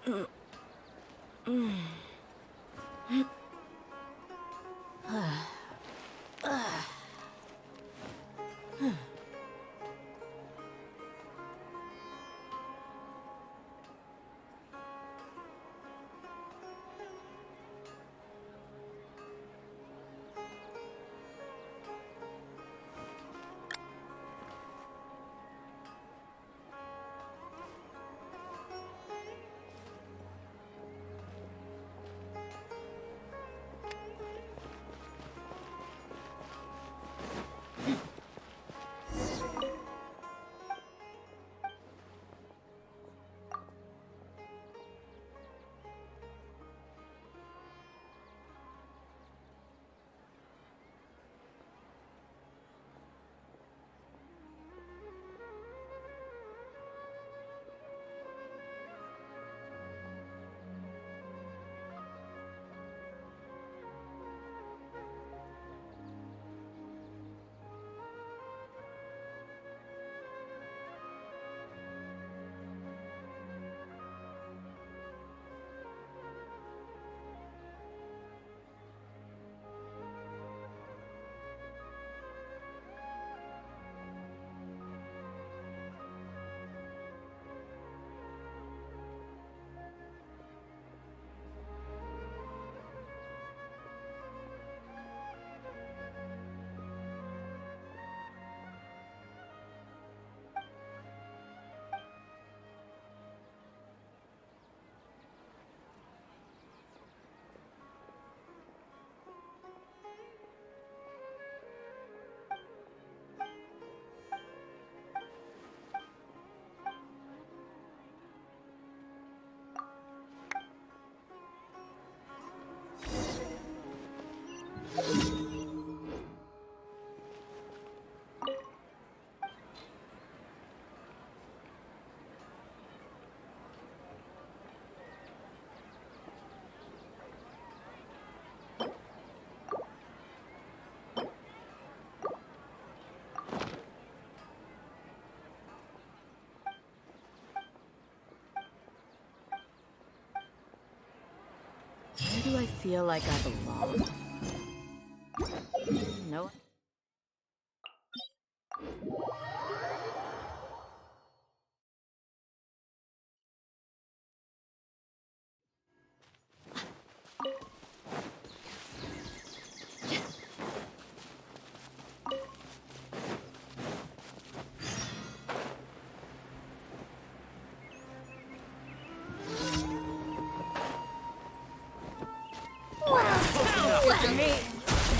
Where do I feel like I belong? No.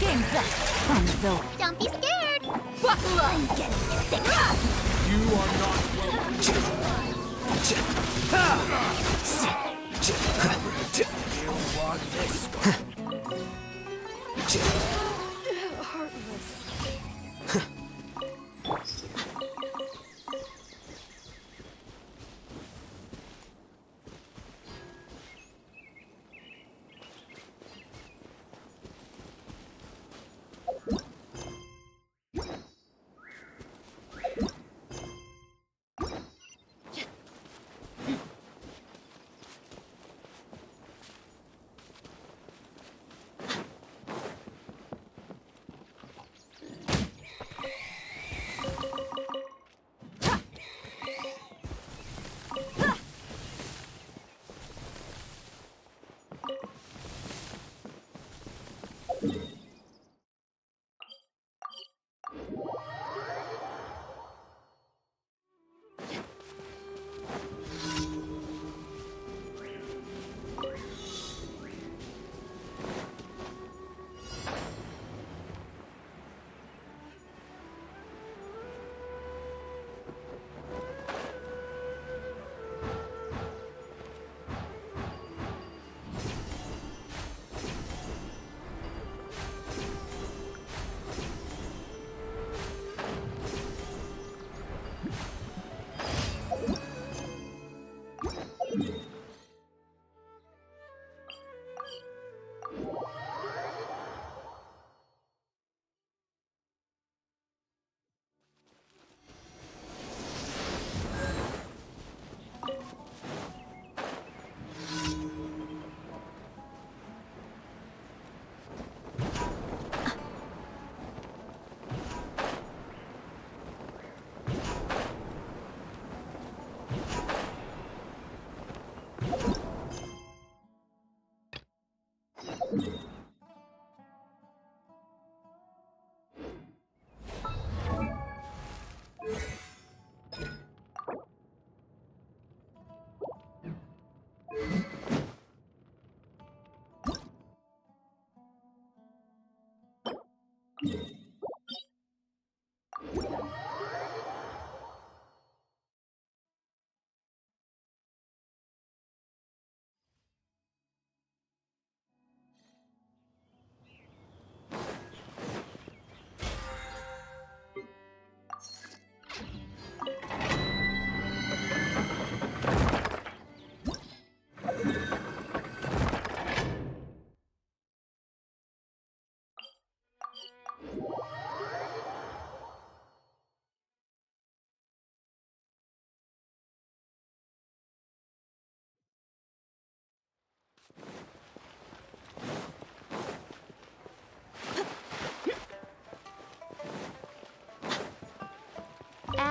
Game's up. Fun's over. Don't be scared! I'm getting sick! You are not welcome. You want this one? Heartless.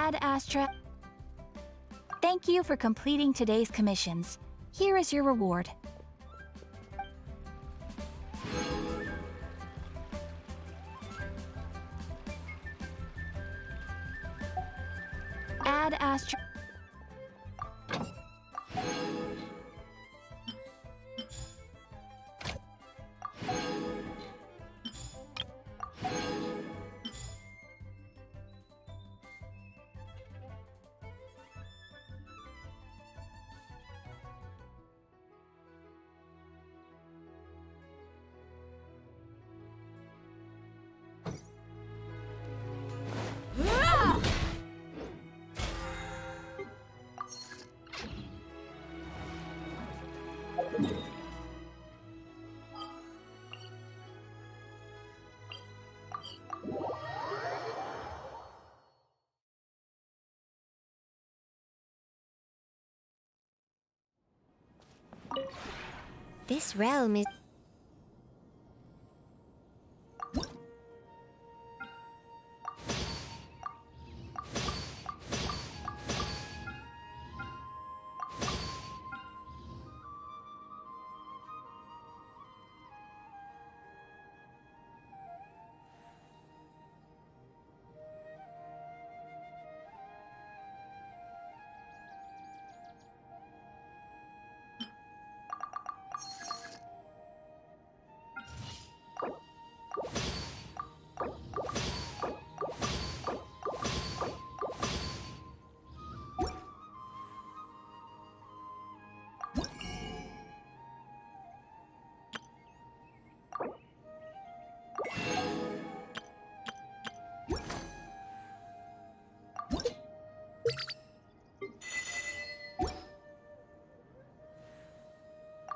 Ad Astra. Thank you for completing today's commissions. Here is your reward. Ad Astra. This realm is...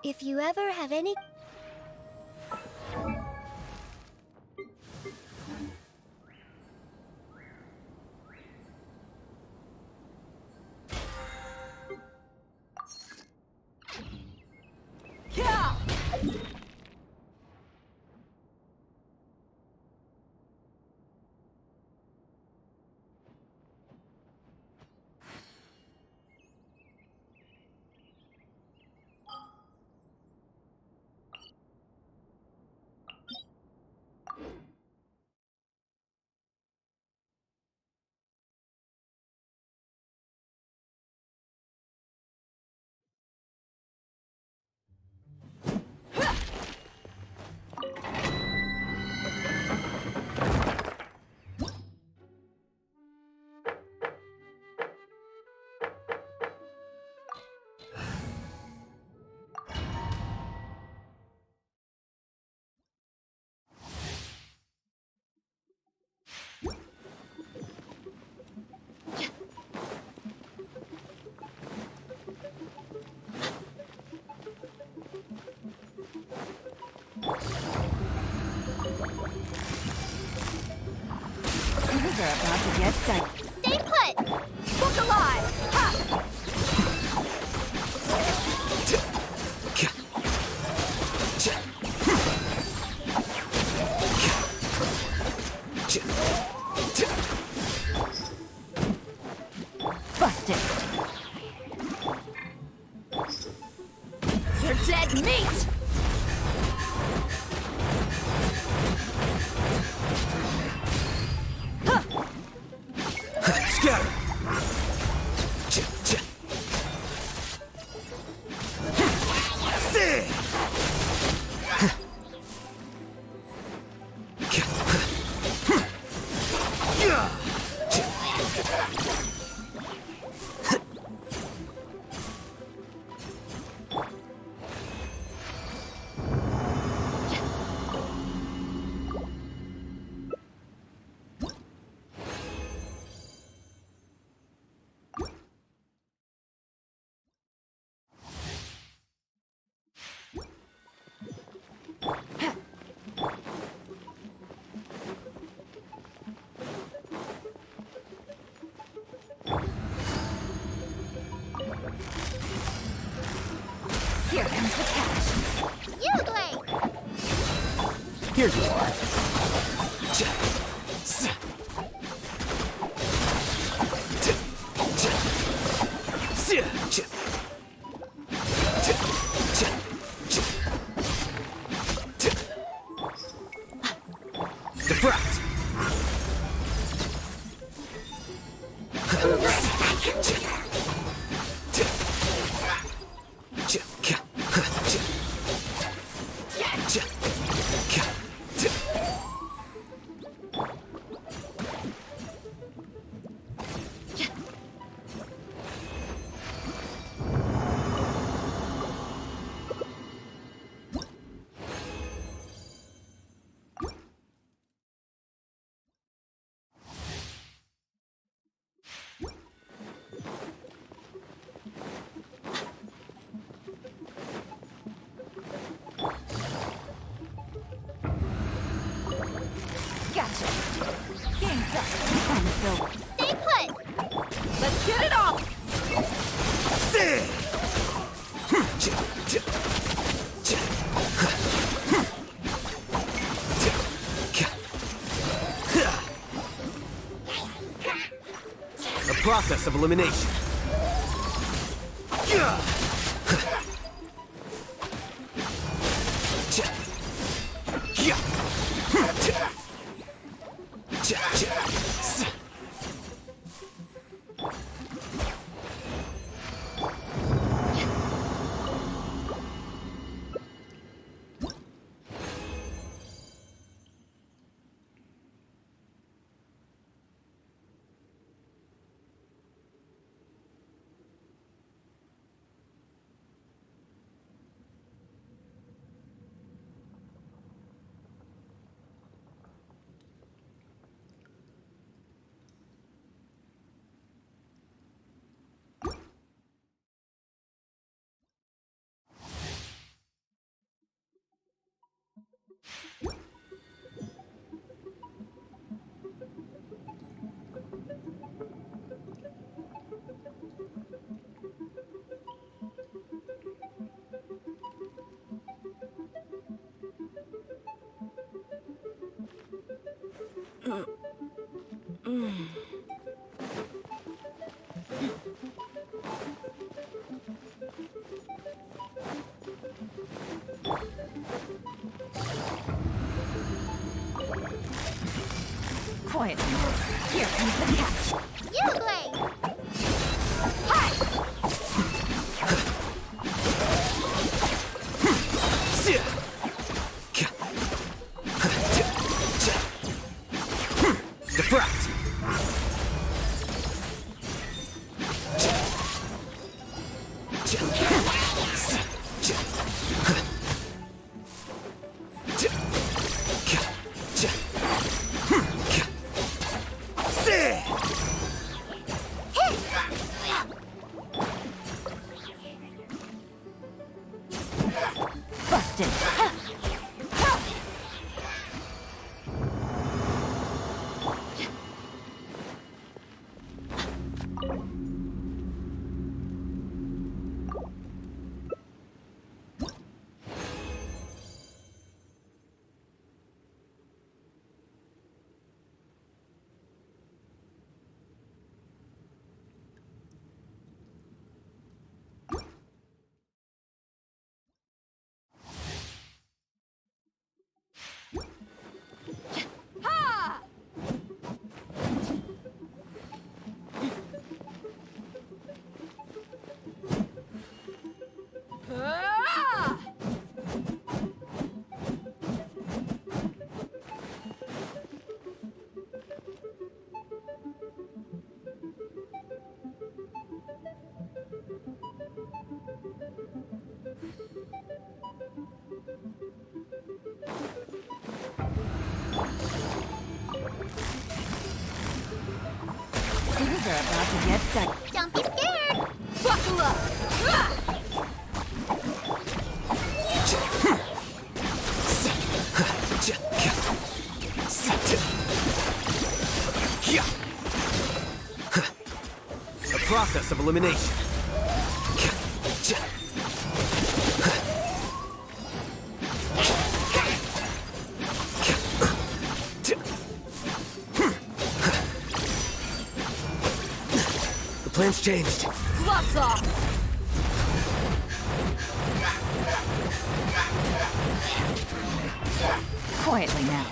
If you ever have any... Things are about to get dicey. Stay put! Book alive! Ha! Busted! You're dead meat! Scatter! Here comes the cash. You wait! Here you are. Gotcha. Game's up. Time is over. Stay put! Let's get it on! A process of elimination. Quiet. Here comes the catch. You play! Defract! Busted. Things are about to get dicey. Don't be scared! Buckle up! A process of elimination. The plan's changed. Gloves off! Quietly now.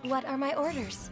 What are my orders?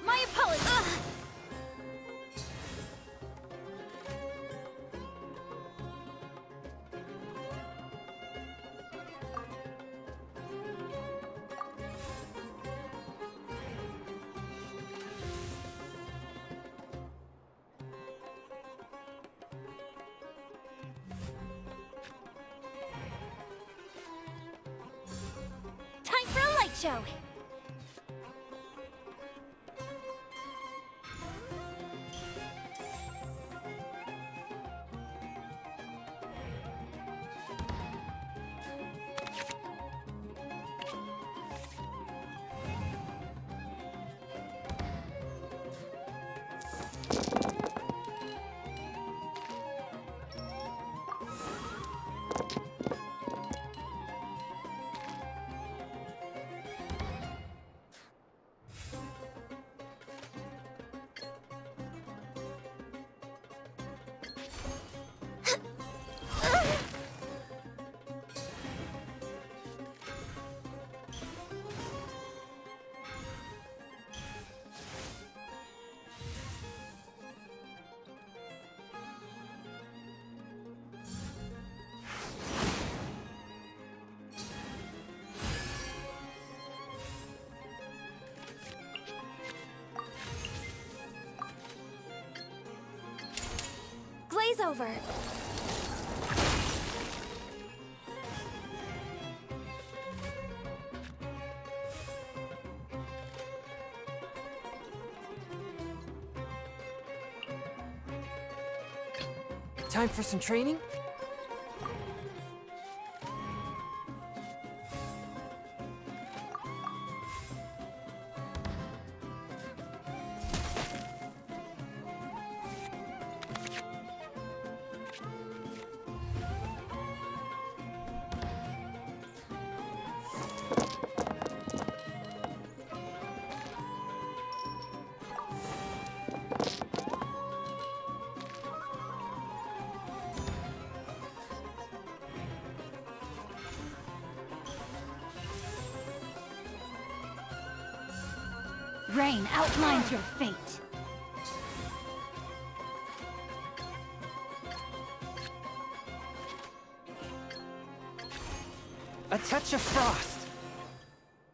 My apologies! Time for a light show! Glaze over. Time for some training? Rain outlines your fate. A touch of frost!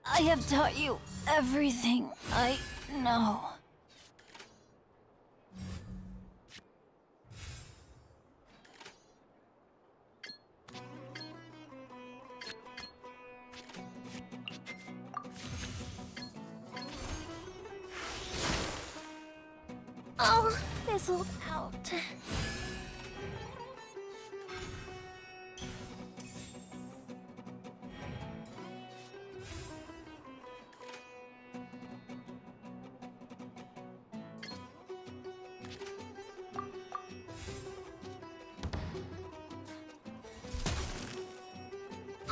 I have taught you everything I know. Oh, fizzled out.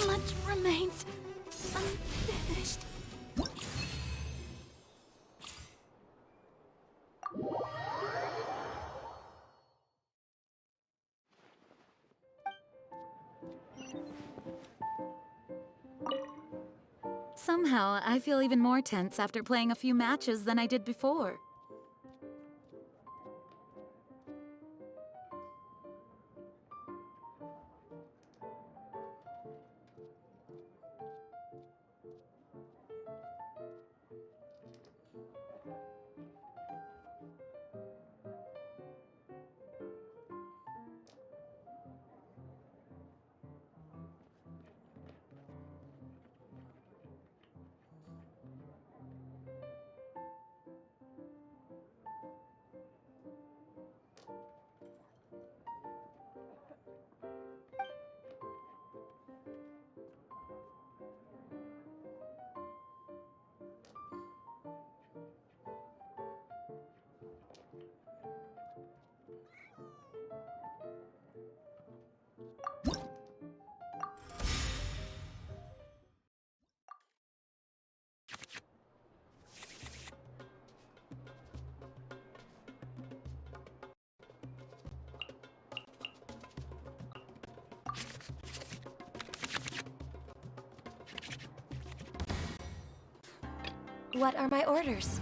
Much remains unfinished. Somehow, I feel even more tense after playing a few matches than I did before. What are my orders?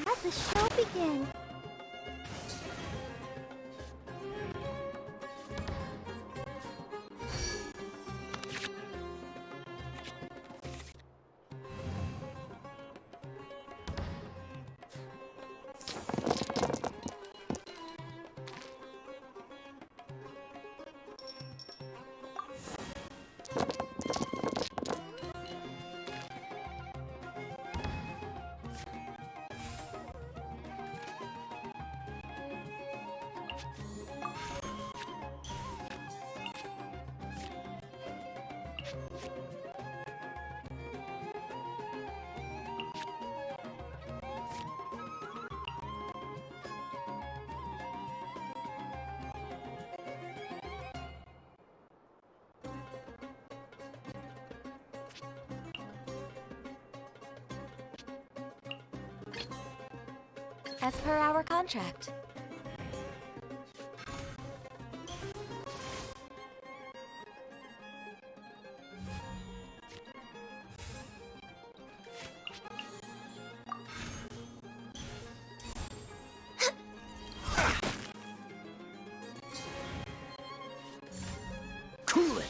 Let the show begin. As per our contract. Cool it!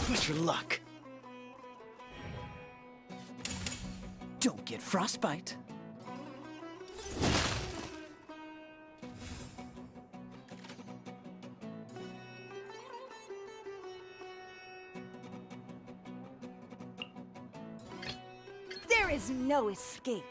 Push your luck. Don't get frostbite. There is no escape.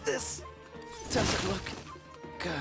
This doesn't look good.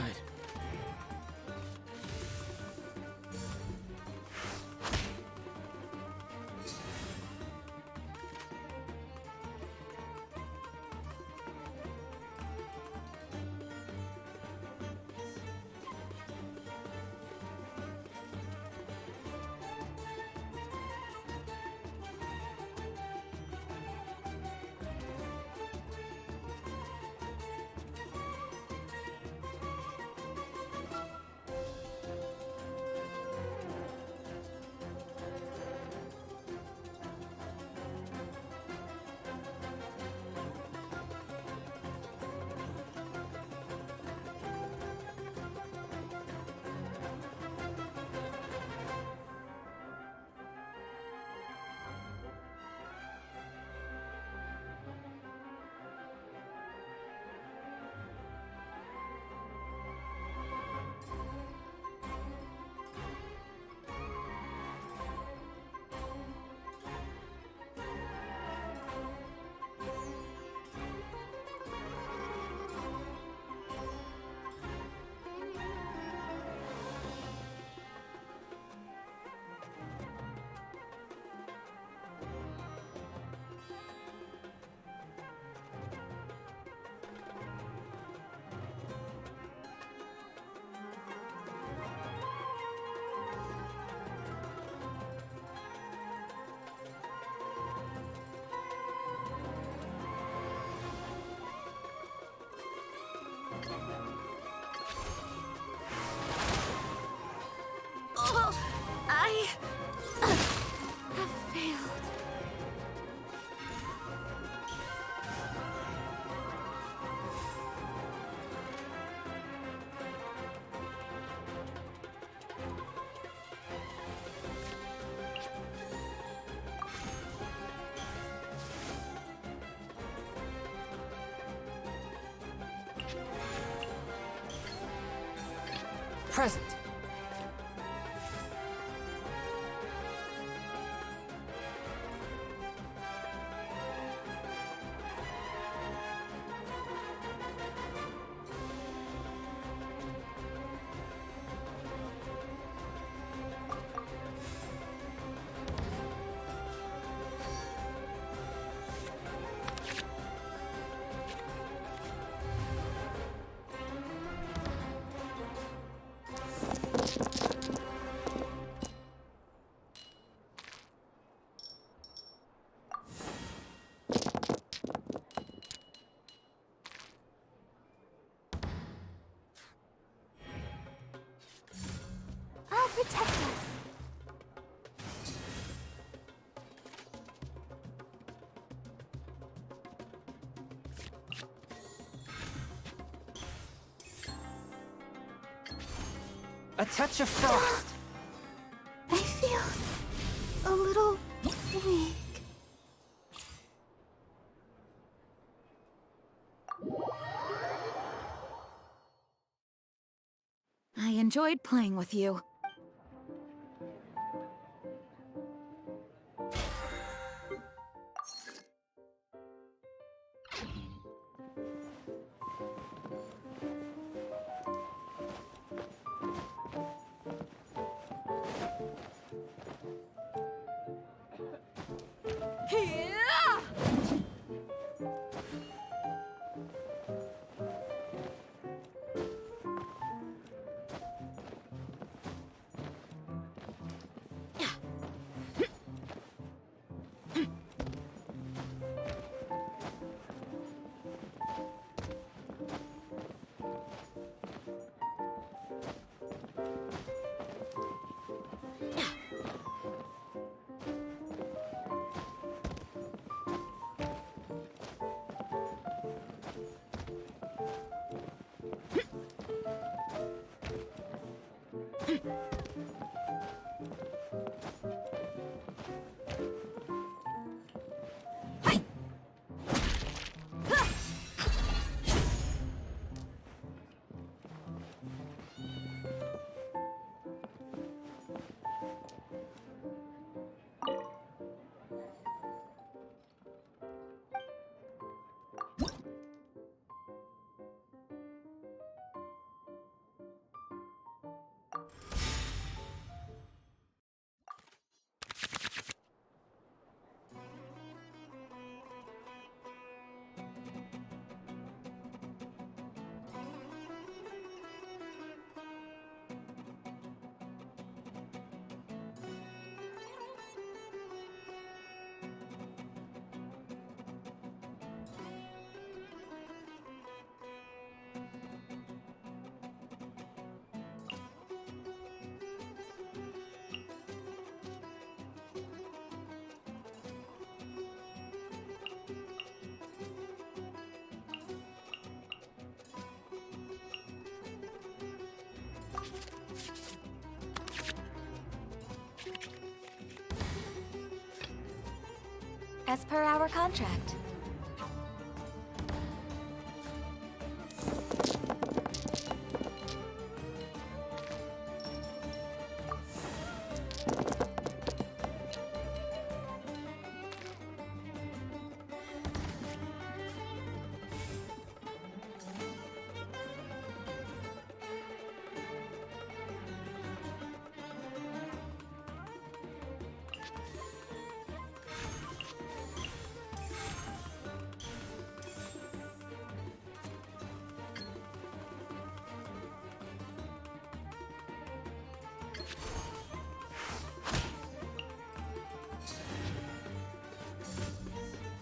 I have failed. Present. I'll protect us. A touch of frost. I feel a little weak. I enjoyed playing with you. As per our contract.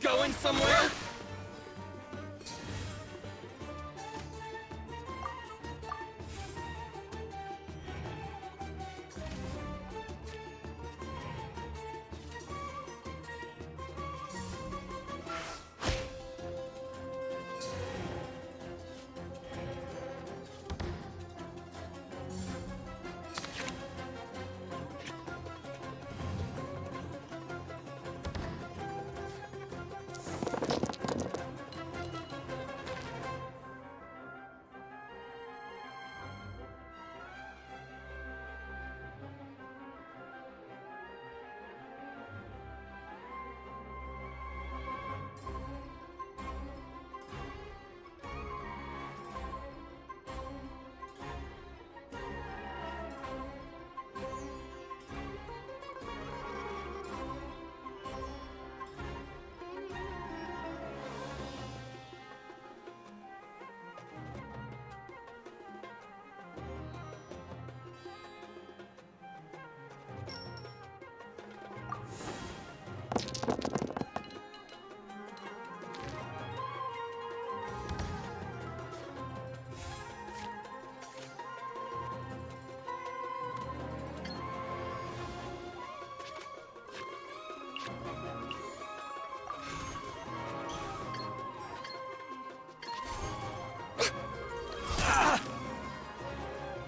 Going somewhere?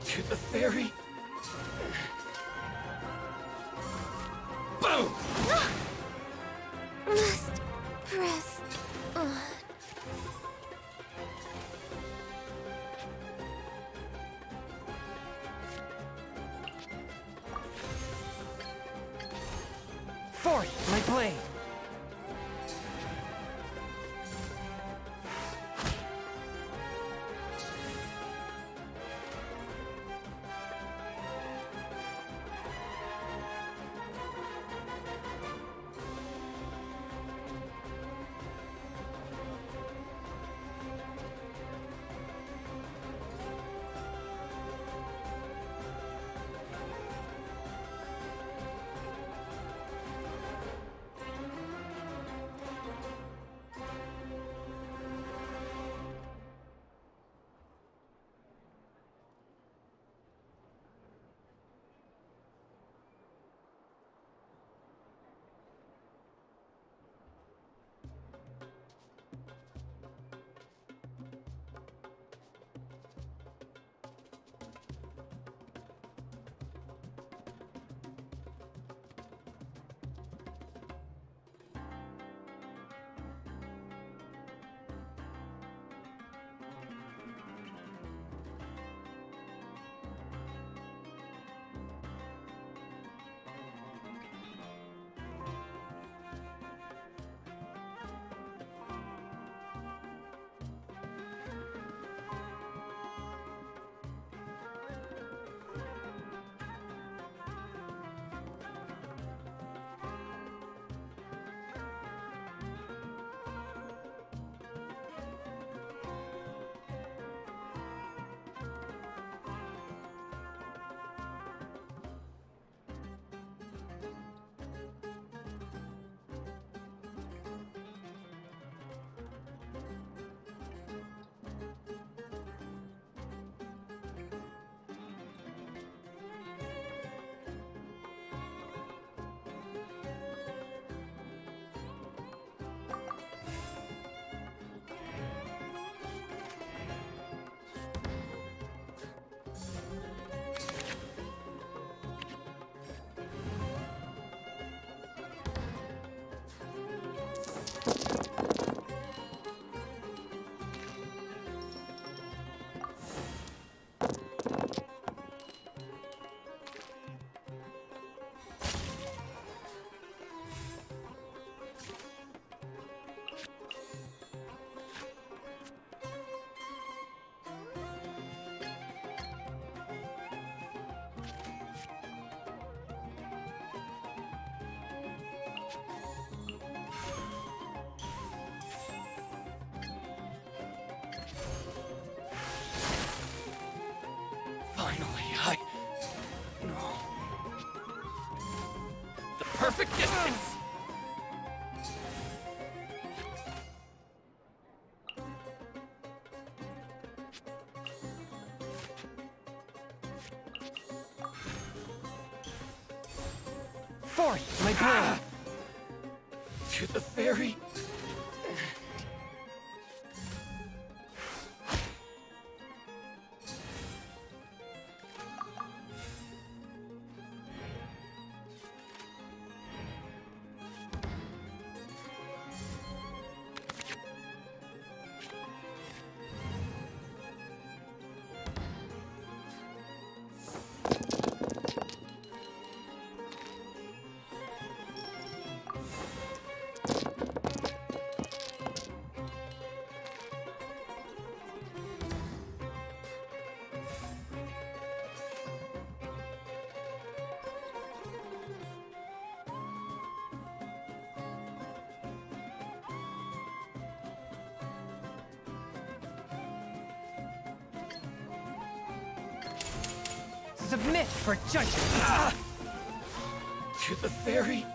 To the ferry. Boom! Must press on. Forth, my blade! distance! Fourth, my blade! To the ferry! Submit for judgment! To the ferry!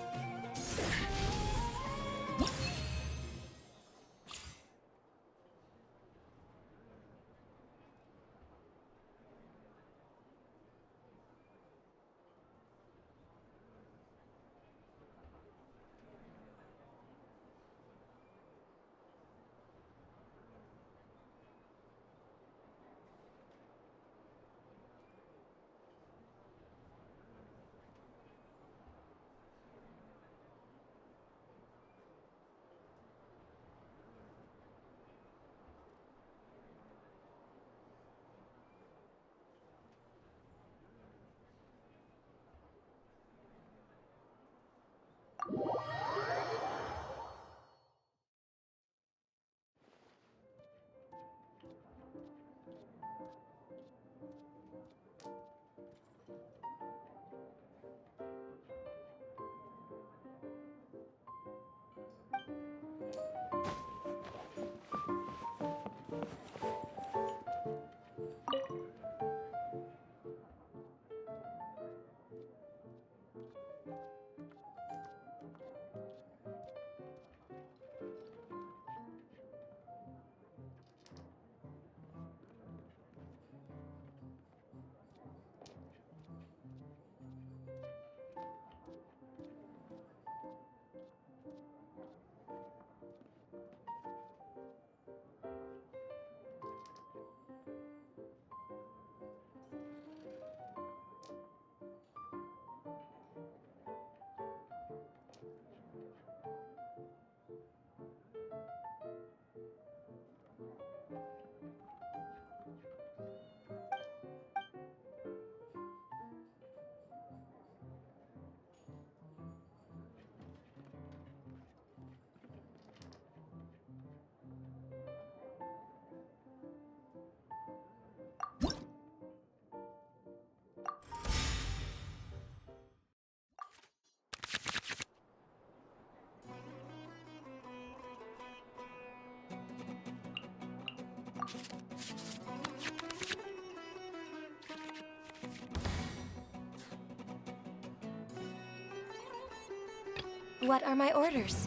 What are my orders?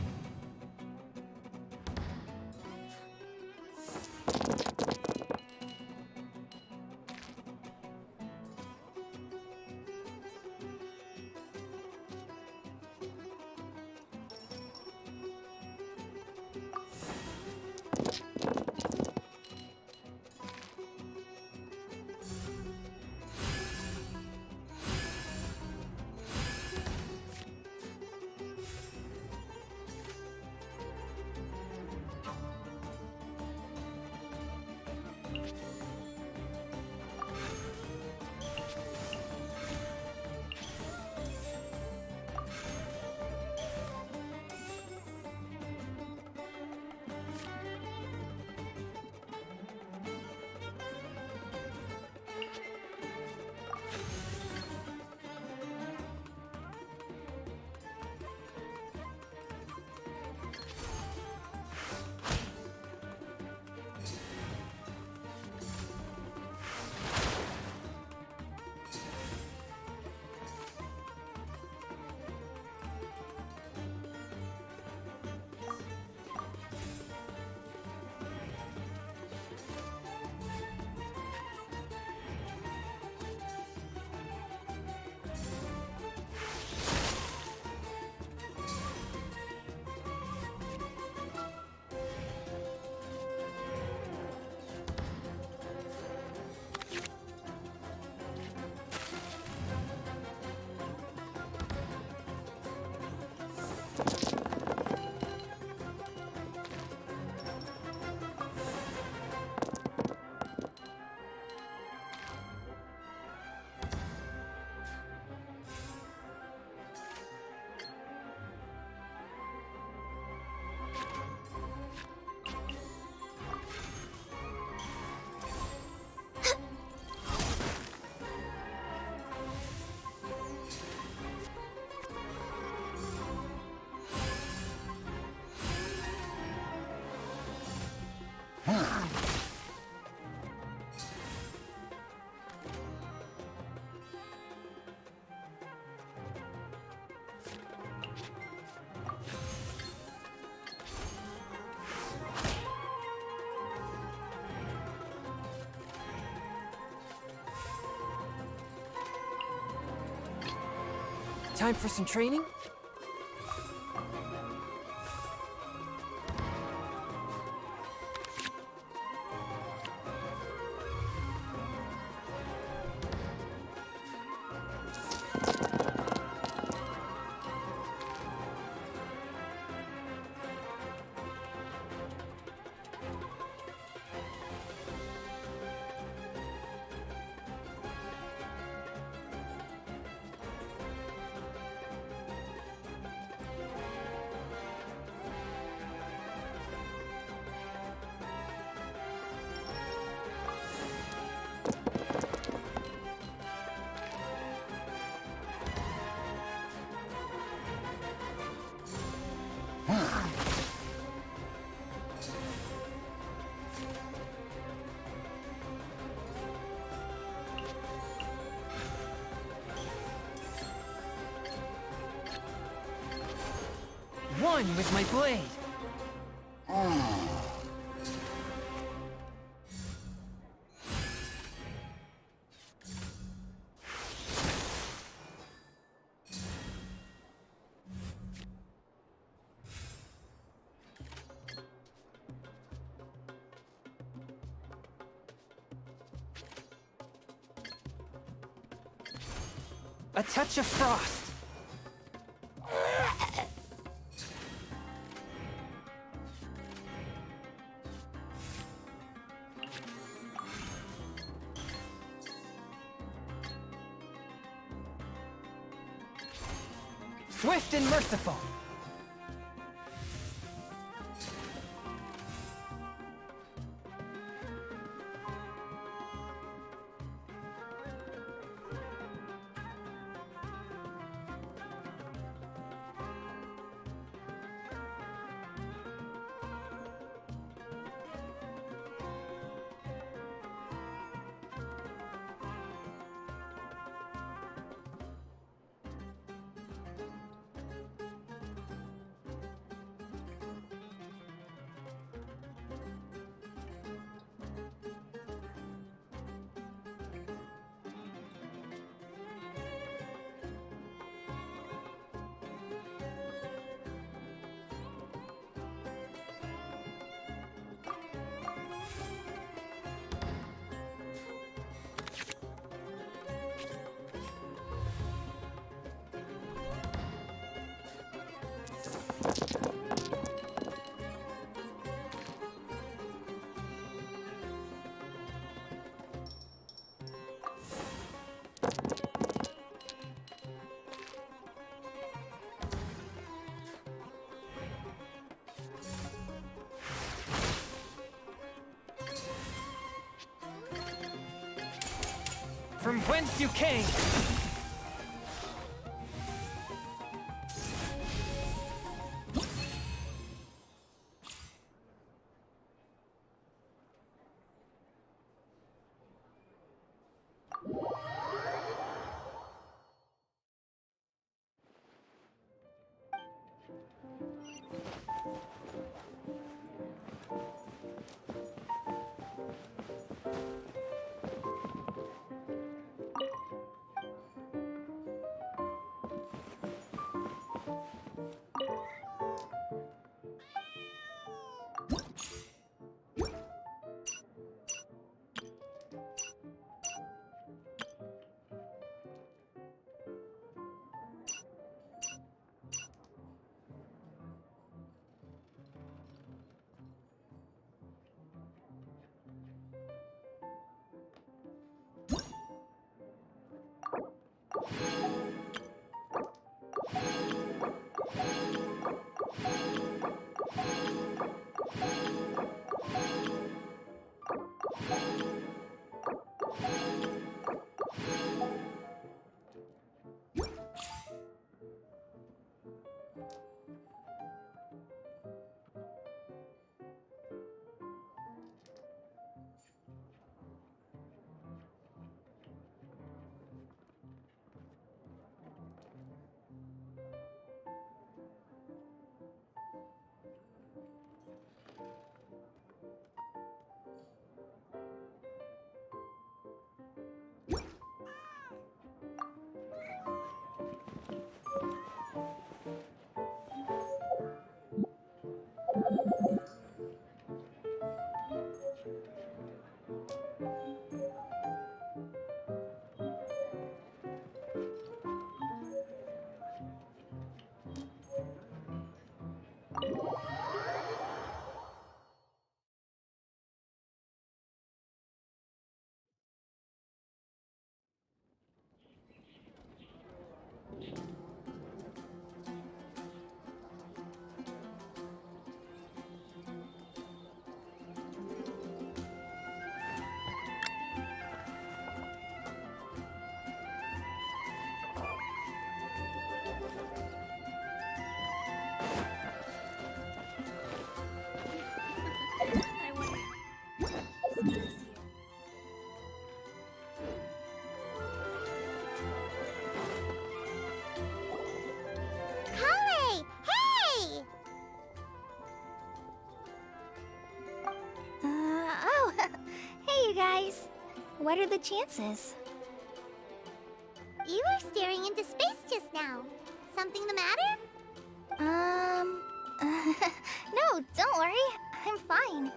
Time for some training? One with my blade. A touch of frost. Swift and merciful. From whence you came! you guys. What are the chances? You were staring into space just now. Something the matter? No, don't worry. I'm fine.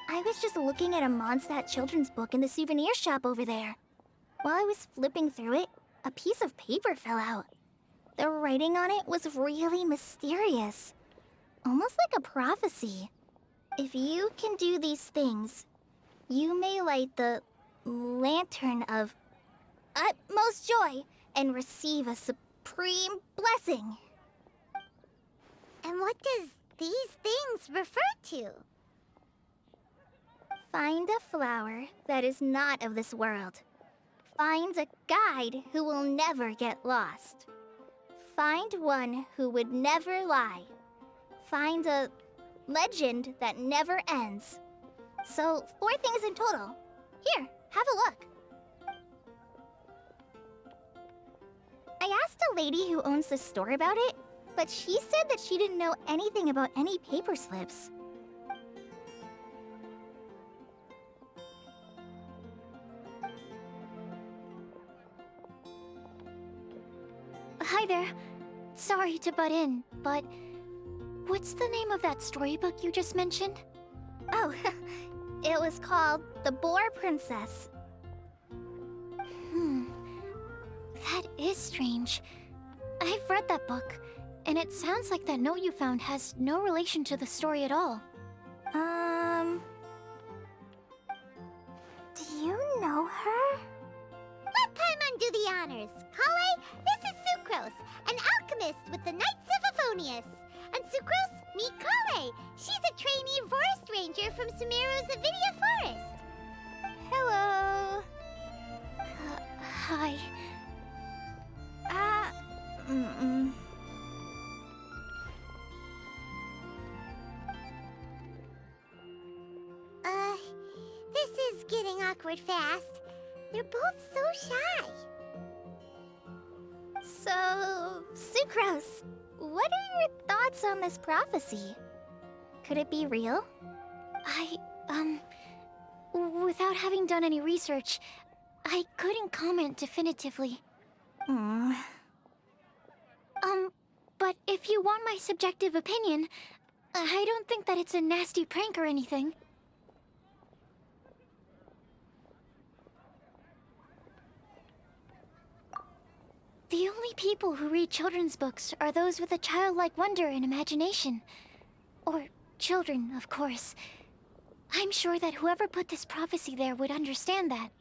I was just looking at a Mondstadt children's book in the souvenir shop over there. While I was flipping through it, a piece of paper fell out. The writing on it was really mysterious. Almost like a prophecy. If you can do these things, you may light the lantern of utmost joy and receive a supreme blessing. And what does these things refer to? Find a flower that is not of this world. Find a guide who will never get lost. Find one who would never lie. Find a legend that never ends. So, 4 things in total. Here, have a look. I asked a lady who owns the store about it, but she said that she didn't know anything about any paper slips. Hi there. Sorry to butt in, but what's the name of that storybook you just mentioned? Oh, it was called The Boar Princess. That is strange. I've read that book, and it sounds like that note you found has no relation to the story at all. Do you know her? Let Paimon do the honors. Kale, this is Sucrose, an alchemist with the Knights of Favonius. And Sucrose, meet Kale. She's a trainee forest ranger from Sumeru's Avidia Forest. Hello. Hi. This is getting awkward fast. They're both so shy. So, Sucrose, what are your thoughts on this prophecy? Could it be real? Without having done any research, I couldn't comment definitively. But if you want my subjective opinion, I don't think that it's a nasty prank or anything. The only people who read children's books are those with a childlike wonder and imagination. Or children, of course. I'm sure that whoever put this prophecy there would understand that.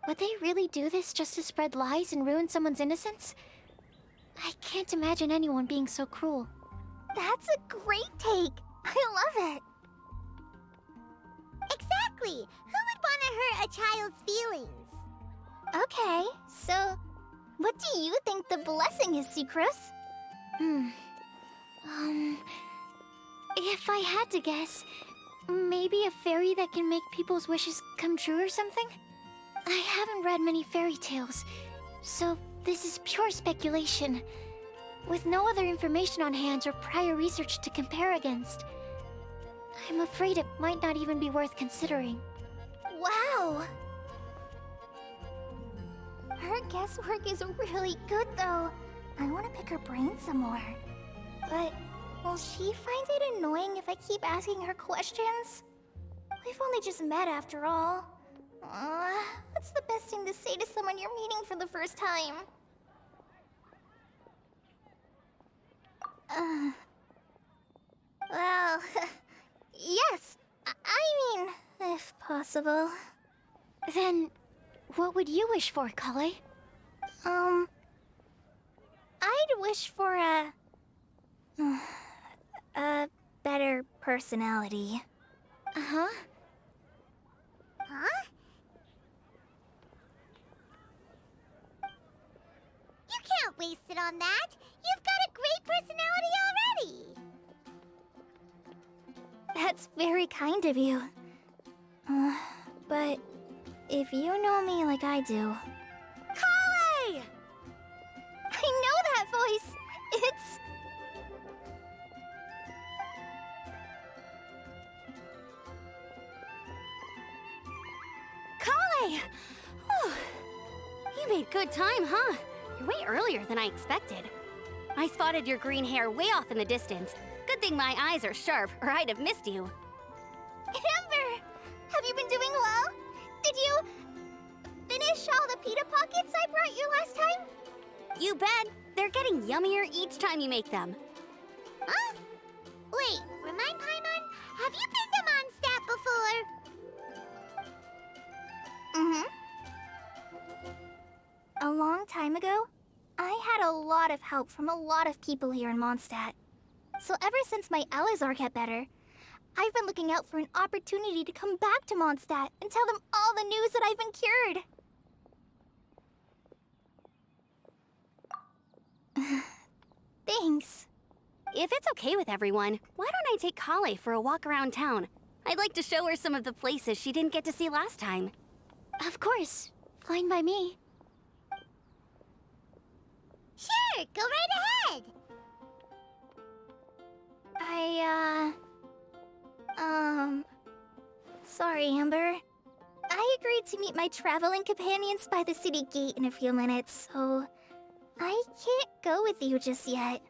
Would they really do this just to spread lies and ruin someone's innocence? I can't imagine anyone being so cruel. That's a great take. I love it. Exactly. Who would want to hurt a child's feelings? Okay, so what do you think the blessing is, Sucrose? If I had to guess, maybe a fairy that can make people's wishes come true or something? I haven't read many fairy tales, so this is pure speculation, with no other information on hand or prior research to compare against. I'm afraid it might not even be worth considering. Wow! Her guesswork is really good, though. I want to pick her brain some more. But will she find it annoying if I keep asking her questions? We've only just met after all. What's the best thing to say to someone you're meeting for the first time? Well, yes. I mean, if possible. Then, what would you wish for, Kale? I'd wish for a better personality. Uh-huh. Huh? You can't waste it on that. You've got a great personality already. That's very kind of you. But if you know me like I do... Kale! I know that voice! It's... Hey! Whew. You made good time, huh? You're way earlier than I expected. I spotted your green hair way off in the distance. Good thing my eyes are sharp, or I'd have missed you. Amber! Have you been doing well? Did you finish all the pita pockets I brought you last time? You bet! They're getting yummier each time you make them. Huh? Wait, remind Paimon, have you been to Mondstadt before? Mm-hmm. A long time ago, I had a lot of help from a lot of people here in Mondstadt. So ever since my Elazar got better, I've been looking out for an opportunity to come back to Mondstadt and tell them all the news that I've been cured. Thanks. If it's okay with everyone, why don't I take Kale for a walk around town? I'd like to show her some of the places she didn't get to see last time. Of course. Fine by me. Sure, go right ahead. Sorry, Amber. I agreed to meet my traveling companions by the city gate in a few minutes, so I can't go with you just yet.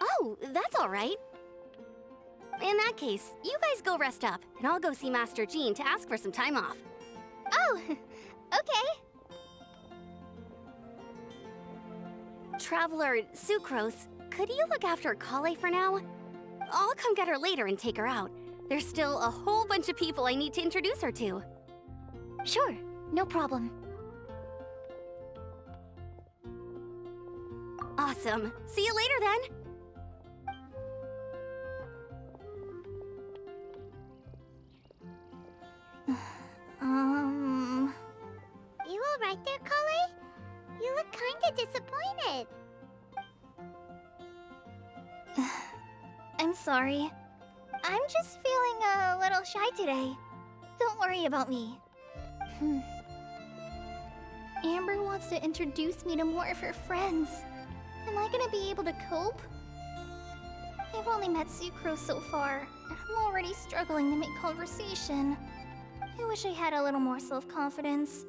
Oh, that's all right. In that case, you guys go rest up, and I'll go see Master Jean to ask for some time off. Oh, okay. Traveler Sucrose, could you look after Kale for now? I'll come get her later and take her out. There's still a whole bunch of people I need to introduce her to. Sure, no problem. Awesome. See you later then. You all right there, Kale? You look kinda disappointed. I'm sorry. I'm just feeling a little shy today. Don't worry about me. Amber wants to introduce me to more of her friends. Am I gonna be able to cope? I've only met Sucrose so far, and I'm already struggling to make conversation. I wish I had a little more self-confidence.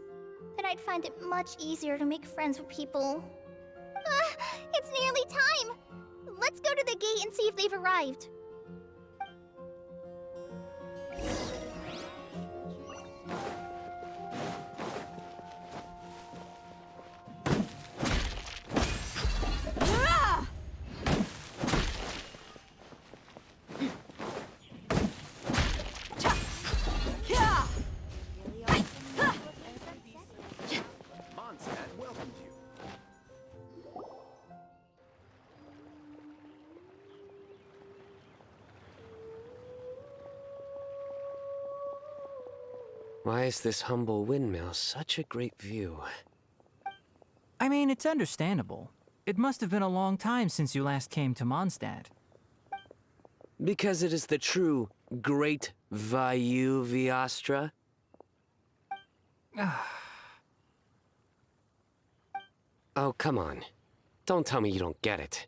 Then I'd find it much easier to make friends with people. It's nearly time! Let's go to the gate and see if they've arrived. Mondstadt welcomes you. Why is this humble windmill such a great view? I mean, it's understandable. It must have been a long time since you last came to Mondstadt. Because it is the true Great Vayu Viastra? Oh, come on. Don't tell me you don't get it.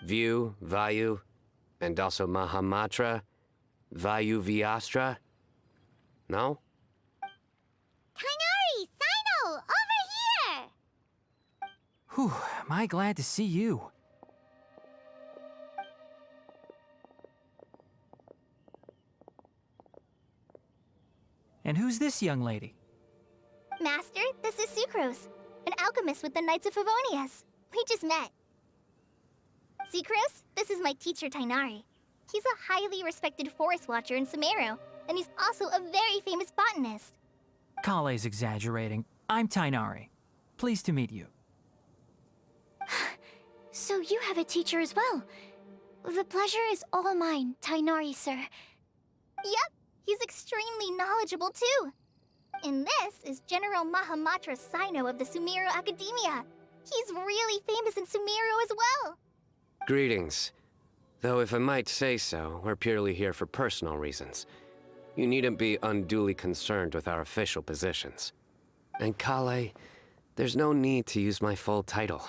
View, Vayu, and also Mahamatra, Vayu Viastra? No? Kainari, Sino, over here! Whew, am I glad to see you. And who's this young lady? Master, this is Sucrose, an alchemist with the Knights of Favonius. We just met. Sucrose, this is my teacher Tainari. He's a highly respected forest watcher in Sumeru, and he's also a very famous botanist. Kale's exaggerating. I'm Tainari. Pleased to meet you. So you have a teacher as well. The pleasure is all mine, Tainari, sir. Yep, he's extremely knowledgeable too. And this is General Mahamatra Sino of the Sumeru Academia. He's really famous in Sumeru as well. Greetings. Though if I might say so, we're purely here for personal reasons. You needn't be unduly concerned with our official positions. And Kale, there's no need to use my full title.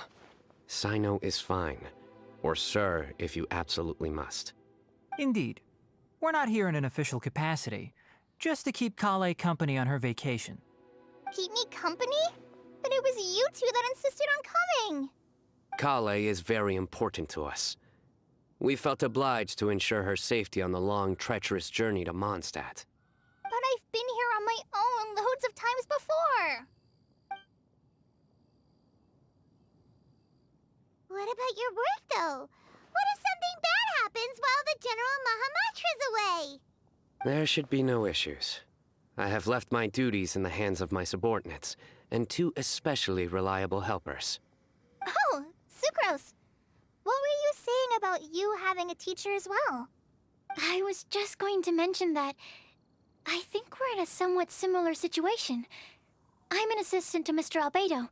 Sino is fine. Or sir, if you absolutely must. Indeed. We're not here in an official capacity, just to keep Kale company on her vacation. Keep me company? But it was you two that insisted on coming. Kale is very important to us. We felt obliged to ensure her safety on the long, treacherous journey to Mondstadt. But I've been here on my own loads of times before. What about your work, though? What if something bad happens while the General Mahamatra's away? There should be no issues. I have left my duties in the hands of my subordinates, and 2 especially reliable helpers. Oh, Sucrose. What were you saying about you having a teacher as well? I was just going to mention that I think we're in a somewhat similar situation. I'm an assistant to Mr. Albedo,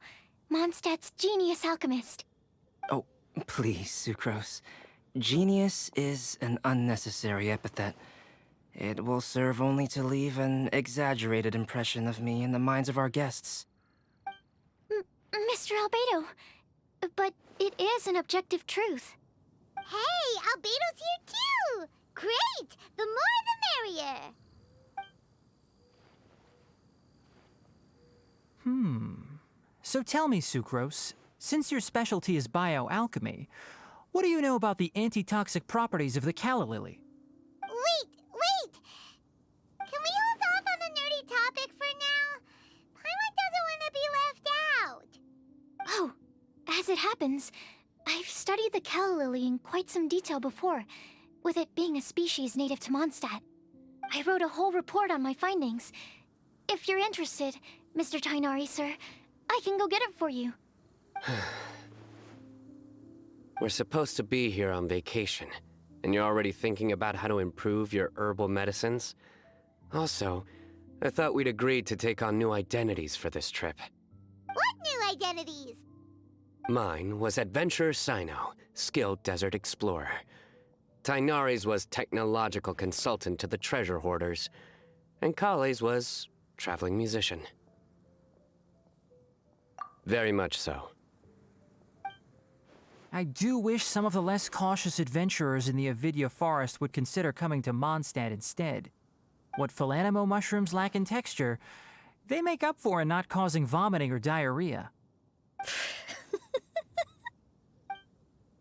Mondstadt's genius alchemist. Oh, please, Sucrose. Genius is an unnecessary epithet. It will serve only to leave an exaggerated impression of me in the minds of our guests. Mr. Albedo, but it is an objective truth. Hey, Albedo's here too! Great! The more the merrier! So tell me, Sucrose, since your specialty is bioalchemy, what do you know about the antitoxic properties of the calla lily? Wait! Can we hold off on the nerdy topic for now? Paimon doesn't want to be left out. Oh, as it happens, I've studied the calla lily in quite some detail before, with it being a species native to Mondstadt. I wrote a whole report on my findings. If you're interested, Mr. Tainari, sir, I can go get it for you. We're supposed to be here on vacation, and you're already thinking about how to improve your herbal medicines? Also, I thought we'd agreed to take on new identities for this trip. What new identities? Mine was Adventurer Sino, skilled desert explorer. Tainari's was technological consultant to the treasure hoarders, and Kale's was traveling musician. Very much so. I do wish some of the less cautious adventurers in the Avidya forest would consider coming to Mondstadt instead. What Philanimo mushrooms lack in texture, they make up for in not causing vomiting or diarrhea.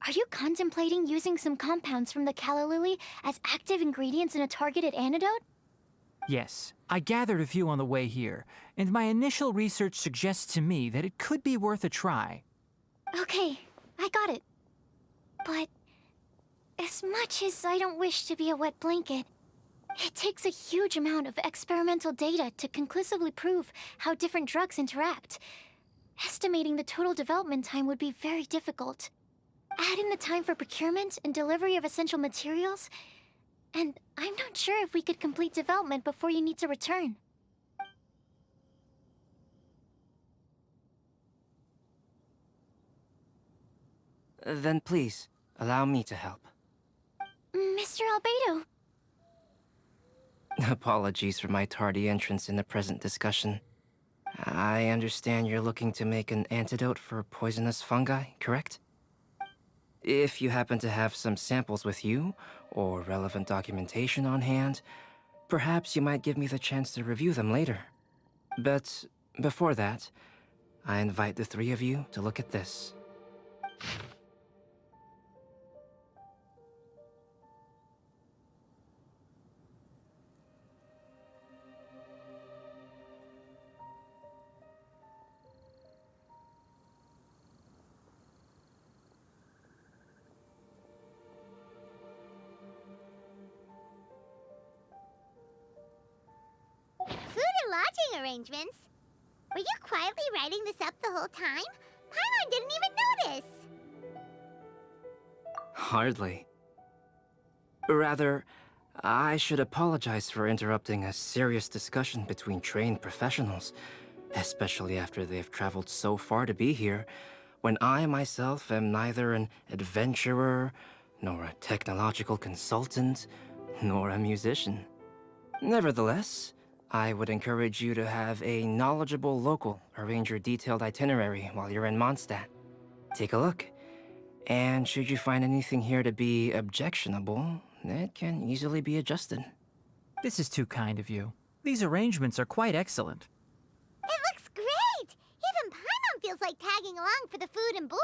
Are you contemplating using some compounds from the calla lily as active ingredients in a targeted antidote? Yes, I gathered a few on the way here, and my initial research suggests to me that it could be worth a try. Okay, I got it. But as much as I don't wish to be a wet blanket, it takes a huge amount of experimental data to conclusively prove how different drugs interact. Estimating the total development time would be very difficult. Add in the time for procurement and delivery of essential materials, and I'm not sure if we could complete development before you need to return. Then please, allow me to help. Mr. Albedo. Apologies for my tardy entrance in the present discussion. I understand you're looking to make an antidote for poisonous fungi, correct? If you happen to have some samples with you, or relevant documentation on hand, perhaps you might give me the chance to review them later. But before that, I invite the 3 of you to look at this. Food and lodging arrangements? Were you quietly writing this up the whole time? Paimon didn't even notice! Hardly. Rather, I should apologize for interrupting a serious discussion between trained professionals, especially after they've traveled so far to be here, when I myself am neither an adventurer, nor a technological consultant, nor a musician. Nevertheless, I would encourage you to have a knowledgeable local arrange your detailed itinerary while you're in Mondstadt. Take a look, and should you find anything here to be objectionable, it can easily be adjusted. This is too kind of you. These arrangements are quite excellent. It looks feels like tagging along for the food and board.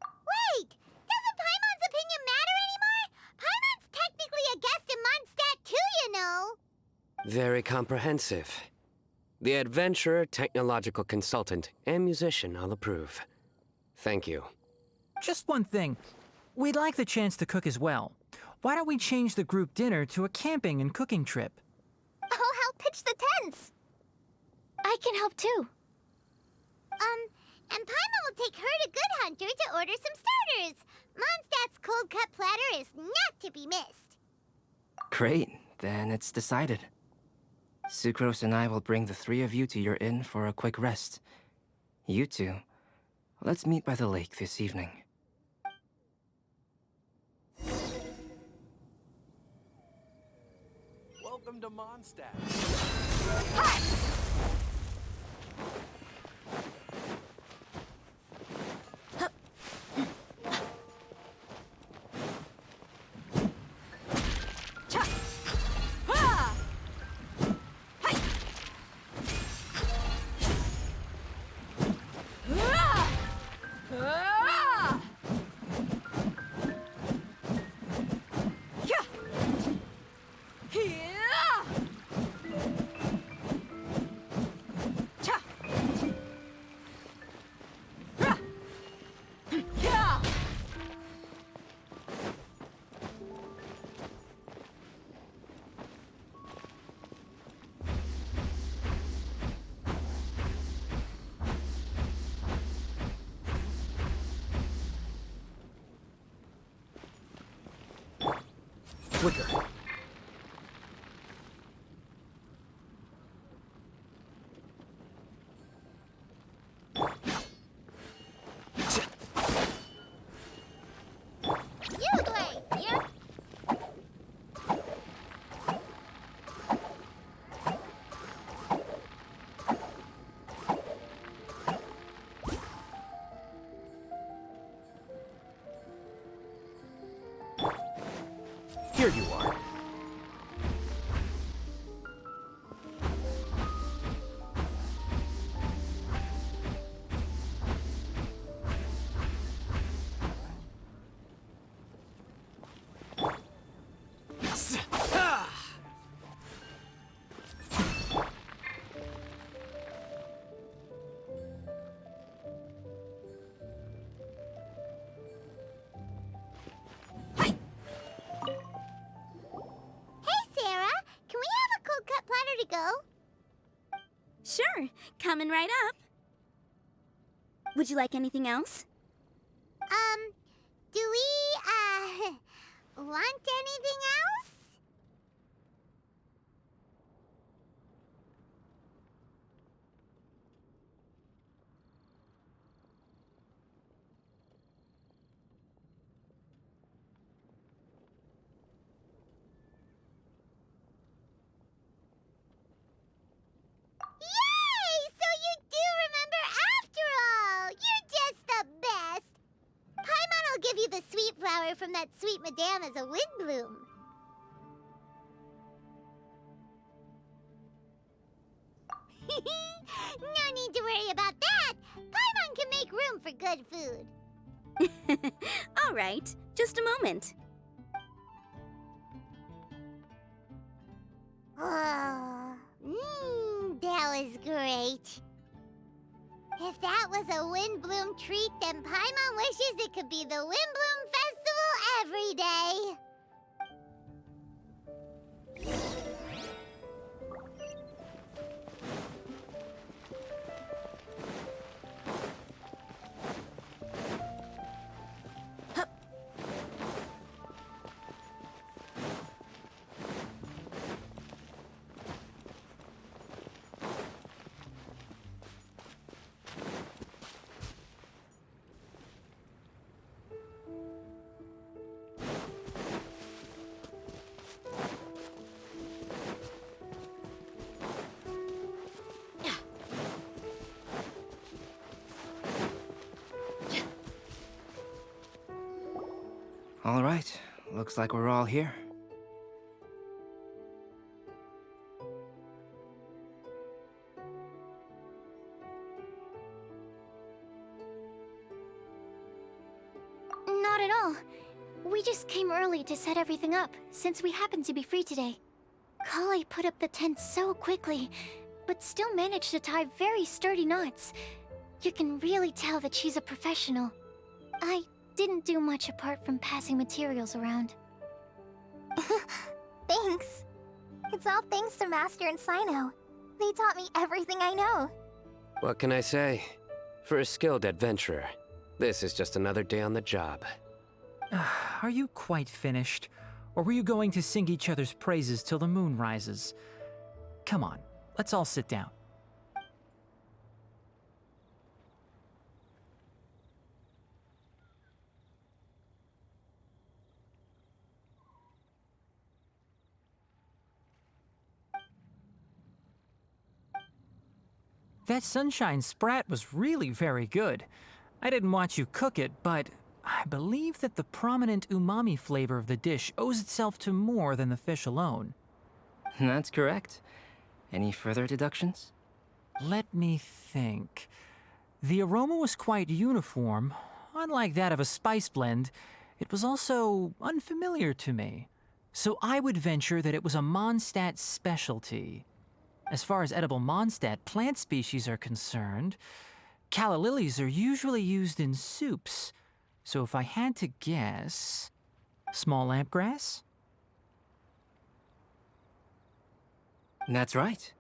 Wait! Doesn't Paimon's opinion matter anymore? Paimon's technically a guest in Mondstadt too, you know. Very comprehensive. The adventurer, technological consultant, and musician all approve. Thank you. Just one thing. We'd like the chance to cook as well. Why don't we change the group dinner to a camping and cooking trip? I'll help pitch the tents. I can help too. And Paimon will take her to Good Hunter to order some starters. Mondstadt's cold cut platter is not to be missed. Great, then it's decided. Sucrose and I will bring the three of you to your inn for a quick rest. You two, let's meet by the lake this evening. Welcome to Mondstadt. Quicker. Here you are. Sure, coming right up. Would you like anything else? Do we, want anything else? Give you the sweet flower from that sweet madame as a Windblume. No need to worry about that. Paimon can make room for good food. All right, just a moment. That was great. If that was a Windblume treat, then Paimon wishes it could be the Windblume Festival every day. All right, looks like we're all here. need to set everything up, since we happen to be free today. Kale put up the tent so quickly, but still managed to tie very sturdy knots. You can really tell that she's a professional. I didn't do much apart from passing materials around. Thanks. It's all thanks to Master and Sino. They taught me everything I know. What can I say? For a skilled adventurer, this is just another day on the job. Are you quite finished? Or were you going to sing each other's praises till the moon rises? Come on, let's all sit down. That sunshine sprat was really very good. I didn't watch you cook it, but I believe that the prominent umami flavor of the dish owes itself to more than the fish alone. That's correct. Any further deductions? Let me think. The aroma was quite uniform. Unlike that of a spice blend, it was also unfamiliar to me. So I would venture that it was a Mondstadt specialty. As far as edible Mondstadt plant species are concerned, calla lilies are usually used in soups. So if I had to guess, small lampgrass? That's right.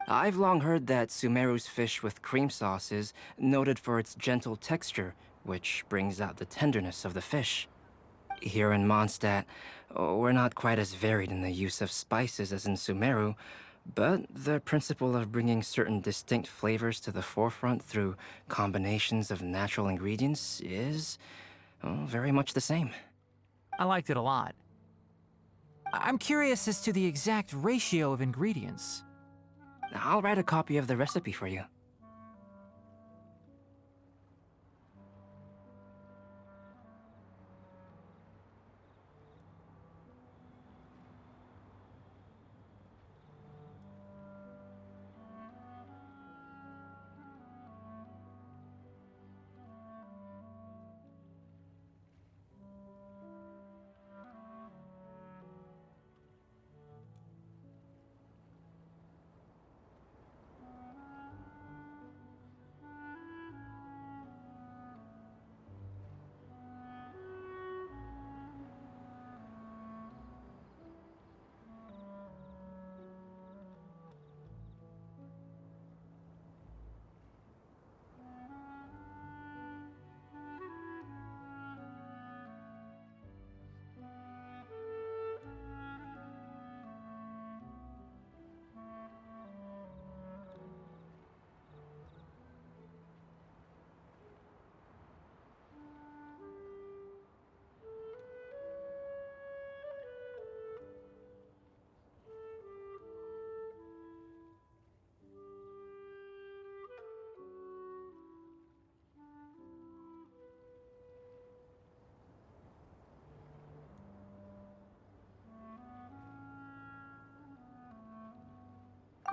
I've long heard that Sumeru's fish with cream sauce is noted for its gentle texture, which brings out the tenderness of the fish. Here in Mondstadt, we're not quite as varied in the use of spices as in Sumeru, but the principle of bringing certain distinct flavors to the forefront through combinations of natural ingredients is very much the same. I liked it a lot. I'm curious as to the exact ratio of ingredients. I'll write a copy of the recipe for you.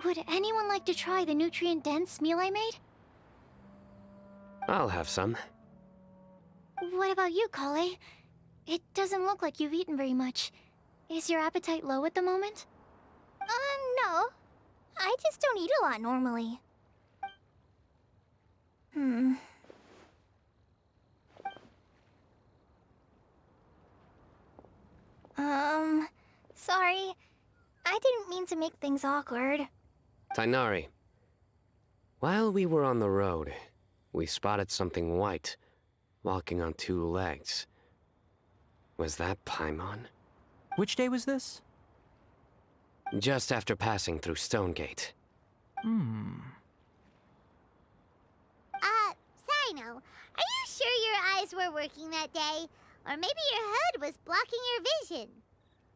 Would anyone like to try the nutrient-dense meal I made? I'll have some. What about you, Kale? It doesn't look like you've eaten very much. Is your appetite low at the moment? No. I just don't eat a lot normally. Sorry. I didn't mean to make things awkward. Tainari, while we were on the road, we spotted something white, walking on two legs. Was that Paimon? Which day was this? Just after passing through Stonegate. Sino, are you sure your eyes were working that day? Or maybe your hood was blocking your vision?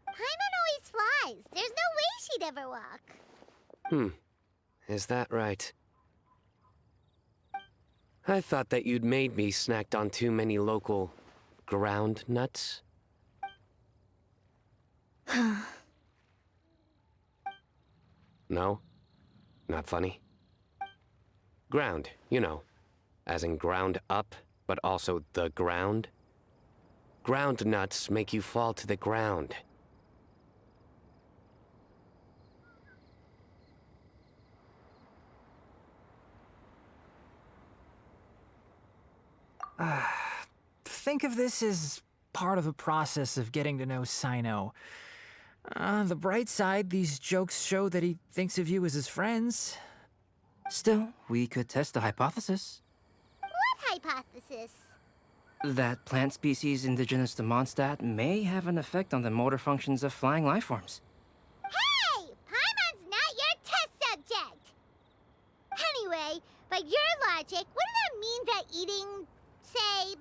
Paimon always flies. There's no way she'd ever walk. Is that right? I thought that you'd made me snacked on too many local ground nuts. No? Not funny? Ground, you know. As in ground up, but also the ground. Ground nuts make you fall to the ground. Think of this as part of the process of getting to know Sino. On the bright side, these jokes show that he thinks of you as his friends. Still, we could test the hypothesis. What hypothesis? That plant species indigenous to Mondstadt may have an effect on the motor functions of flying lifeforms. Hey! Paimon's not your test subject! Anyway, by your logic, wouldn't that mean that eating, say,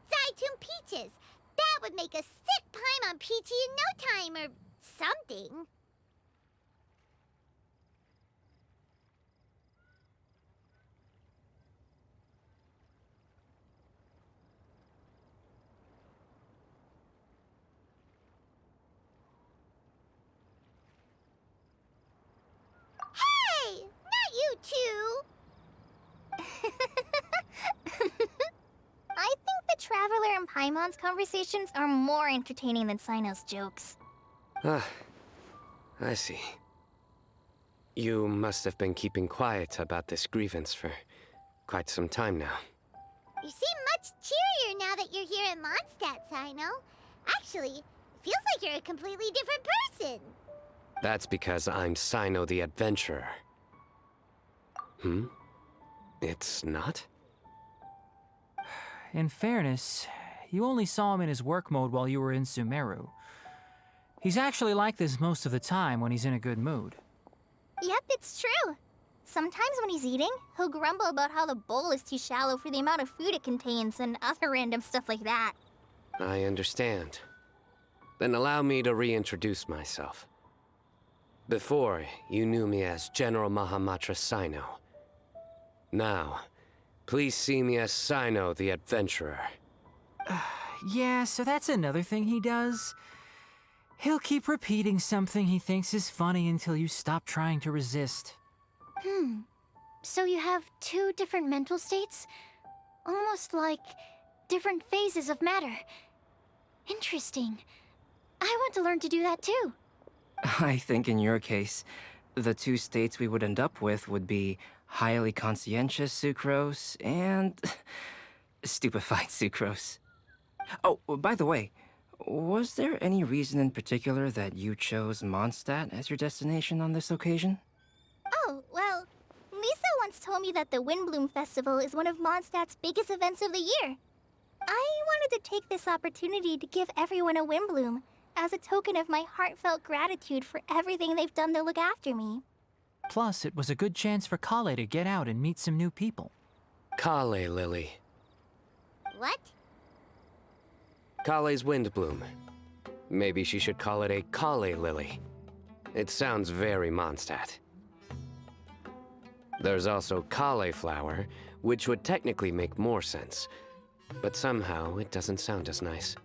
Zaitun peaches, that would make a sick Paimon peachy in no time or something? Hey! Not you two! I think the Traveler and Paimon's conversations are more entertaining than Sino's jokes. Ah, I see. You must have been keeping quiet about this grievance for quite some time now. You seem much cheerier now that you're here in Mondstadt, Sino. Actually, it feels like you're a completely different person. That's because I'm Sino the Adventurer. It's not? In fairness, you only saw him in his work mode while you were in Sumeru. He's actually like this most of the time when he's in a good mood. Yep, it's true. Sometimes when he's eating, he'll grumble about how the bowl is too shallow for the amount of food it contains and other random stuff like that. I understand. Then allow me to reintroduce myself. Before, you knew me as General Mahamatra Sino. Now, please see me as Sino the Adventurer. Yeah, so that's another thing he does. He'll keep repeating something he thinks is funny until you stop trying to resist. So you have two different mental states? Almost like different phases of matter. Interesting. I want to learn to do that too. I think in your case, the two states we would end up with would be highly conscientious sucrose and stupefied sucrose. Oh, by the way, was there any reason in particular that you chose Mondstadt as your destination on this occasion? Oh, well, Lisa once told me that the Windblume Festival is one of Mondstadt's biggest events of the year. I wanted to take this opportunity to give everyone a Windblume, as a token of my heartfelt gratitude for everything they've done to look after me. Plus, it was a good chance for Kale to get out and meet some new people. Kale Lily. What? Kale's Windblume. Maybe she should call it a Kale Lily. It sounds very Mondstadt. There's also Cauliflower, which would technically make more sense, but somehow it doesn't sound as nice.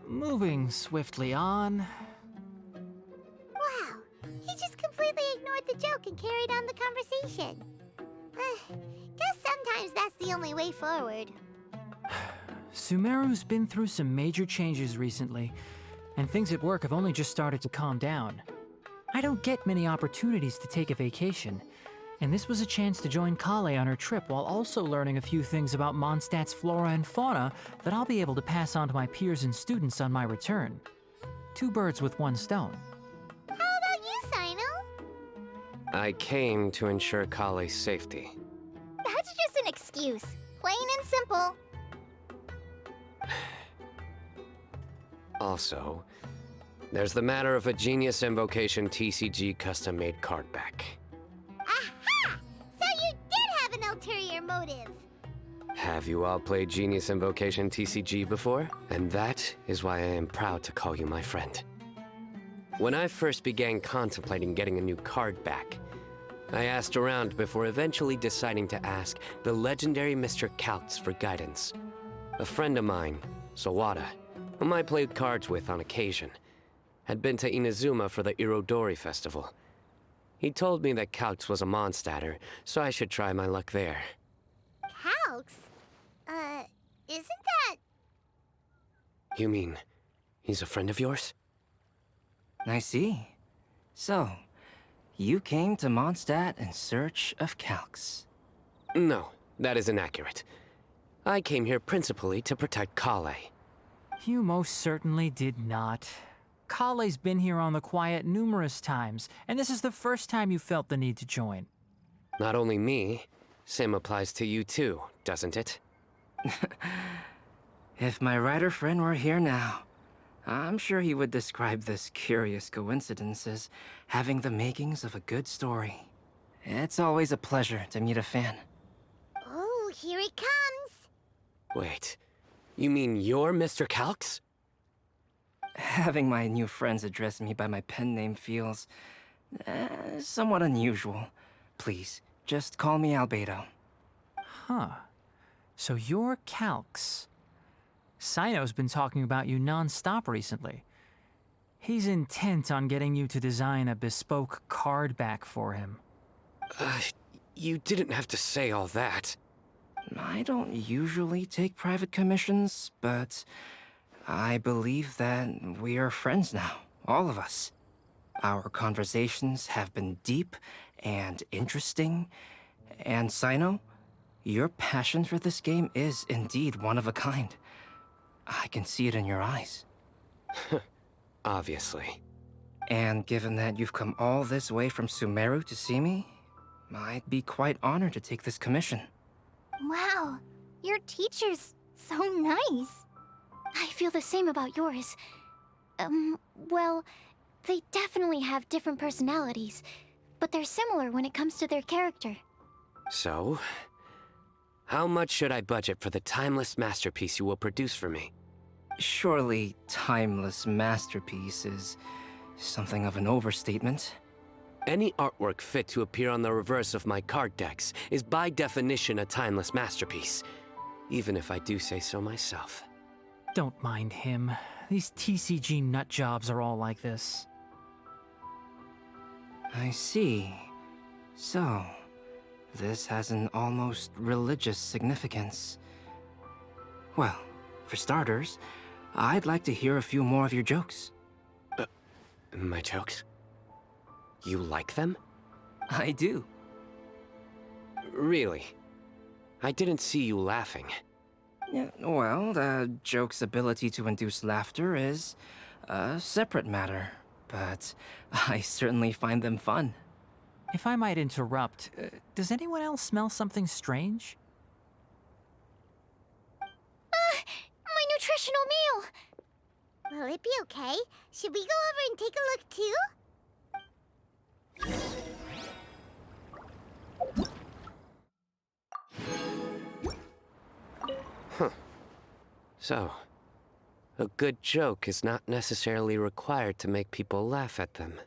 Moving swiftly on. Wow, he just completely ignored the joke and carried on the conversation. Guess sometimes that's the only way forward. Sumeru's been through some major changes recently, and things at work have only just started to calm down. I don't get many opportunities to take a vacation, and this was a chance to join Kale on her trip while also learning a few things about Mondstadt's flora and fauna that I'll be able to pass on to my peers and students on my return. Two birds with one stone. How about you, Sino? I came to ensure Kale's safety. That's just an excuse. Plain and simple. Also, there's the matter of a Genius Invocation TCG custom-made card back. Aha! So you did have an ulterior motive. Have you all played Genius Invocation TCG before? And that is why I am proud to call you my friend. When I first began contemplating getting a new card back, I asked around before eventually deciding to ask the legendary Mr. Kaltz for guidance. A friend of mine, Sawada, whom I played cards with on occasion, had been to Inazuma for the Irodori Festival. He told me that Kaltz was a Mondstadter, so I should try my luck there. Calx. Isn't that... You mean, he's a friend of yours? I see. So, you came to Mondstadt in search of Calx. No, that is inaccurate. I came here principally to protect Kale. You most certainly did not. Kale's been here on the quiet numerous times, and this is the first time you felt the need to join. Not only me, same applies to you too, doesn't it? If my writer friend were here now, I'm sure he would describe this curious coincidence as having the makings of a good story. It's always a pleasure to meet a fan. Oh, here it comes! Wait, you mean you're Mr. Calx? Having my new friends address me by my pen name feels... somewhat unusual. Please, just call me Albedo. Huh. So you're Calx. Sino's been talking about you non-stop recently. He's intent on getting you to design a bespoke card back for him. You didn't have to say all that. I don't usually take private commissions, but I believe that we are friends now, all of us. Our conversations have been deep and interesting, and Sino, your passion for this game is indeed one of a kind. I can see it in your eyes. Obviously. And given that you've come all this way from Sumeru to see me, I'd be quite honored to take this commission. Wow, your teacher's so nice. I feel the same about yours. Well, they definitely have different personalities, but they're similar when it comes to their character. So, how much should I budget for the timeless masterpiece you will produce for me? Surely, timeless masterpiece is something of an overstatement. Any artwork fit to appear on the reverse of my card decks is by definition a timeless masterpiece, even if I do say so myself. Don't mind him. These TCG nut jobs are all like this. I see. So, this has an almost religious significance. Well, for starters, I'd like to hear a few more of your jokes. My jokes? You like them? I do. Really? I didn't see you laughing. Yeah, well, the joke's ability to induce laughter is a separate matter, but I certainly find them fun. If I might interrupt, does anyone else smell something strange? My nutritional meal! Will it be okay? Should we go over and take a look too? Huh. So, a good joke is not necessarily required to make people laugh at them.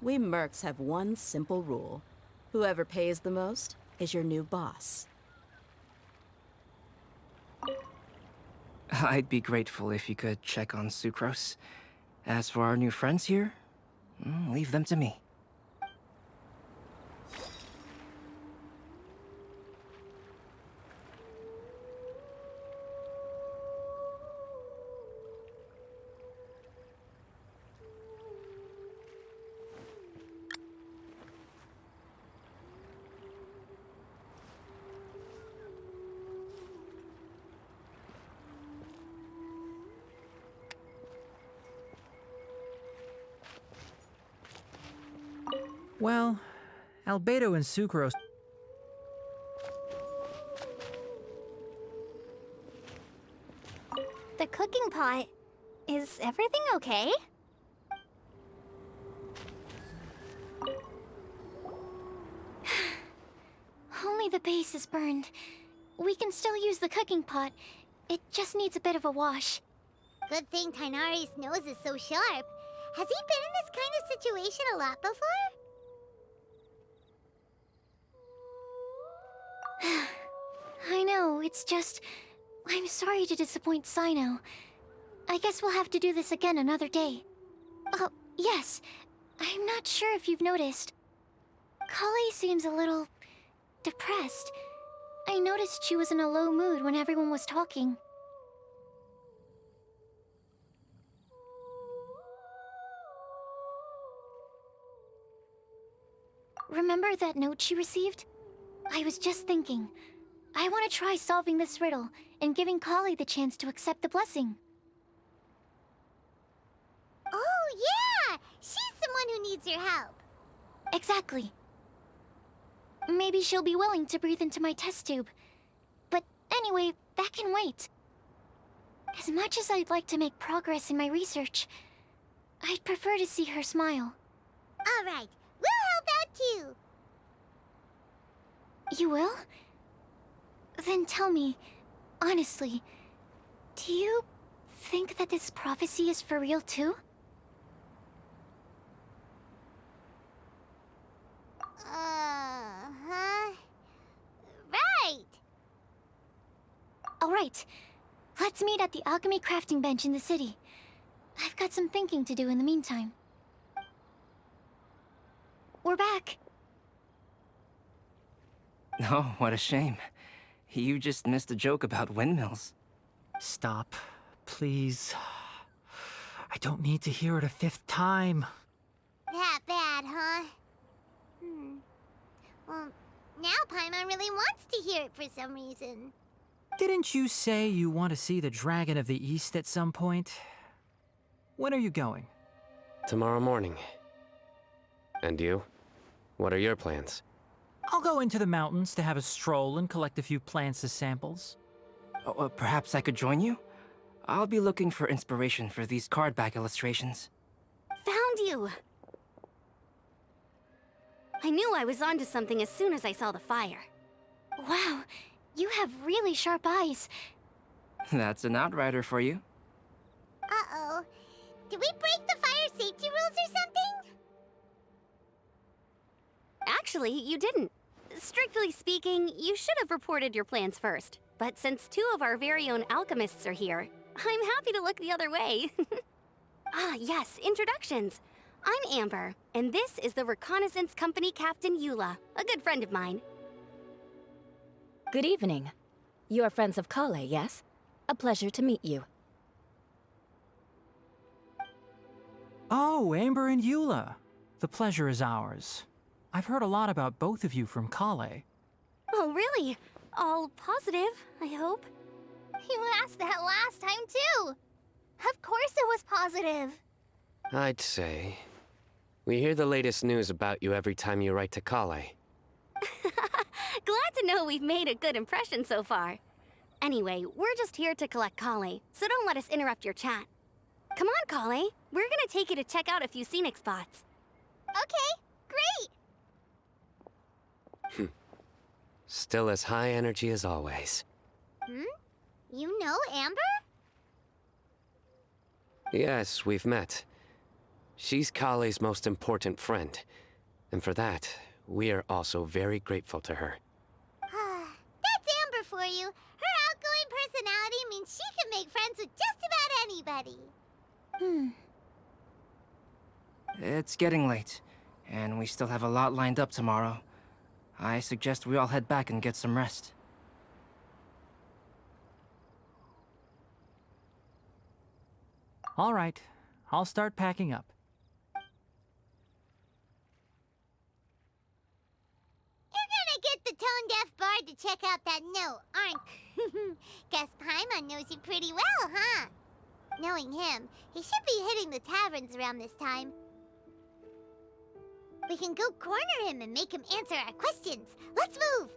We mercs have one simple rule. Whoever pays the most is your new boss. I'd be grateful if you could check on Sucrose. As for our new friends here, leave them to me. Well, Albedo and Sucrose... The cooking pot. Is everything okay? Only the base is burned. We can still use the cooking pot. It just needs a bit of a wash. Good thing Tainari's nose is so sharp. Has he been in this kind of situation a lot before? I know, it's just... I'm sorry to disappoint Sino. I guess we'll have to do this again another day. Oh, yes. I'm not sure if you've noticed. Kali seems a little... depressed. I noticed she was in a low mood when everyone was talking. Remember that note she received? I was just thinking. I want to try solving this riddle and giving Kali the chance to accept the blessing. Oh, yeah! She's someone who needs your help. Exactly. Maybe she'll be willing to breathe into my test tube. But anyway, that can wait. As much as I'd like to make progress in my research, I'd prefer to see her smile. All right, we'll help out too. You will? Then tell me, honestly, do you think that this prophecy is for real too? Huh? Right! Alright, let's meet at the alchemy crafting bench in the city. I've got some thinking to do in the meantime. We're back. Oh, what a shame. You just missed a joke about windmills. Stop, please. I don't need to hear it a fifth time. That bad, huh? Well, now Paimon really wants to hear it for some reason. Didn't you say you want to see the Dragon of the East at some point? When are you going? Tomorrow morning. And you? What are your plans? I'll go into the mountains to have a stroll and collect a few plants as samples. Oh, perhaps I could join you? I'll be looking for inspiration for these card back illustrations. Found you! I knew I was onto something as soon as I saw the fire. Wow, you have really sharp eyes. That's an outrider for you. Uh-oh. Did we break the fire safety rules or something? Actually, you didn't. Strictly speaking, you should have reported your plans first. But since two of our very own alchemists are here, I'm happy to look the other way. Ah, yes, introductions. I'm Amber, and this is the Reconnaissance Company Captain Eula, a good friend of mine. Good evening. You are friends of Kale, yes? A pleasure to meet you. Oh, Amber and Eula. The pleasure is ours. I've heard a lot about both of you from Kale. Oh, really? All positive, I hope? You asked that last time too. Of course it was positive. I'd say. We hear the latest news about you every time you write to Kale. Glad to know we've made a good impression so far. Anyway, we're just here to collect Kale, so don't let us interrupt your chat. Come on, Kale. We're gonna take you to check out a few scenic spots. Okay, great! Still as high energy as always. You know Amber? Yes, we've met. She's Kale's most important friend. And for that, we are also very grateful to her. That's Amber for you. Her outgoing personality means she can make friends with just about anybody. It's getting late, and we still have a lot lined up tomorrow. I suggest we all head back and get some rest. All right, I'll start packing up. You're gonna get the tone-deaf bard to check out that note, aren't Guess Paimon knows you pretty well, huh? Knowing him, he should be hitting the taverns around this time. We can go corner him and make him answer our questions. Let's move!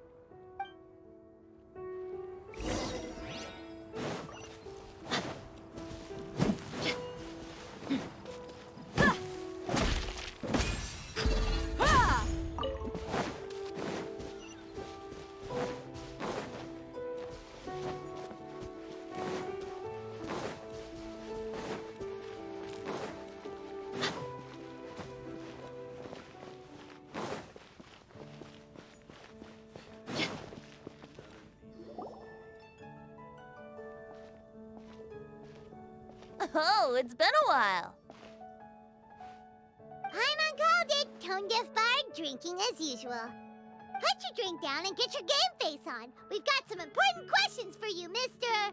Oh, it's been a while. Paimon called it. Tone-deaf bard, drinking as usual. Put your drink down and get your game face on. We've got some important questions for you, mister.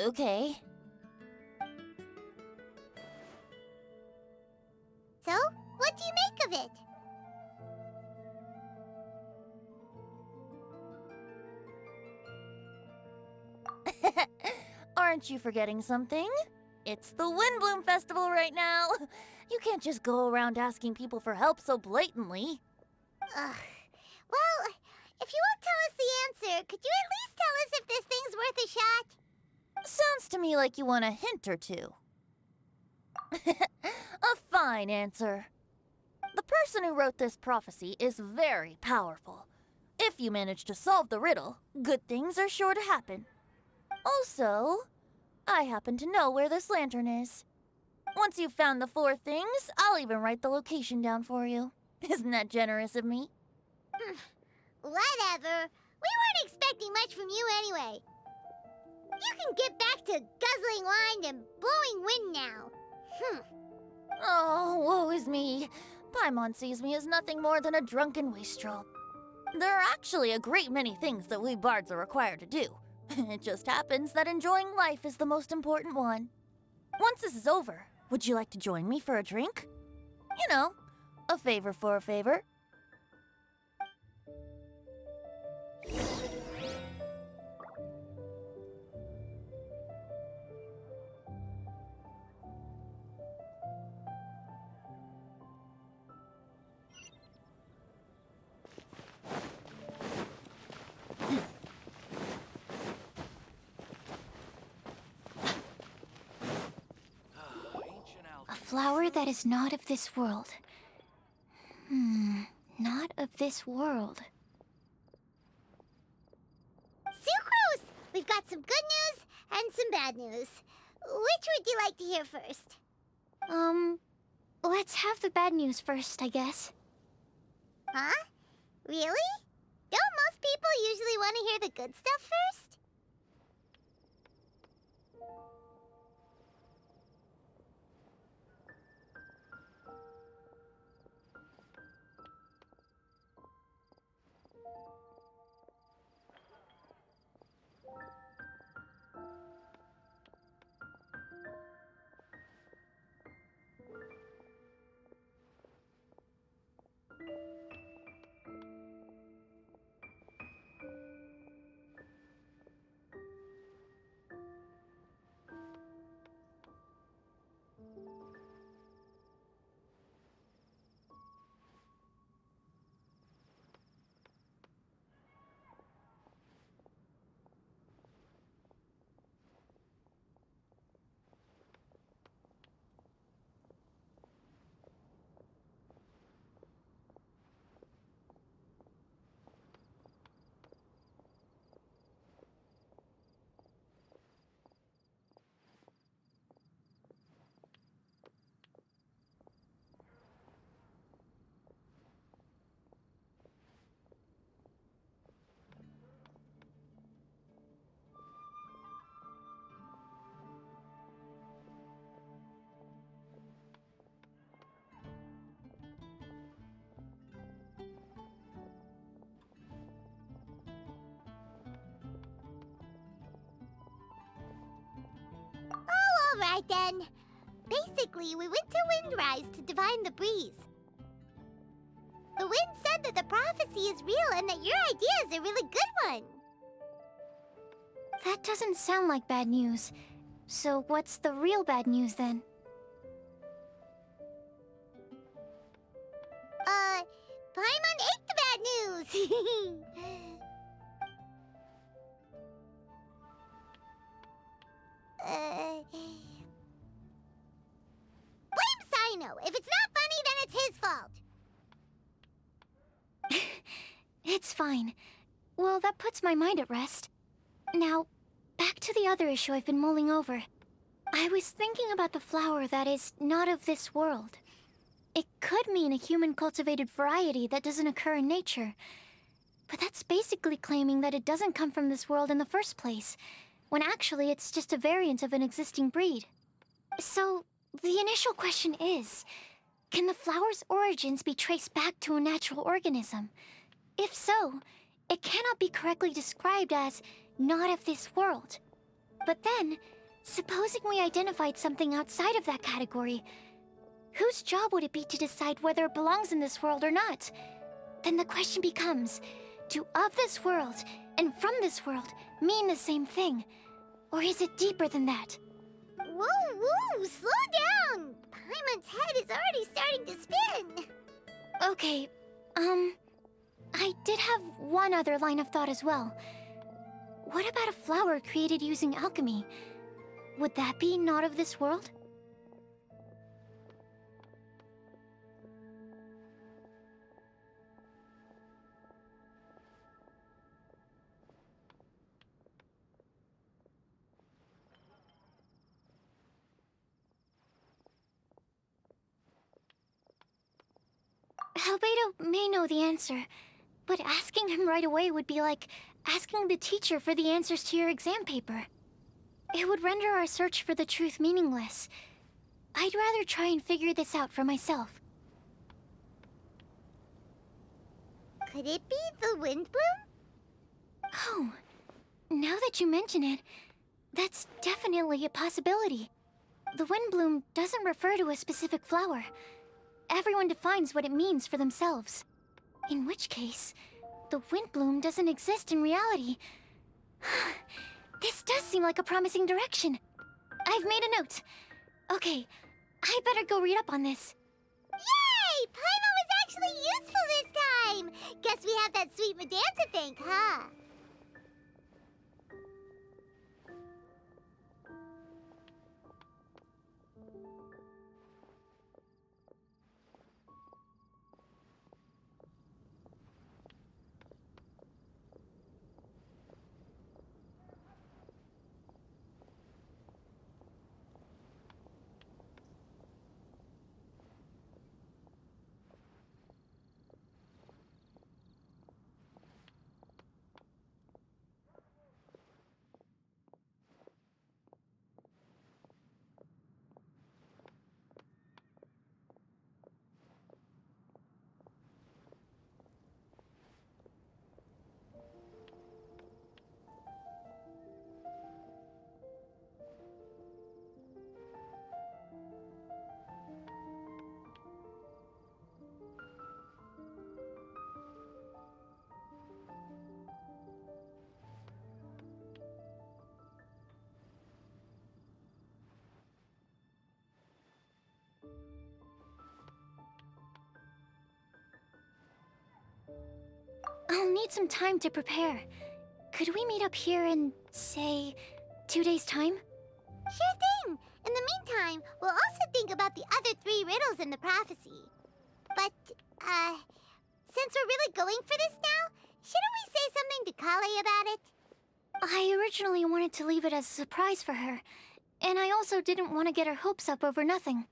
Okay. So, what do you make of it? Aren't you forgetting something? It's the Windblume Festival right now. You can't just go around asking people for help so blatantly. Ugh. Well, if you won't tell us the answer, could you at least tell us if this thing's worth a shot? Sounds to me like you want a hint or two. A fine answer. The person who wrote this prophecy is very powerful. If you manage to solve the riddle, good things are sure to happen. Also, I happen to know where this lantern is. Once you've found the 4 things, I'll even write the location down for you. Isn't that generous of me? Whatever. We weren't expecting much from you anyway. You can get back to guzzling wine and blowing wind now. Oh, woe is me. Paimon sees me as nothing more than a drunken wastrel. There are actually a great many things that we bards are required to do. It just happens that enjoying life is the most important one. Once this is over, would you like to join me for a drink? You know, a favor for a favor. A flower that is not of this world. Not of this world. Sucrose! We've got some good news and some bad news. Which would you like to hear first? Let's have the bad news first, I guess. Huh? Really? Don't most people usually want to hear the good stuff first? All right then. Basically, we went to Windrise to divine the breeze. The wind said that the prophecy is real and that your idea is a really good one. That doesn't sound like bad news. So what's the real bad news then? Paimon ate the bad news! Blame Sino! If it's not funny, then it's his fault! It's fine. Well, that puts my mind at rest. Now, back to the other issue I've been mulling over. I was thinking about the flower that is not of this world. It could mean a human-cultivated variety that doesn't occur in nature. But that's basically claiming that it doesn't come from this world in the first place. when actually it's just a variant of an existing breed. So, the initial question is, can the flower's origins be traced back to a natural organism? If so, it cannot be correctly described as not of this world. But then, supposing we identified something outside of that category, whose job would it be to decide whether it belongs in this world or not? Then the question becomes, do of this world and from this world mean the same thing? Or is it deeper than that? Whoa, whoa, slow down! Paimon's head is already starting to spin! Okay, I did have one other line of thought as well. What about a flower created using alchemy? Would that be not of this world? Albedo may know the answer, but asking him right away would be like asking the teacher for the answers to your exam paper. It would render our search for the truth meaningless. I'd rather try and figure this out for myself. Could it be the Windblume? Oh, now that you mention it, that's definitely a possibility. The Windblume doesn't refer to a specific flower. Everyone defines what it means for themselves. In which case, the Windblume doesn't exist in reality. This does seem like a promising direction. I've made a note. Okay, I better go read up on this. Yay! Paimon was actually useful this time! Guess we have that sweet madame to thank, huh? I'll need some time to prepare. Could we meet up here in, say, 2 days' time? Sure thing! In the meantime, we'll also think about the other 3 riddles in the prophecy. But, since we're really going for this now, shouldn't we say something to Kale about it? I originally wanted to leave it as a surprise for her, and I also didn't want to get her hopes up over nothing.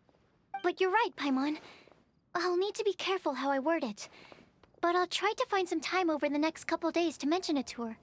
But you're right, Paimon. I'll need to be careful how I word it. But I'll try to find some time over the next couple days to mention it to her.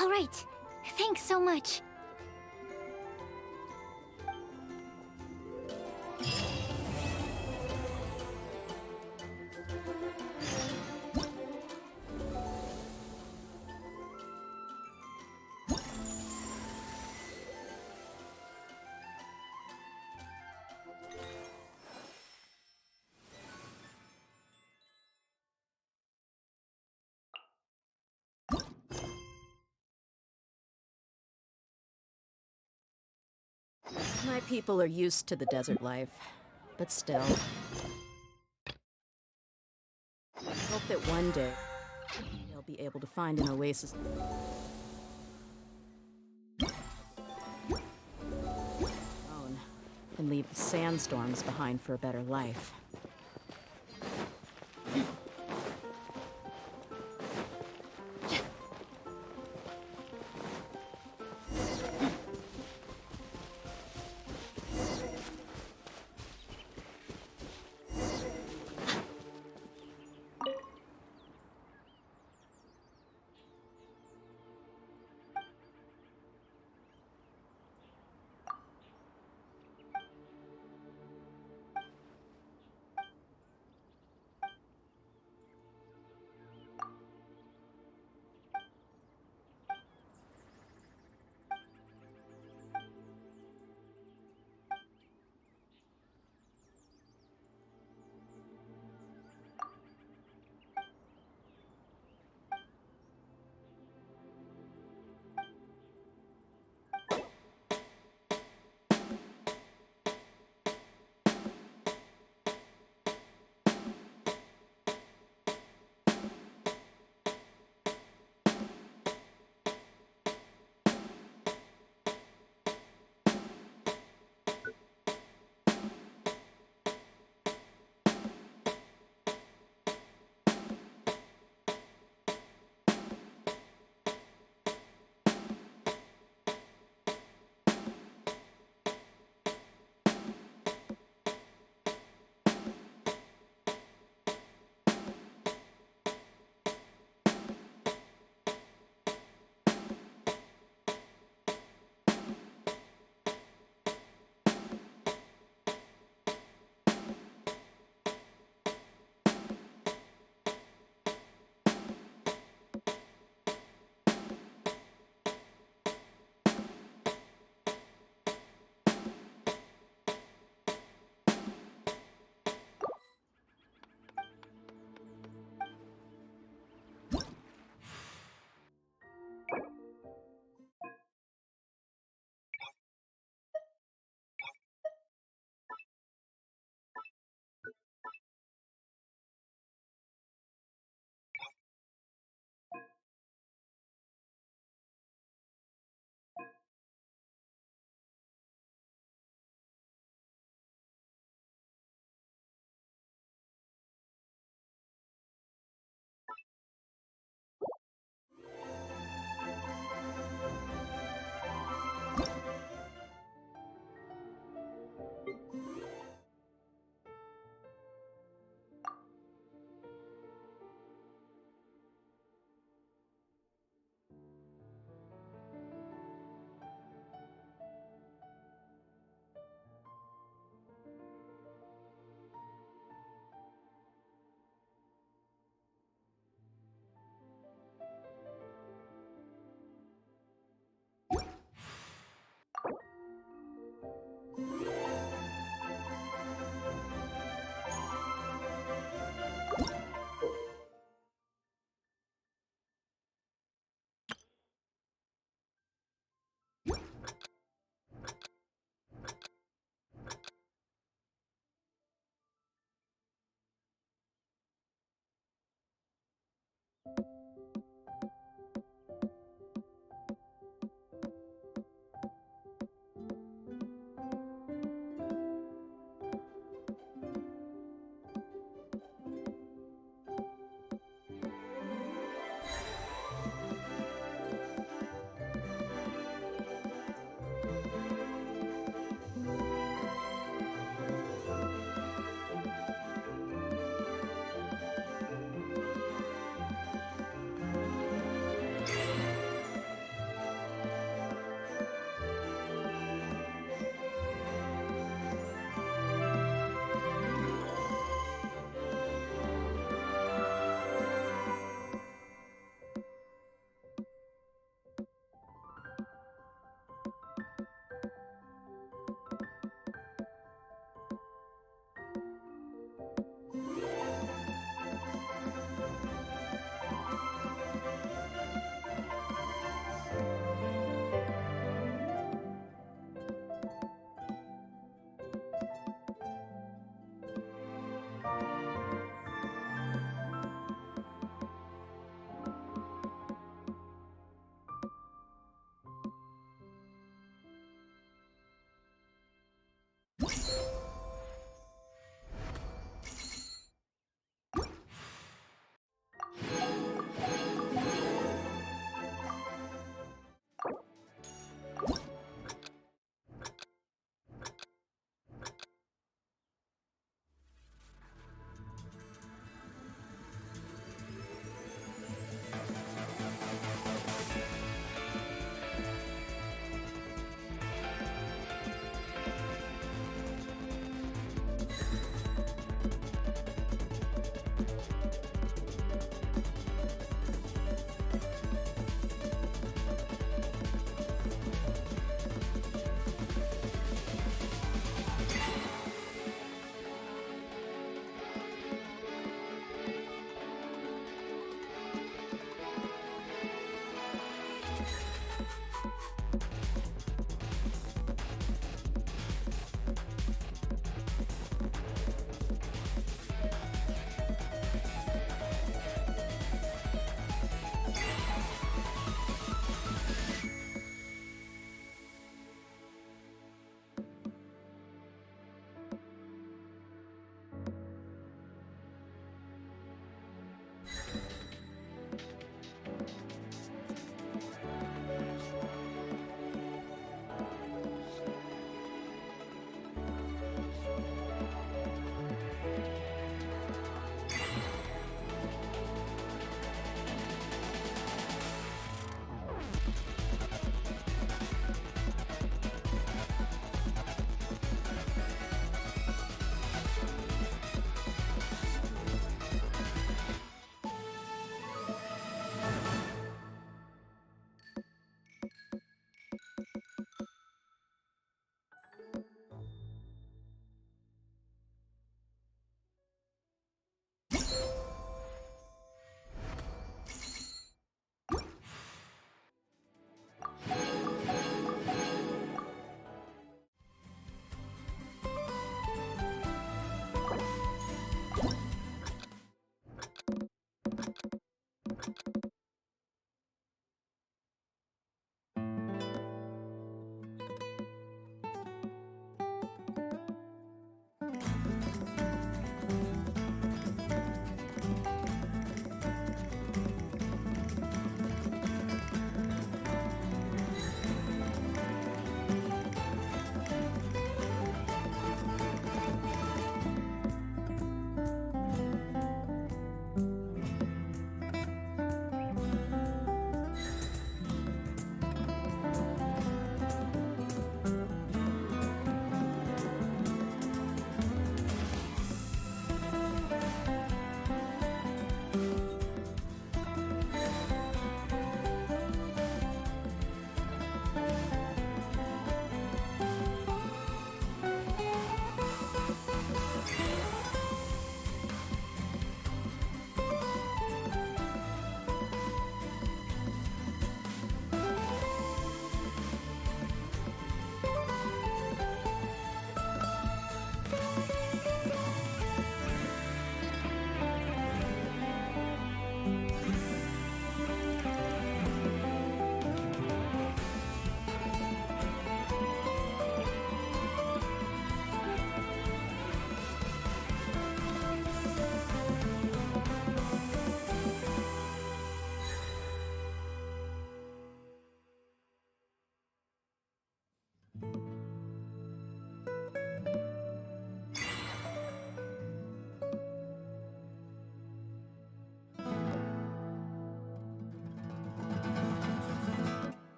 All right. Thanks so much. My people are used to the desert life, but still. I hope that one day they'll be able to find an oasis. Alone, and leave the sandstorms behind for a better life.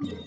Mondstadt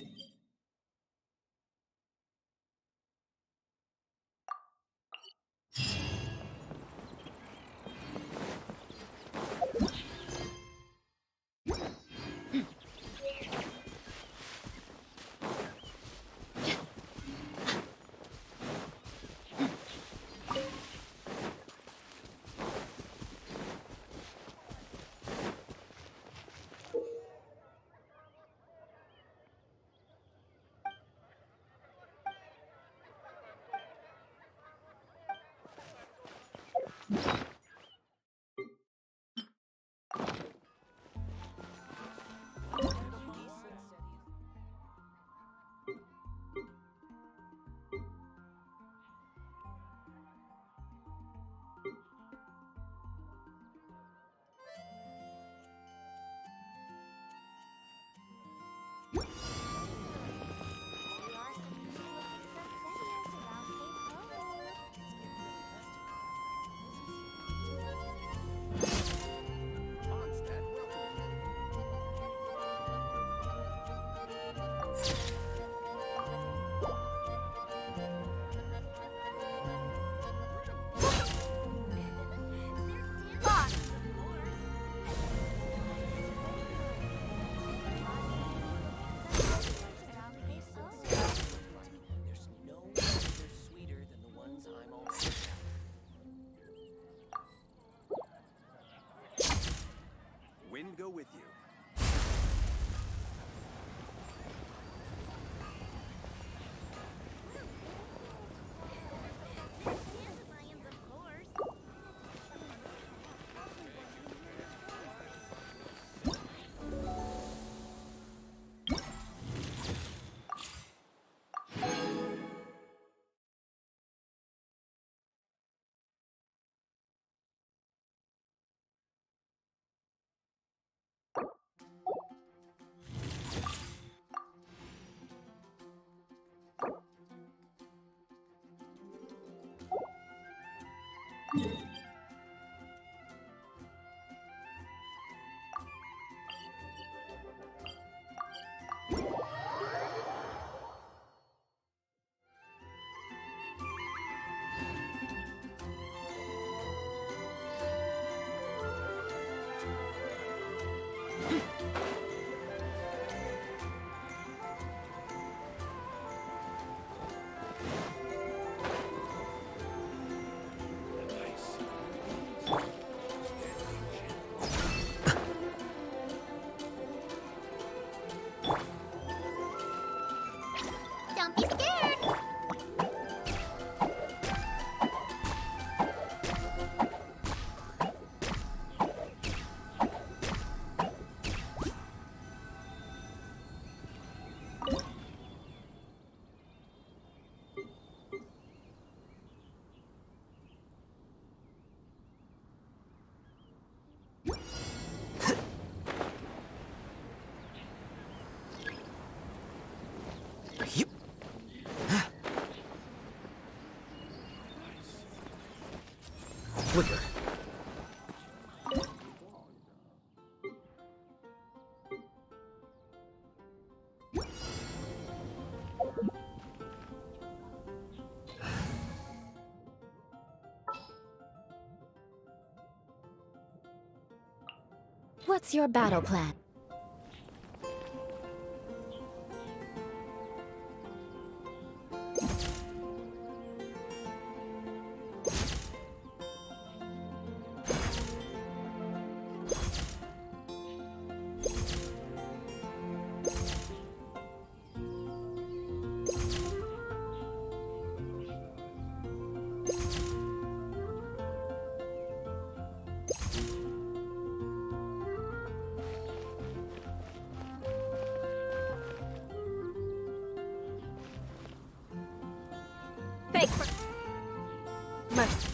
welcomes you. There's no one sweeter than the ones I'm already having. Wind go with you. Don't be scared. Flicker. What's your battle plan? Fake. Mercy.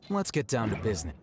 Let's get down to business.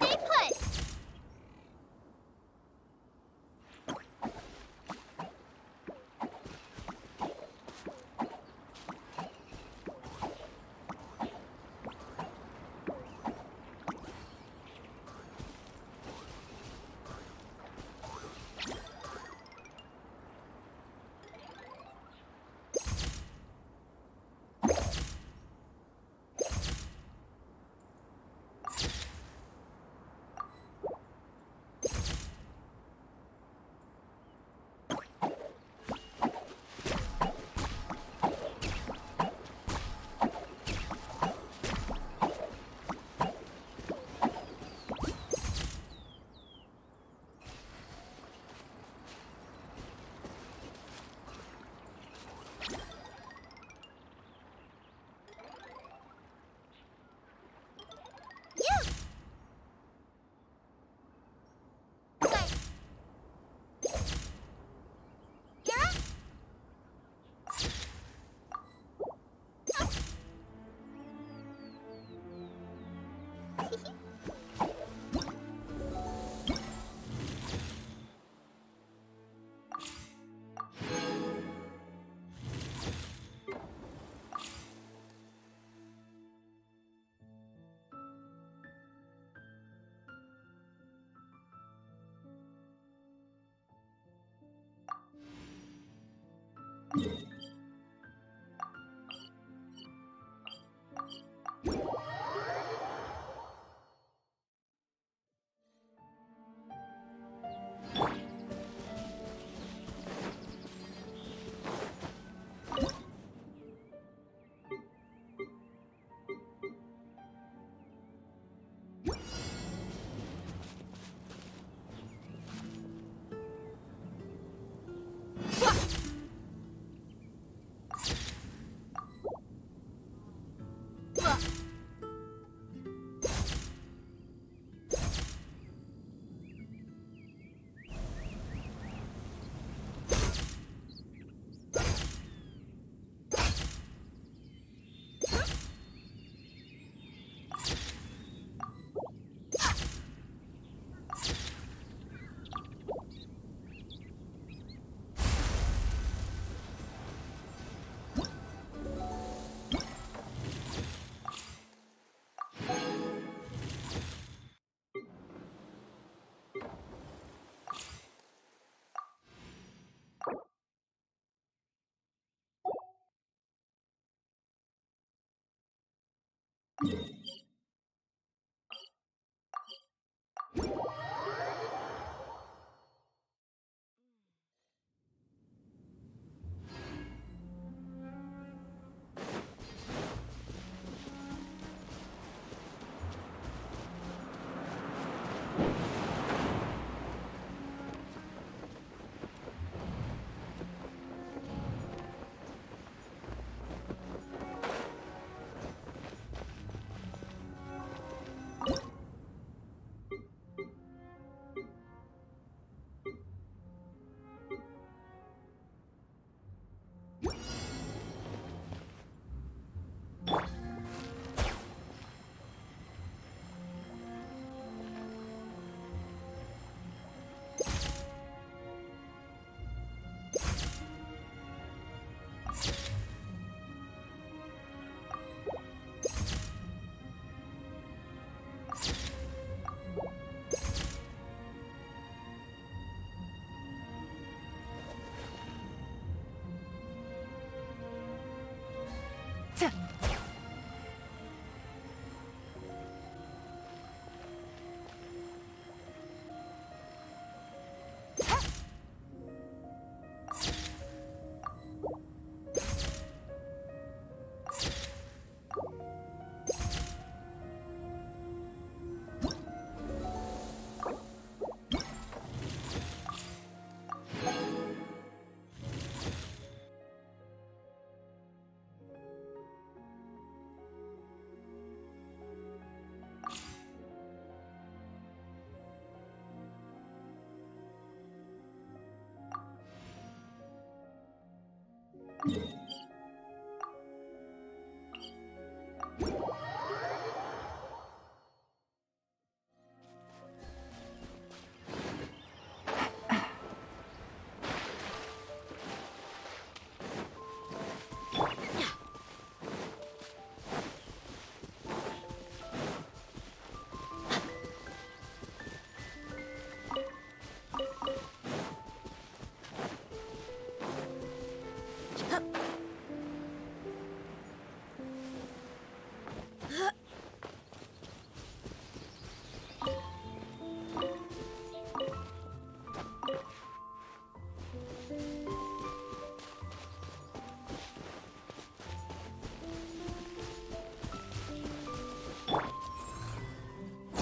Stay put!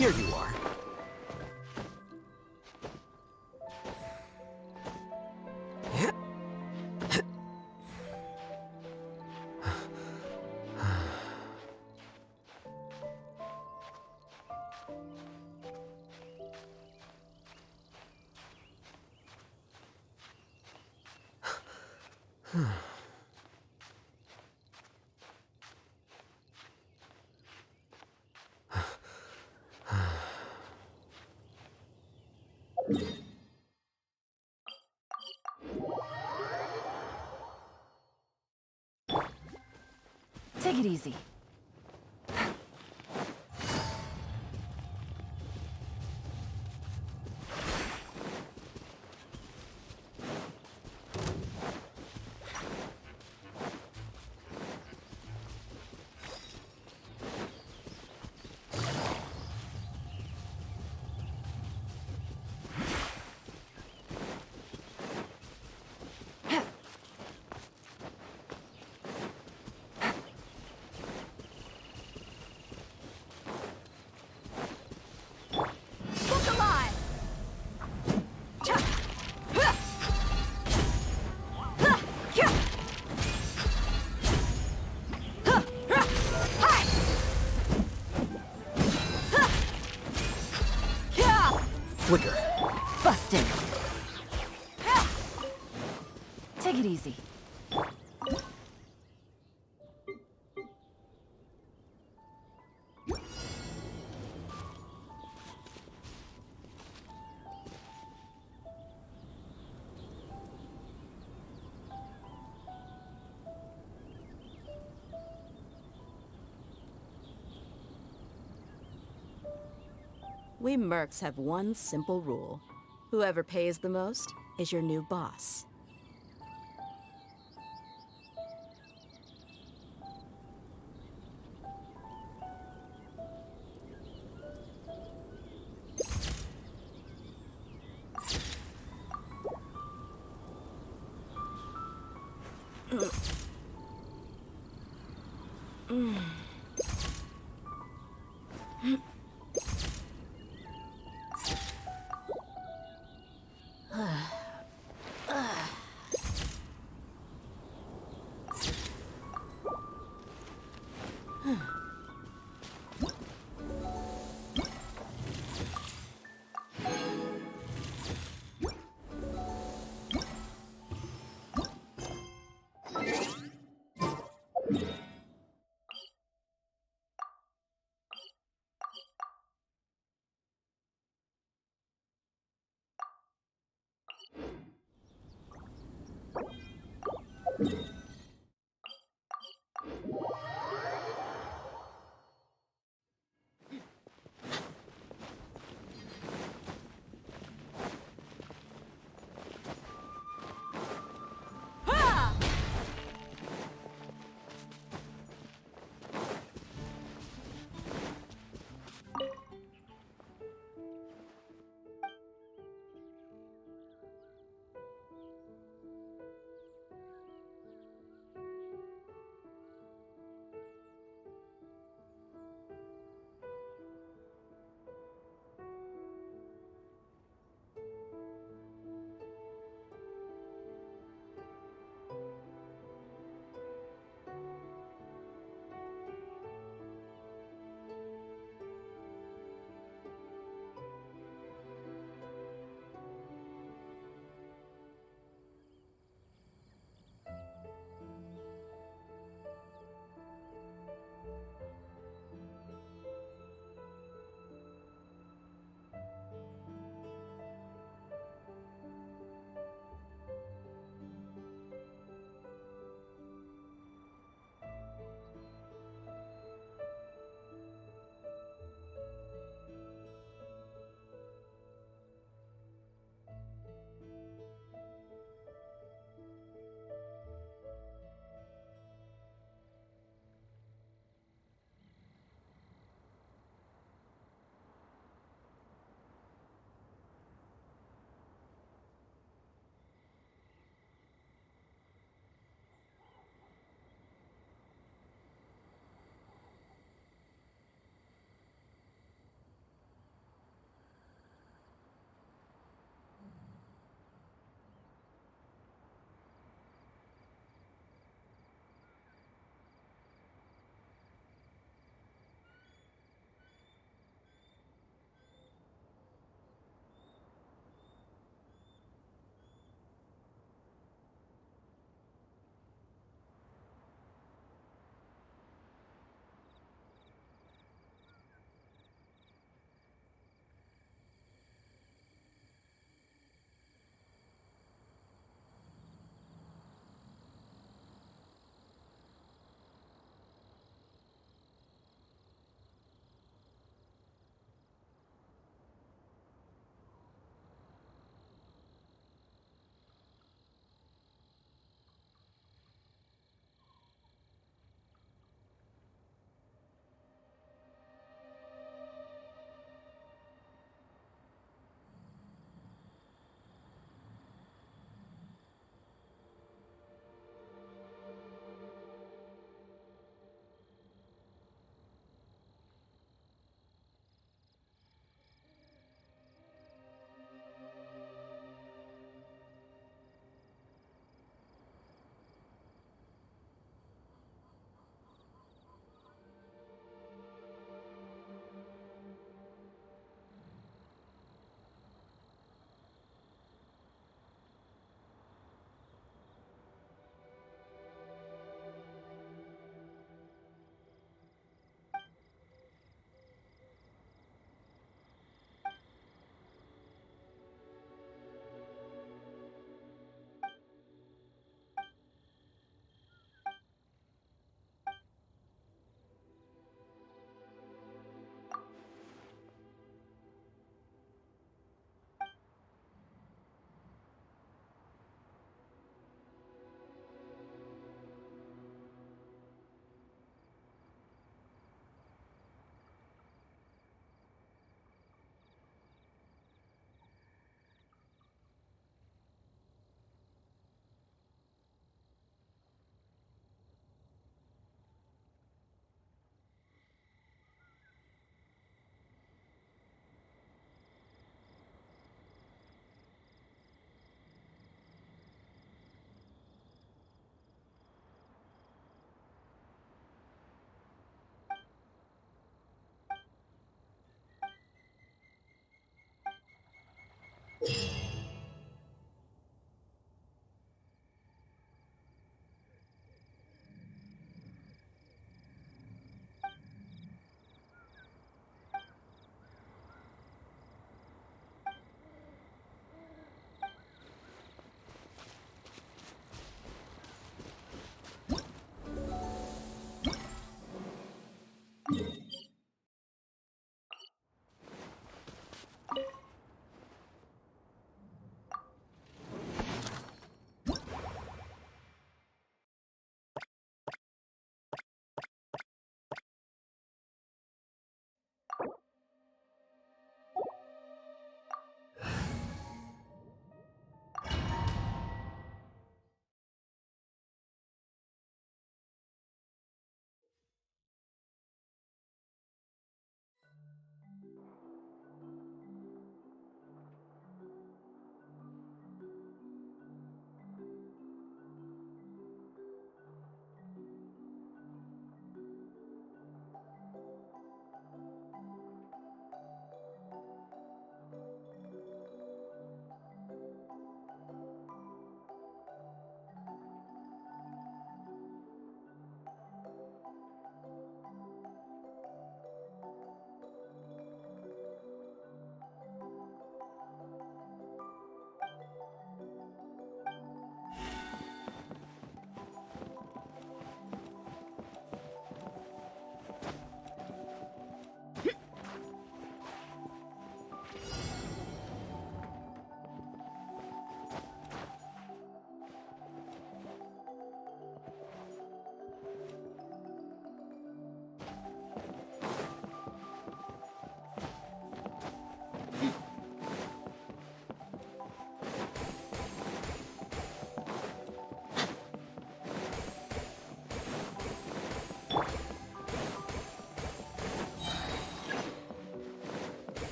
Here you are. Take it easy. Flicker. Busted. Take it easy. We mercs have one simple rule. Whoever pays the most is your new boss.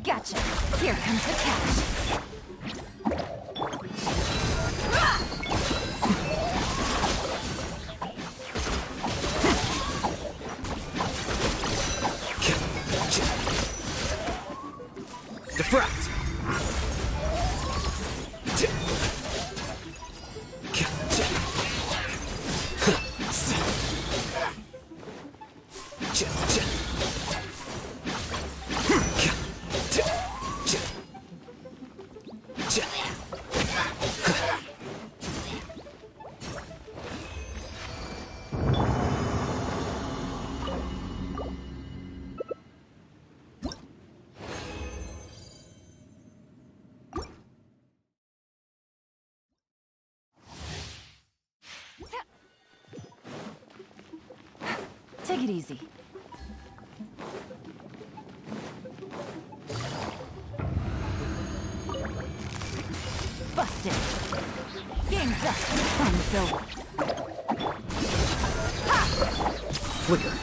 Gotcha. Here comes the catch. Defract! Take it easy. Busted. Game's up. Time's over. Flicker.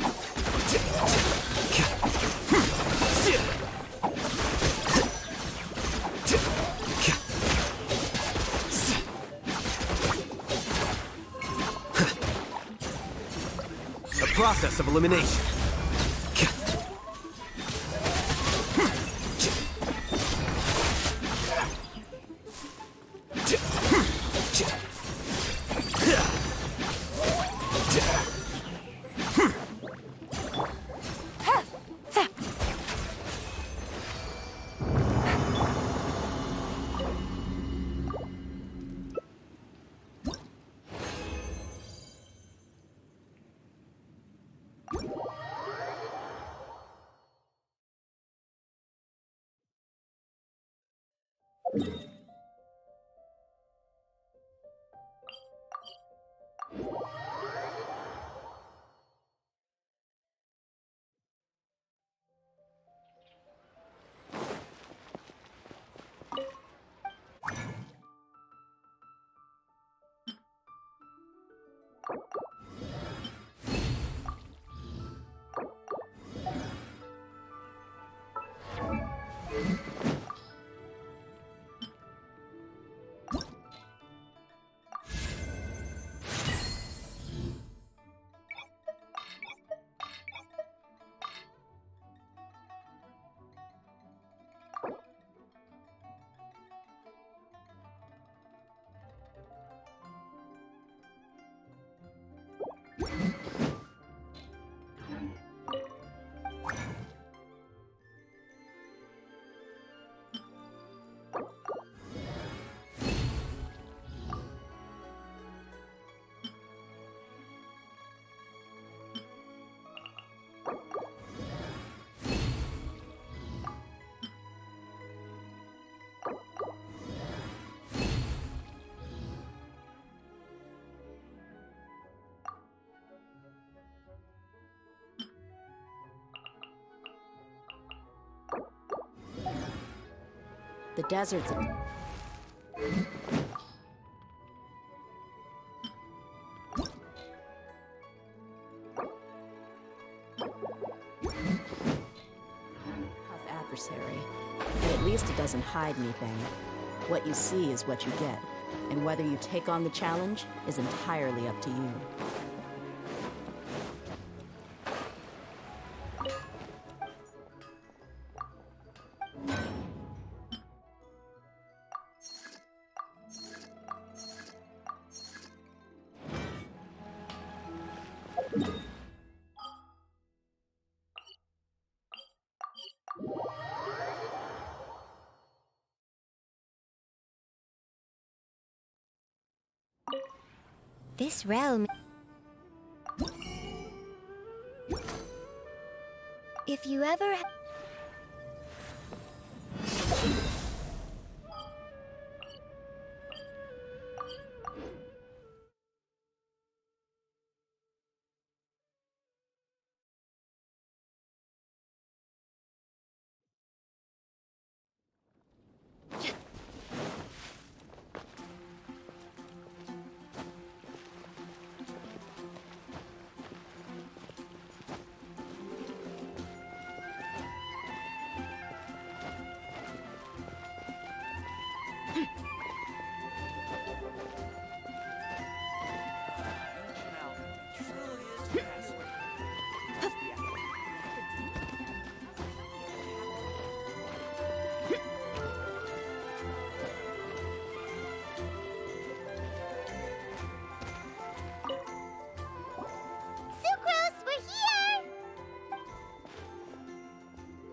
A process of elimination. The desert's adversary. And at least it doesn't hide anything. What you see is what you get, and whether you take on the challenge is entirely up to you. This realm... If you ever...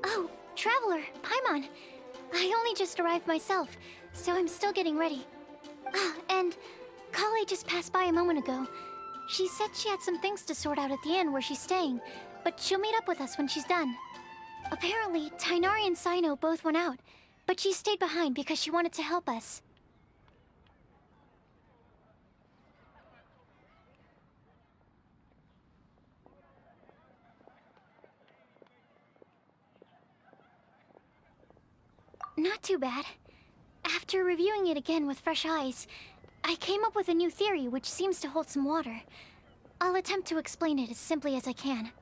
Oh, Traveler, Paimon. I only just arrived myself, so I'm still getting ready. Ah, and Kale just passed by a moment ago. She said she had some things to sort out at the inn where she's staying, but she'll meet up with us when she's done. Apparently, Tainari and Sino both went out, but she stayed behind because she wanted to help us. Not too bad. After reviewing it again with fresh eyes, I came up with a new theory which seems to hold some water. I'll attempt to explain it as simply as I can.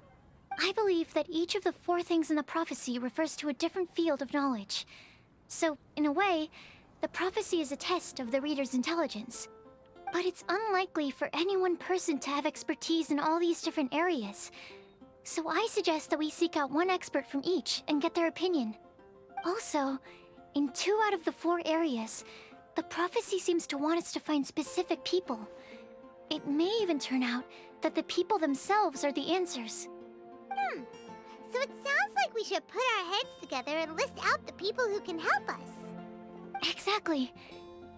I believe that each of the 4 things in the prophecy refers to a different field of knowledge. So, in a way, the prophecy is a test of the reader's intelligence. But it's unlikely for any one person to have expertise in all these different areas. So I suggest that we seek out one expert from each and get their opinion. Also, in 2 out of the 4 areas, the prophecy seems to want us to find specific people. It may even turn out that the people themselves are the answers. So it sounds like we should put our heads together and list out the people who can help us. Exactly.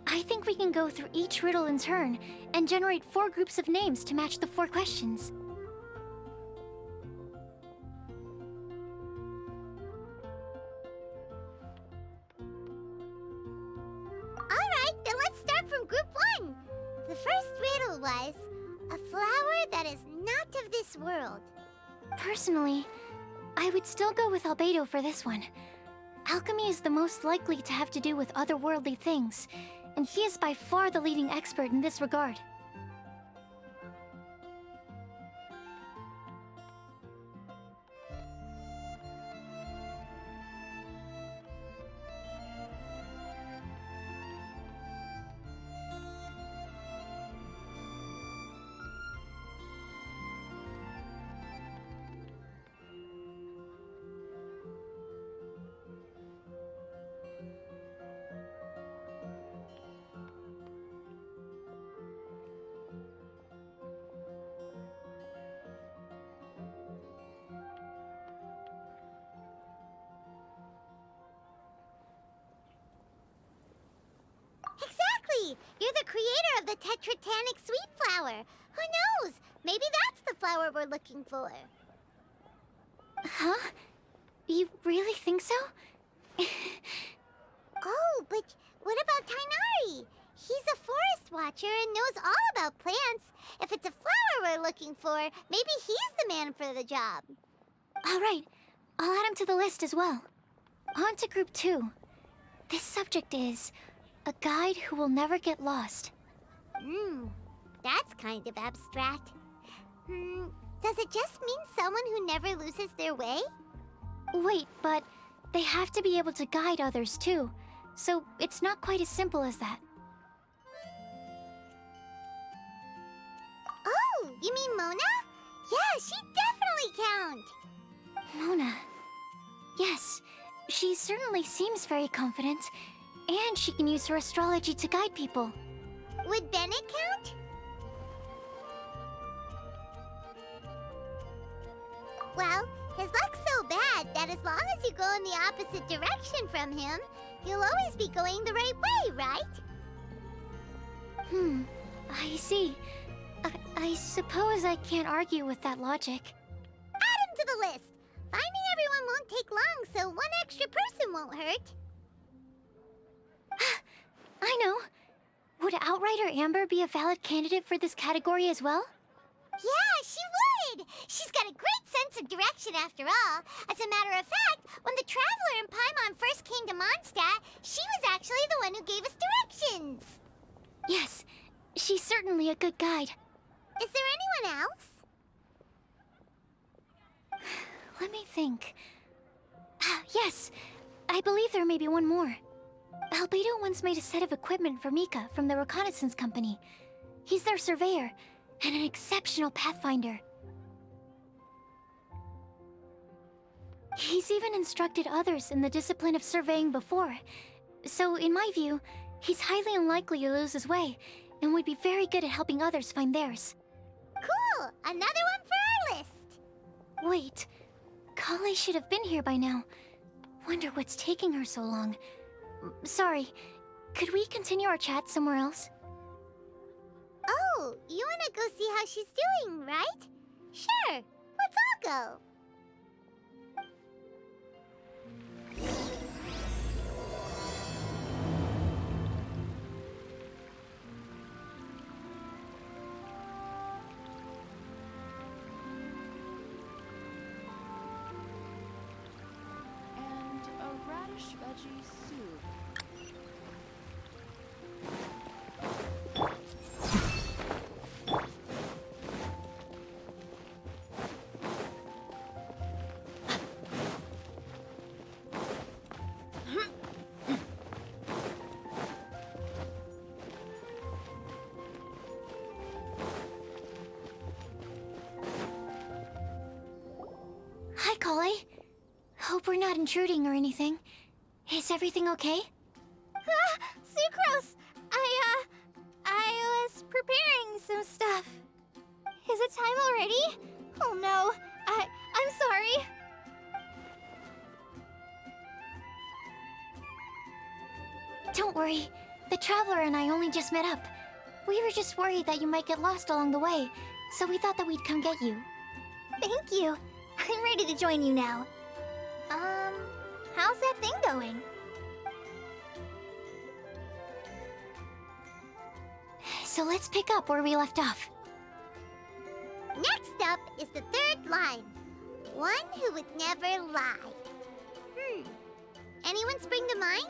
I think we can go through each riddle in turn and generate 4 groups of names to match the 4 questions. Alright, then let's start from group 1. The first riddle was, a flower that is not of this world. Personally, I would still go with Albedo for this one. Alchemy is the most likely to have to do with otherworldly things, and he is by far the leading expert in this regard. Exactly! You're the creator of the Tetratanic Sweet Flower. Who knows? Maybe that's the flower we're looking for. Huh? You really think so? Oh, but what about Tainari? He's a forest watcher and knows all about plants. If it's a flower we're looking for, maybe he's the man for the job. All right, I'll add him to the list as well. On to group 2. This subject is a guide who will never get lost. That's kind of abstract. Does it just mean someone who never loses their way? Wait, but they have to be able to guide others too. So it's not quite as simple as that. Oh, you mean Mona? Yeah, she definitely counts. Mona. Yes, she certainly seems very confident. And she can use her astrology to guide people. Would Bennett count? Well, his luck's so bad that as long as you go in the opposite direction from him, you'll always be going the right way, right? I see. I suppose I can't argue with that logic. Add him to the list. Finding everyone won't take long, so one extra person won't hurt. I know. Would Outrider Amber be a valid candidate for this category as well? Yeah, she would! She's got a great sense of direction after all. As a matter of fact, when the Traveler and Paimon first came to Mondstadt, she was actually the one who gave us directions. Yes, she's certainly a good guide. Is there anyone else? Let me think. Yes, I believe there may be one more. Albedo once made a set of equipment for Mika from the reconnaissance company. He's their surveyor, and an exceptional pathfinder. He's even instructed others in the discipline of surveying before. So, in my view, he's highly unlikely to lose his way, and would be very good at helping others find theirs. Cool! Another one for our list! Wait, Kale should have been here by now. Wonder what's taking her so long. Sorry, could we continue our chat somewhere else? Oh, you wanna go see how she's doing, right? Sure, let's all go. And a radish veggie soup. Hi, Kale. Hope we're not intruding or anything. Is everything okay? Sucrose! I was preparing some stuff. Is it time already? Oh no, I'm sorry. Don't worry. The Traveler and I only just met up. We were just worried that you might get lost along the way, so we thought that we'd come get you. Thank you. I'm ready to join you now. How's that thing going? So let's pick up where we left off. Next up is the third line. One who would never lie. Anyone spring to mind?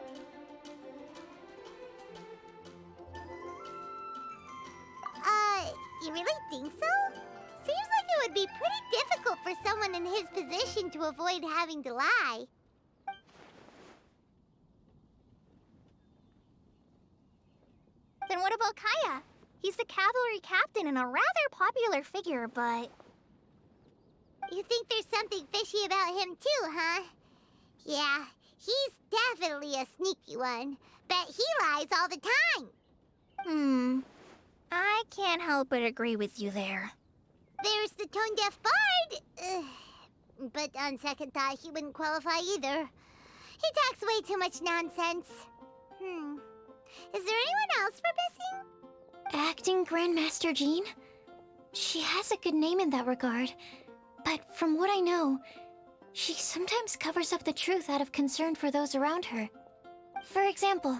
You really think so? Seems like it would be pretty difficult for someone in his position to avoid having to lie. Then what about Kaya? He's the cavalry captain and a rather popular figure, but... You think there's something fishy about him too, huh? Yeah, he's definitely a sneaky one. Bet he lies all the time. I can't help but agree with you there. There's the tone-deaf bard. But on second thought, he wouldn't qualify either. He talks way too much nonsense. Is there anyone else we're missing? Acting Grandmaster Jean? She has a good name in that regard. But from what I know, she sometimes covers up the truth out of concern for those around her. For example,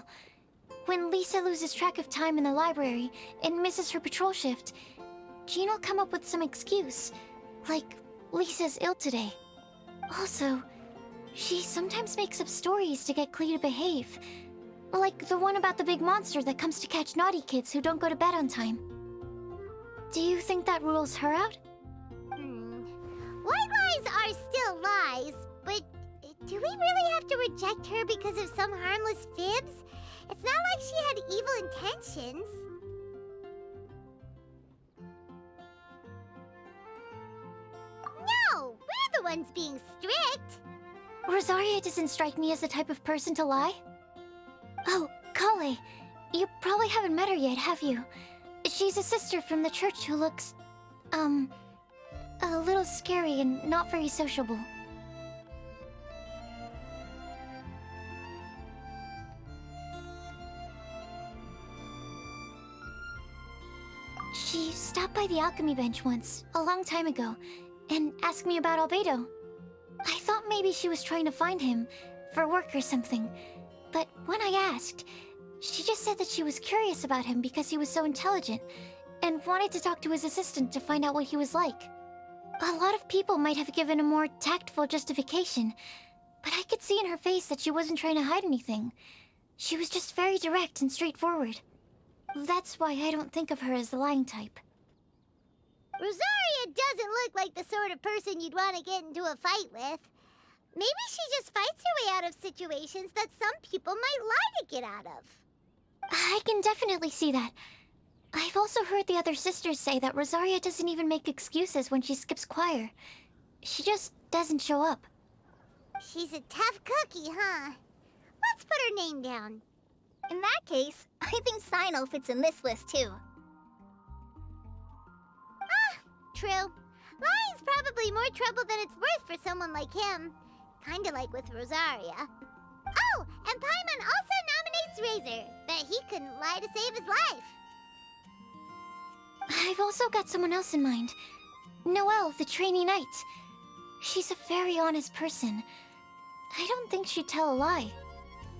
when Lisa loses track of time in the library and misses her patrol shift, Jean will come up with some excuse, like Lisa's ill today. Also, she sometimes makes up stories to get Klee to behave, like the one about the big monster that comes to catch naughty kids who don't go to bed on time. Do you think that rules her out? White lies are still lies, but to Do we really have to reject her because of some harmless fibs? It's not like she had evil intentions. No, we're the ones being strict. Rosaria doesn't strike me as the type of person to lie. Oh, Kale, you probably haven't met her yet, have you? She's a sister from the church who looks, a little scary and not very sociable. She stopped by the alchemy bench once, a long time ago, and asked me about Albedo. I thought maybe she was trying to find him, for work or something. But when I asked, she just said that she was curious about him because he was so intelligent, and wanted to talk to his assistant to find out what he was like. A lot of people might have given a more tactful justification, but I could see in her face that she wasn't trying to hide anything. She was just very direct and straightforward. That's why I don't think of her as the lying type. Rosaria doesn't look like the sort of person you'd want to get into a fight with. Maybe she just fights her way out of situations that some people might lie to get out of. I can definitely see that. I've also heard the other sisters say that Rosaria doesn't even make excuses when she skips choir. She just doesn't show up. She's a tough cookie, huh? Let's put her name down. In that case, I think Sino fits in this list too. True. Lying's probably more trouble than it's worth for someone like him. Kinda like with Rosaria. Oh, and Paimon also nominates Razor. Bet he couldn't lie to save his life. I've also got someone else in mind. Noelle, the trainee knight. She's a very honest person. I don't think she'd tell a lie.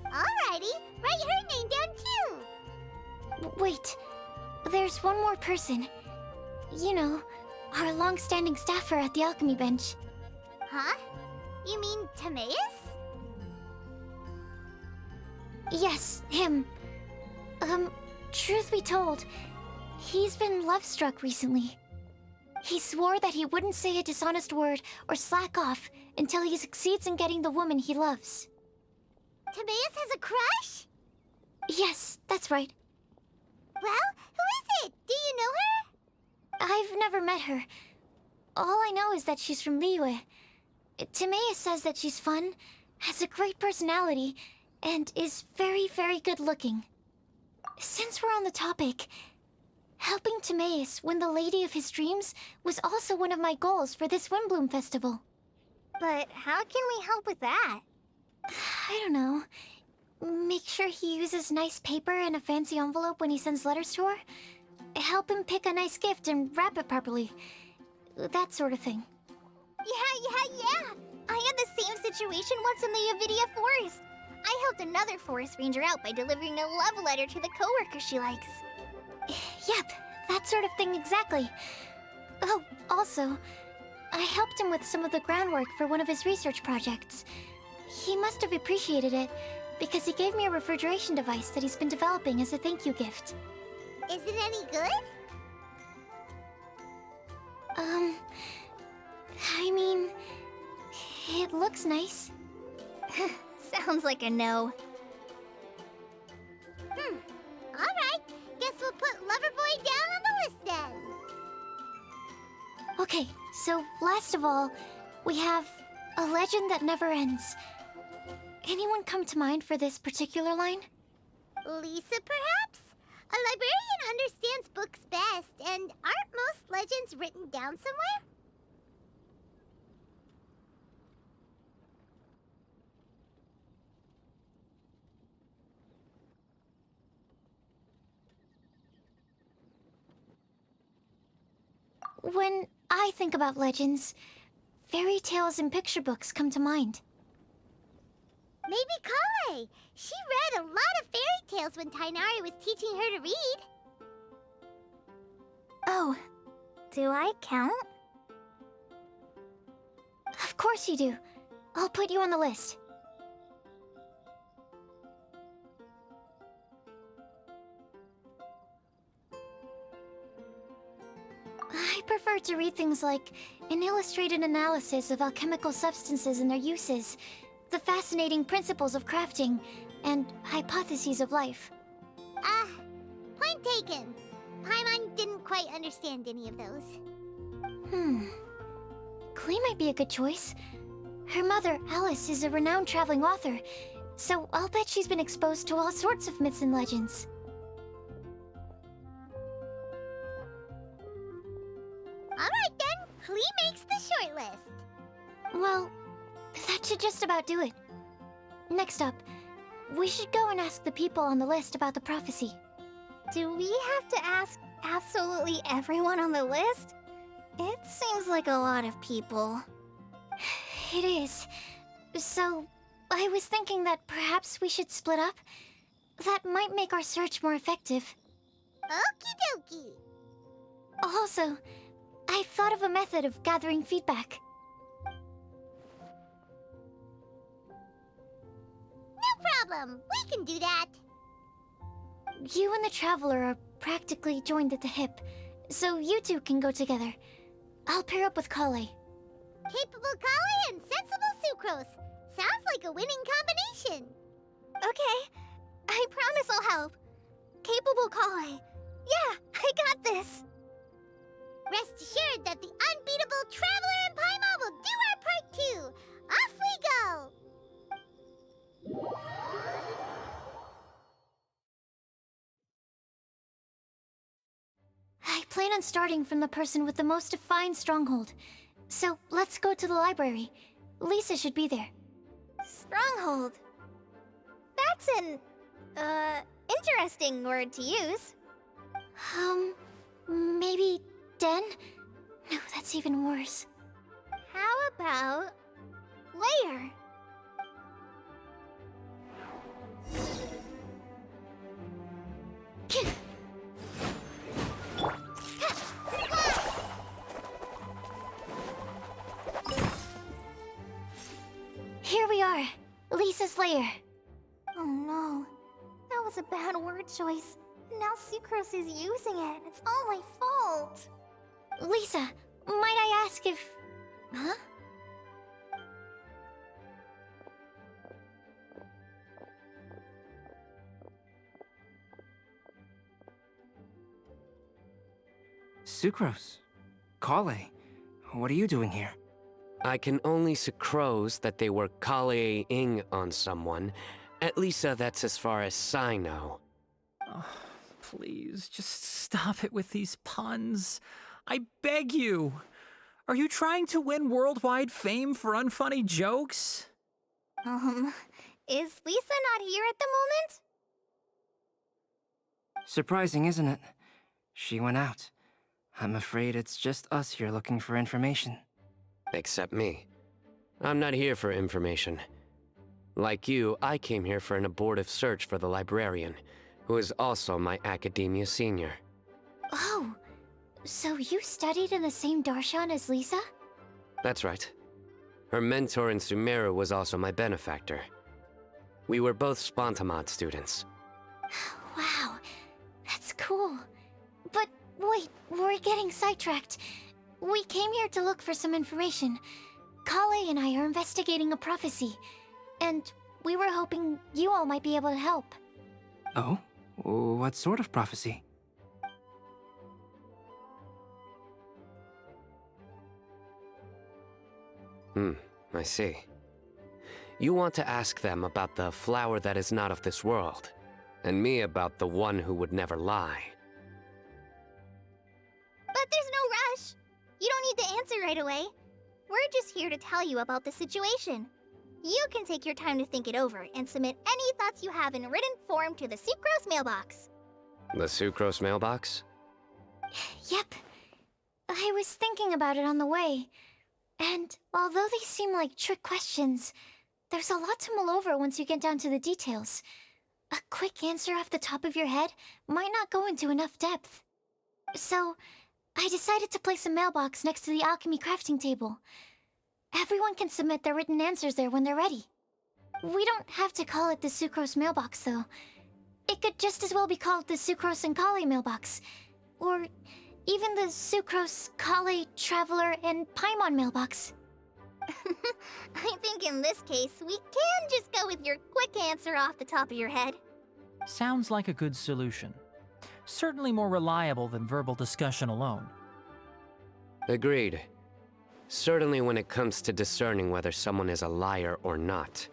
Alrighty, write her name down too. Wait, there's one more person. You know, our long-standing staffer at the alchemy bench. Huh? You mean Timaeus? Yes, him. Truth be told, he's been love-struck recently. He swore that he wouldn't say a dishonest word or slack off until he succeeds in getting the woman he loves. Timaeus has a crush? Yes, that's right. Well, who is it? Do you know her? I've never met her. All I know is that she's from Liyue. Timaeus says that she's fun, has a great personality, and is very, very good looking. Since we're on the topic, helping Timaeus win the lady of his dreams was also one of my goals for this Windblume festival. But how can we help with that? I don't know. Make sure he uses nice paper and a fancy envelope when he sends letters to her. Help him pick a nice gift and wrap it properly. That sort of thing. Yeah. I had the same situation once in the Avidia Forest. I helped another forest ranger out by delivering a love letter to the coworker she likes. Yep, that sort of thing exactly. Oh, also, I helped him with some of the groundwork for one of his research projects. He must have appreciated it, because he gave me a refrigeration device that he's been developing as a thank you gift. Is it any good? I mean, it looks nice. Sounds like a no. Alright, guess we'll put Loverboy down on the list then. Okay, so last of all, we have a legend that never ends. Anyone come to mind for this particular line? Lisa, perhaps? A librarian understands books best, and aren't most legends written down somewhere? When I think about legends, fairy tales and picture books come to mind. Maybe Kale. She read a lot of fairy tales when Tainari was teaching her to read. Oh, do I count? Of course you do. I'll put you on the list. I prefer to read things like an illustrated analysis of alchemical substances and their uses, the fascinating principles of crafting and hypotheses of life. Point taken. Paimon didn't quite understand any of those. Klee might be a good choice. Her mother, Alice, is a renowned traveling author, so I'll bet she's been exposed to all sorts of myths and legends. Alright then, Klee makes the shortlist. Well, that should just about do it. Next up, we should go and ask the people on the list about the prophecy. Do we have to ask absolutely everyone on the list? It seems like a lot of people. It is. So, I was thinking that perhaps we should split up. That might make our search more effective. Okie dokie. Also, I've thought of a method of gathering feedback. No problem. We can do that. You and the Traveler are practically joined at the hip, so you two can go together. I'll pair up with Kale. Capable Kale and sensible Sucrose. Sounds like a winning combination. Okay, I promise I'll help. Capable Kale. Yeah, I got this. Rest assured that the unbeatable Traveler and Paimon will do our part too. Off we go! I plan on starting from the person with the most defined stronghold. So let's go to the library. Lisa should be there. Stronghold. That's an, interesting word to use. Maybe den? No, that's even worse. How about layer? Here we are, Lisa's lair. Oh no, that was a bad word choice. Now Sucrose is using it. It's all my fault. Lisa, might I ask if... Huh? Sucrose. Kale. What are you doing here? I can only sucrose that they were Kale-ing on someone. At least that's as far as I know. Oh, please, just stop it with these puns. I beg you. Are you trying to win worldwide fame for unfunny jokes? Is Lisa not here at the moment? Surprising, isn't it? She went out. I'm afraid it's just us here looking for information. Except me. I'm not here for information. Like you, I came here for an abortive search for the librarian, who is also my academia senior. Oh, so you studied in the same darshan as Lisa? That's right. Her mentor in Sumeru was also my benefactor. We were both Spontamod students. Wow, that's cool. But wait, we're getting sidetracked. We came here to look for some information. Kale and I are investigating a prophecy, and we were hoping you all might be able to help. Oh? What sort of prophecy? I see. You want to ask them about the flower that is not of this world, and me about the one who would never lie. But there's no rush. You don't need to answer right away. We're just here to tell you about the situation. You can take your time to think it over and submit any thoughts you have in written form to the Sucrose mailbox. The Sucrose mailbox? Yep. I was thinking about it on the way. And although they seem like trick questions, there's a lot to mull over once you get down to the details. A quick answer off the top of your head might not go into enough depth. So, I decided to place a mailbox next to the alchemy crafting table. Everyone can submit their written answers there when they're ready. We don't have to call it the Sucrose mailbox, though. It could just as well be called the Sucrose and Kale mailbox. Or even the Sucrose, Kale, Traveler, and Paimon mailbox. I think in this case, we can just go with your quick answer off the top of your head. Sounds like a good solution. Certainly more reliable than verbal discussion alone. Agreed. Certainly when it comes to discerning whether someone is a liar or not,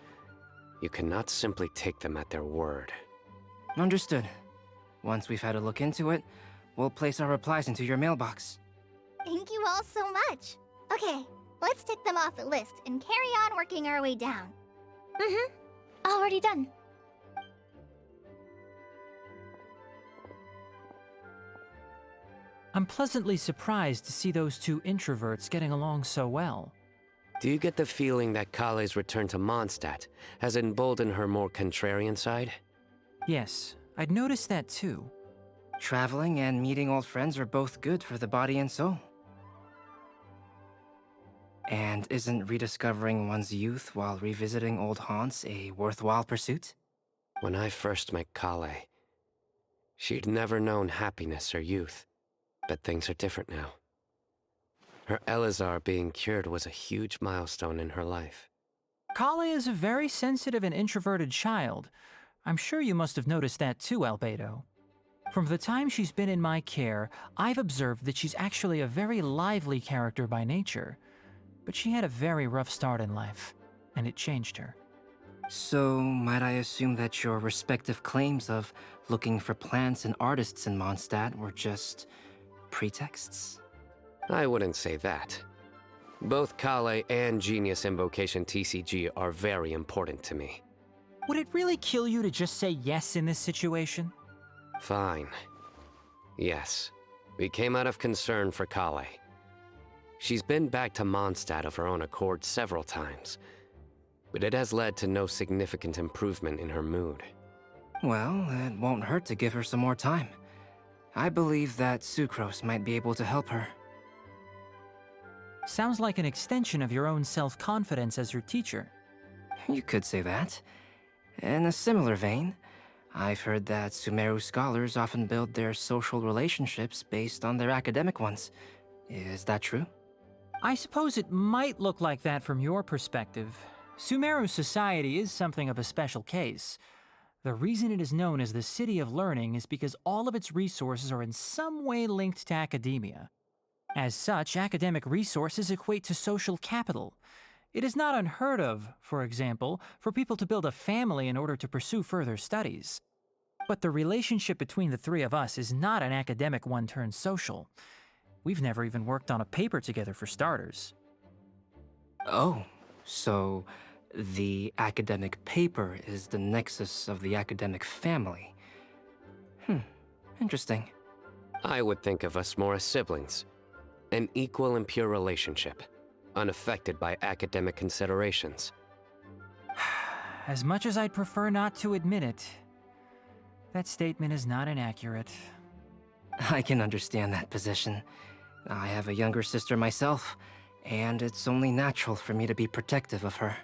you cannot simply take them at their word. Understood. Once we've had a look into it, we'll place our replies into your mailbox. Thank you all so much. Okay, let's tick them off the list and carry on working our way down. Already done. I'm pleasantly surprised to see those two introverts getting along so well. Do you get the feeling that Kale's return to Mondstadt has emboldened her more contrarian side? Yes, I'd noticed that too. Traveling and meeting old friends are both good for the body and soul. And isn't rediscovering one's youth while revisiting old haunts a worthwhile pursuit? When I first met Kale, she'd never known happiness or youth. But things are different now. Her Elazar being cured was a huge milestone in her life. Kale is a very sensitive and introverted child. I'm sure you must have noticed that too, Albedo. From the time she's been in my care, I've observed that she's actually a very lively character by nature. But she had a very rough start in life, and it changed her. So, might I assume that your respective claims of looking for plants and artists in Mondstadt were just pretexts? I wouldn't say that. Both Kale and Genius Invocation TCG are very important to me. Would it really kill you to just say yes in this situation? Fine. Yes. We came out of concern for Kale. She's been back to Mondstadt of her own accord several times, but it has led to no significant improvement in her mood. Well, it won't hurt to give her some more time. I believe that Sucrose might be able to help her. Sounds like an extension of your own self-confidence as her teacher. You could say that. In a similar vein, I've heard that Sumeru scholars often build their social relationships based on their academic ones. Is that true? I suppose it might look like that from your perspective. Sumeru society is something of a special case. The reason it is known as the City of Learning is because all of its resources are in some way linked to academia. As such, academic resources equate to social capital. It is not unheard of, for example, for people to build a family in order to pursue further studies. But the relationship between the three of us is not an academic one turned social. We've never even worked on a paper together for starters. Oh, so the academic paper is the nexus of the academic family. Interesting. I would think of us more as siblings. An equal and pure relationship, unaffected by academic considerations. As much as I'd prefer not to admit it, that statement is not inaccurate. I can understand that position. I have a younger sister myself, and it's only natural for me to be protective of her.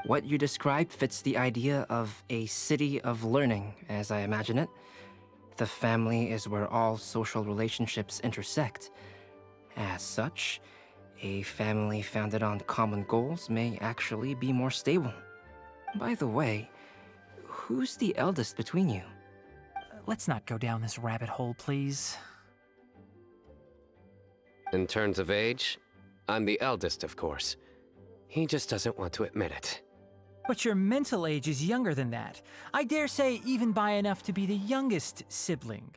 What you described fits the idea of a city of learning, as I imagine it. The family is where all social relationships intersect. As such, a family founded on common goals may actually be more stable. By the way, who's the eldest between you? Let's not go down this rabbit hole, please. In terms of age, I'm the eldest, of course. He just doesn't want to admit it. But your mental age is younger than that. I dare say even by enough to be the youngest sibling.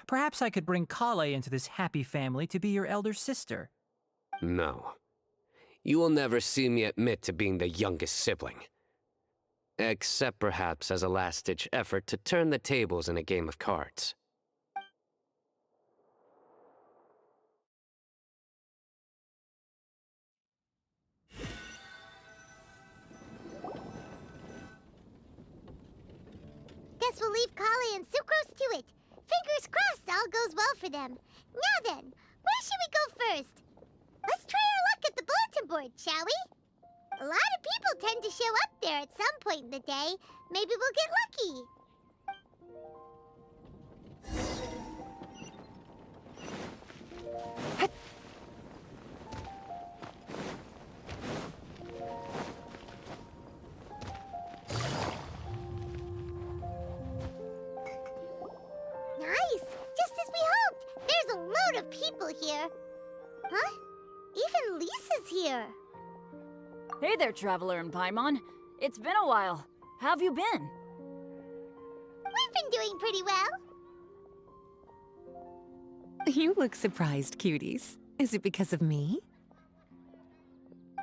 Perhaps I could bring Kale into this happy family to be your elder sister. No. You will never see me admit to being the youngest sibling. Except perhaps as a last-ditch effort to turn the tables in a game of cards. Guess we'll leave Kale and Sucrose to it. Fingers crossed all goes well for them. Now then, where should we go first? Let's try our luck at the bulletin board, shall we? A lot of people tend to show up there at some point in the day. Maybe we'll get lucky. people here. Huh? Even Lisa's here. Hey there, Traveler and Paimon. It's been a while. How have you been? We've been doing pretty well. You look surprised, cuties. Is it because of me?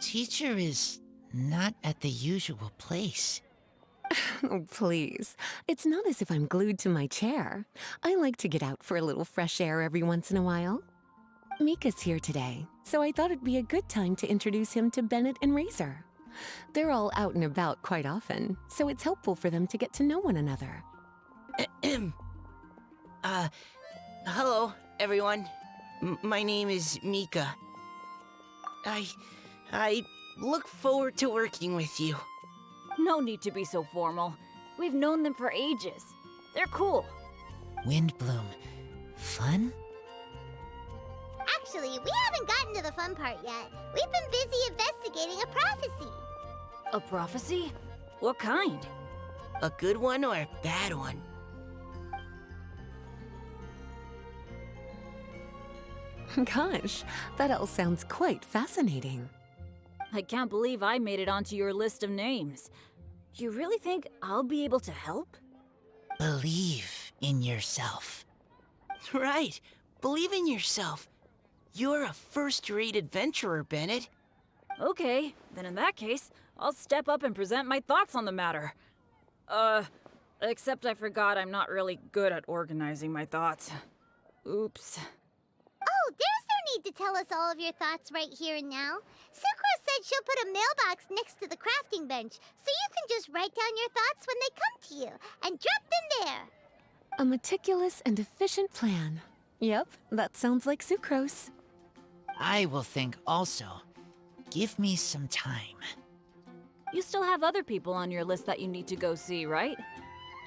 Teacher is not at the usual place. Oh, please. It's not as if I'm glued to my chair. I like to get out for a little fresh air every once in a while. Mika's here today, so I thought it'd be a good time to introduce him to Bennett and Razor. They're all out and about quite often, so it's helpful for them to get to know one another. Hello, everyone. My name is Mika. I look forward to working with you. No need to be so formal. We've known them for ages. They're cool. Windblume. Fun? Actually, we haven't gotten to the fun part yet. We've been busy investigating a prophecy. A prophecy? What kind? A good one or a bad one? Gosh, that all sounds quite fascinating. I can't believe I made it onto your list of names. You really think I'll be able to help? Believe in yourself. Right. Believe in yourself. You're a first-rate adventurer, Bennett. Okay, then in that case, I'll step up and present my thoughts on the matter. Except I forgot I'm not really good at organizing my thoughts. Oops. Oh, there's no need to tell us all of your thoughts right here and now. Sucrose said she'll put a mailbox next to the crafting bench, so you can just write down your thoughts when they come to you, and drop them there. A meticulous and efficient plan. Yep, that sounds like Sucrose. I will think also. Give me some time. You still have other people on your list that you need to go see, right?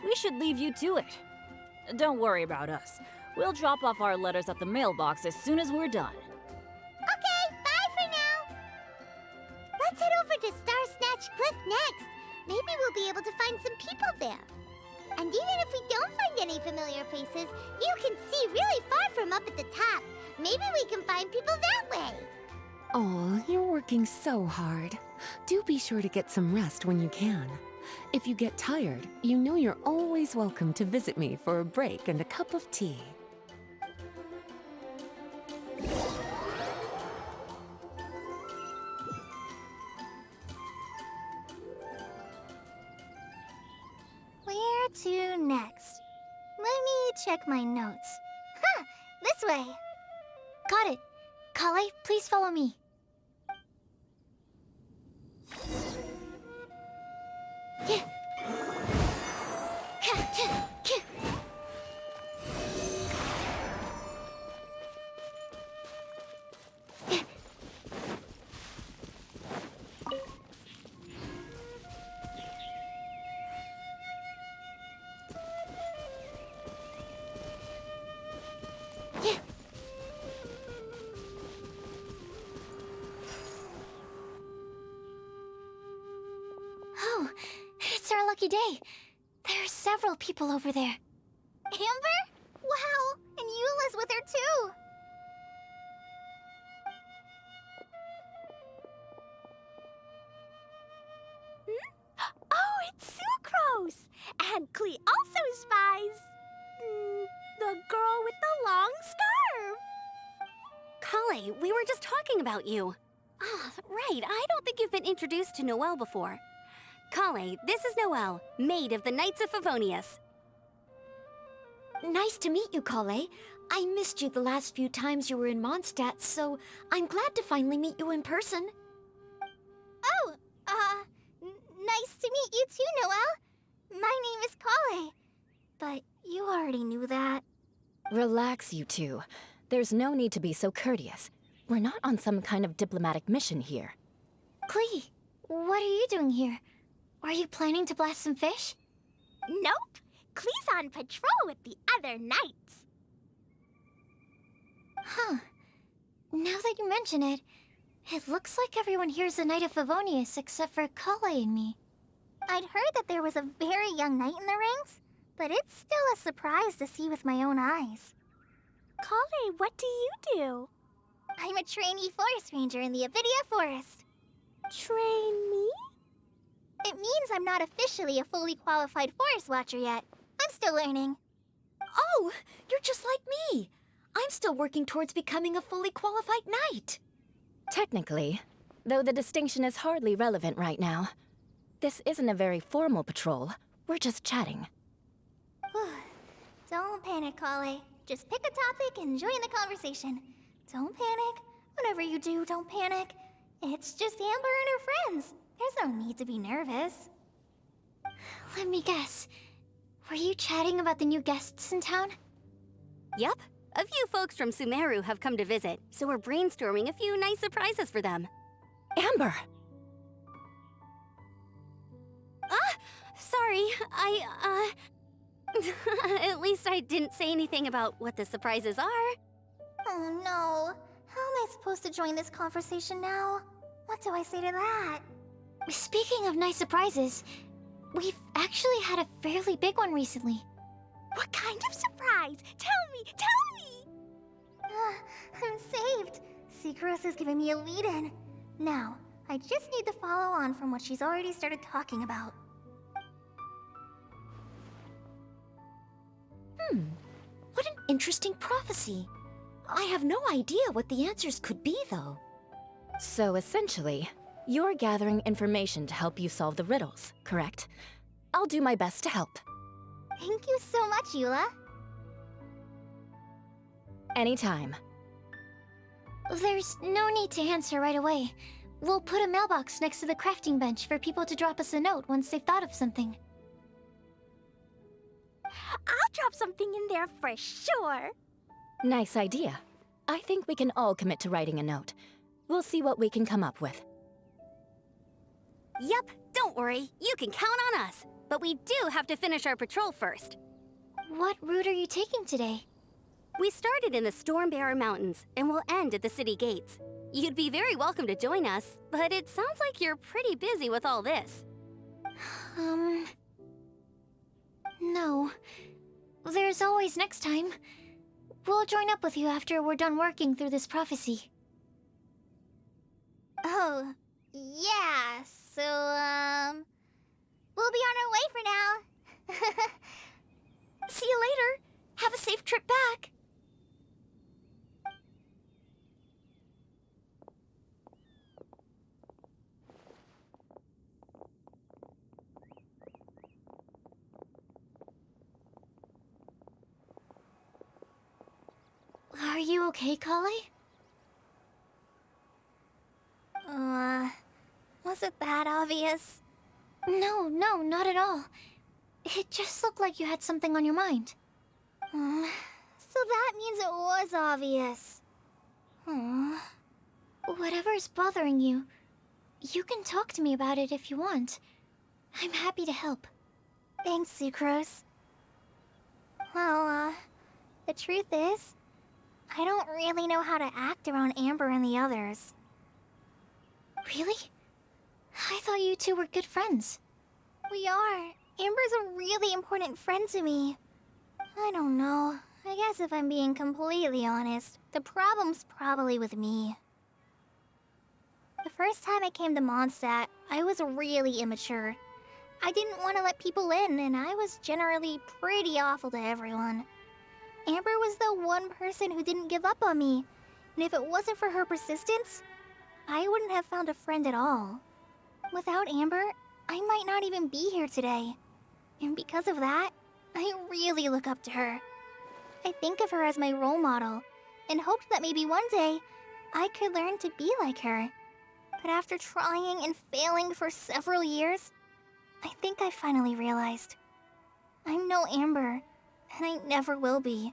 We should leave you to it. Don't worry about us. We'll drop off our letters at the mailbox as soon as we're done. Okay, bye for now. Let's head over to Star Snatch Cliff next. Maybe we'll be able to find some people there. And even if we don't find any familiar faces, you can see really far from up at the top. Maybe we can find people that way. Oh, you're working so hard. Do be sure to get some rest when you can. If you get tired, you know you're always welcome to visit me for a break and a cup of tea. Where to next? Let me check my notes. Huh! This way! Got it. Kale, please follow me. Yeah. Oh, it's our lucky day. There are several people over there. Amber? Wow, and Eula's with her too. Oh, it's Sucrose! And Klee also spies... the girl with the long scarf! Kale, we were just talking about you. Ah, right, I don't think you've been introduced to Noelle before. Kale, this is Noelle, maid of the Knights of Favonius. Nice to meet you, Kale. I missed you the last few times you were in Mondstadt, so I'm glad to finally meet you in person. Oh, nice to meet you too, Noelle. My name is Kale. But you already knew that. Relax, you two. There's no need to be so courteous. We're not on some kind of diplomatic mission here. Klee, what are you doing here? Are you planning to blast some fish? Nope. Klee's on patrol with the other knights. Huh. Now that you mention it, it looks like everyone here's a Knight of Favonius except for Kale and me. I'd heard that there was a very young knight in the ranks, but it's still a surprise to see with my own eyes. Kale, what do you do? I'm a trainee forest ranger in the Avidia Forest. Trainee? It means I'm not officially a fully qualified forest watcher yet. I'm still learning. Oh, you're just like me. I'm still working towards becoming a fully qualified knight. Technically, though the distinction is hardly relevant right now. This isn't a very formal patrol. We're just chatting. Don't panic, Kale. Just pick a topic and join the conversation. Don't panic. Whatever you do, don't panic. It's just Amber and her friends. There's no need to be nervous. Let me guess. Were you chatting about the new guests in town? Yup. A few folks from Sumeru have come to visit, so we're brainstorming a few nice surprises for them. Amber! Sorry, At least I didn't say anything about what the surprises are. Oh no. How am I supposed to join this conversation now? What do I say to that? Speaking of nice surprises, we've actually had a fairly big one recently. What kind of surprise? Tell me! I'm saved. Secros is giving me a lead-in. Now, I just need to follow on from what she's already started talking about. What an interesting prophecy. I have no idea what the answers could be, though. So essentially, you're gathering information to help you solve the riddles, correct? I'll do my best to help. Thank you so much, Eula. Anytime. There's no need to answer right away. We'll put a mailbox next to the crafting bench for people to drop us a note once they've thought of something. I'll drop something in there for sure. Nice idea. I think we can all commit to writing a note. We'll see what we can come up with. Yup, don't worry. You can count on us. But we do have to finish our patrol first. What route are you taking today? We started in the Stormbearer Mountains, and we'll end at the city gates. You'd be very welcome to join us, but it sounds like you're pretty busy with all this. No. There's always next time. We'll join up with you after we're done working through this prophecy. Oh, yeah, so, we'll be on our way for now. See you later. Have a safe trip back. Are you okay, Kale? Was it that obvious? No, not at all. It just looked like you had something on your mind. So that means it was obvious. Whatever's bothering you, you can talk to me about it if you want. I'm happy to help. Thanks, Sucrose. Well, the truth is, I don't really know how to act around Amber and the others. Really? I thought you two were good friends. We are. Amber's a really important friend to me. I don't know. I guess if I'm being completely honest, the problem's probably with me. The first time I came to Mondstadt, I was really immature. I didn't want to let people in, and I was generally pretty awful to everyone. Amber was the one person who didn't give up on me, and if it wasn't for her persistence, I wouldn't have found a friend at all. Without Amber, I might not even be here today. And because of that, I really look up to her. I think of her as my role model, and hoped that maybe one day, I could learn to be like her. But after trying and failing for several years, I think I finally realized. I'm no Amber, and I never will be.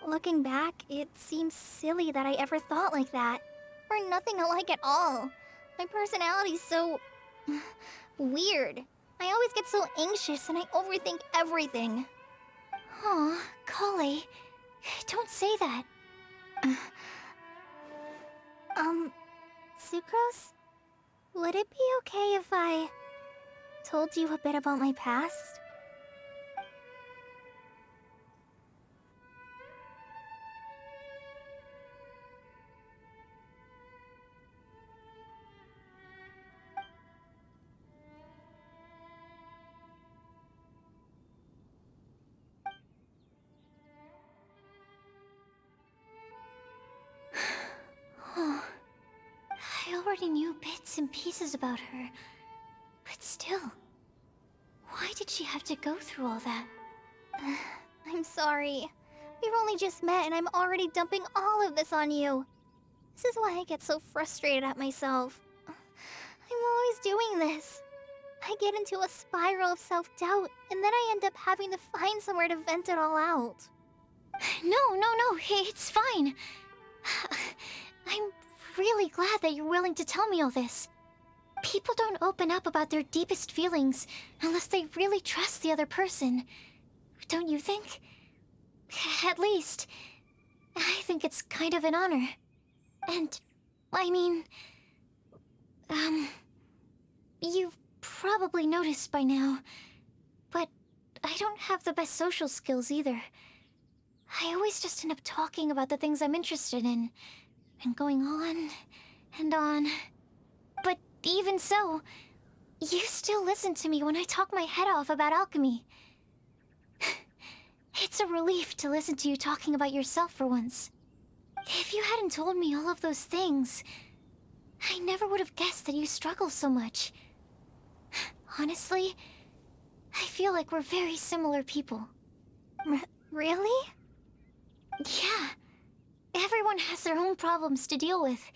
Looking back, it seems silly that I ever thought like that. We're nothing alike at all. My personality's so... weird. I always get so anxious and I overthink everything. Aw, Kale, don't say that. Sucrose? Would it be okay if I told you a bit about my past? already knew bits and pieces about her. But still, why did she have to go through all that? I'm sorry. We've only just met and I'm already dumping all of this on you. This is why I get so frustrated at myself. I'm always doing this. I get into a spiral of self-doubt, and then I end up having to find somewhere to vent it all out. No, it's fine. I'm really glad that you're willing to tell me all this. People don't open up about their deepest feelings unless they really trust the other person. Don't you think? At least, I think it's kind of an honor. And, I mean... You've probably noticed by now, but I don't have the best social skills either. I always just end up talking about the things I'm interested in, and going on and on. But even so, you still listen to me when I talk my head off about alchemy. It's a relief to listen to you talking about yourself for once. If you hadn't told me all of those things, I never would have guessed that you struggle so much. Honestly, I feel like we're very similar people. Really? Yeah. Everyone has their own problems to deal with.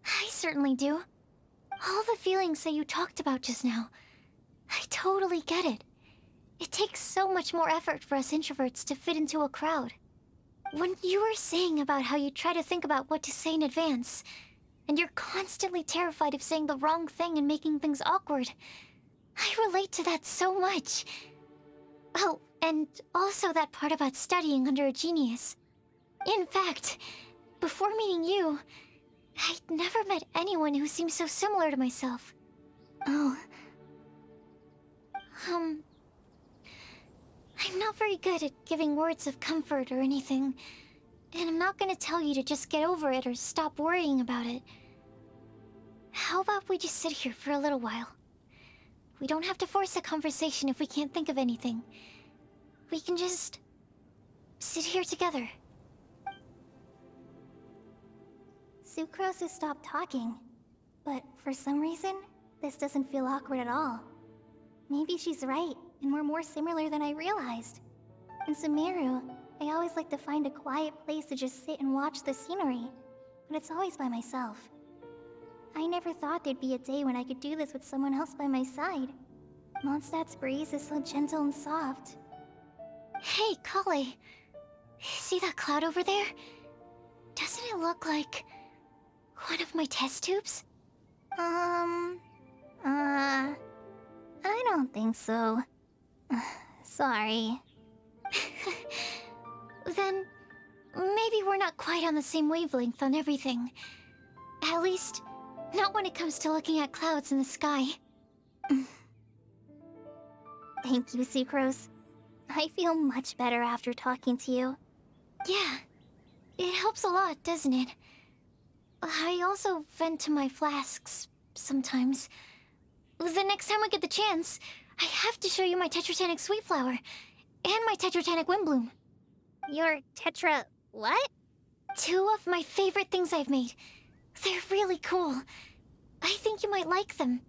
I certainly do. All the feelings that you talked about just now, I totally get it. It takes so much more effort for us introverts to fit into a crowd. When you were saying about how you try to think about what to say in advance, and you're constantly terrified of saying the wrong thing and making things awkward, I relate to that so much. Oh, and also that part about studying under a genius. In fact, before meeting you, I'd never met anyone who seemed so similar to myself. Oh. I'm not very good at giving words of comfort or anything, and I'm not gonna tell you to just get over it or stop worrying about it. How about we just sit here for a little while? We don't have to force a conversation if we can't think of anything. We can just sit here together. Sucrose has stopped talking, but for some reason, this doesn't feel awkward at all. Maybe she's right, and we're more similar than I realized. In Sumeru, I always like to find a quiet place to just sit and watch the scenery, but it's always by myself. I never thought there'd be a day when I could do this with someone else by my side. Mondstadt's breeze is so gentle and soft. Hey, Kale. See that cloud over there? Doesn't it look like one of my test tubes? I don't think so. Sorry. Then, maybe we're not quite on the same wavelength on everything. At least, not when it comes to looking at clouds in the sky. Thank you, Sucrose. I feel much better after talking to you. Yeah, it helps a lot, doesn't it? I also vent to my flasks sometimes. The next time we get the chance, I have to show you my Tetratanic Sweet Flower and my Tetratanic Windblume. Your Tetra... what? 2 of my favorite things I've made. They're really cool. I think you might like them.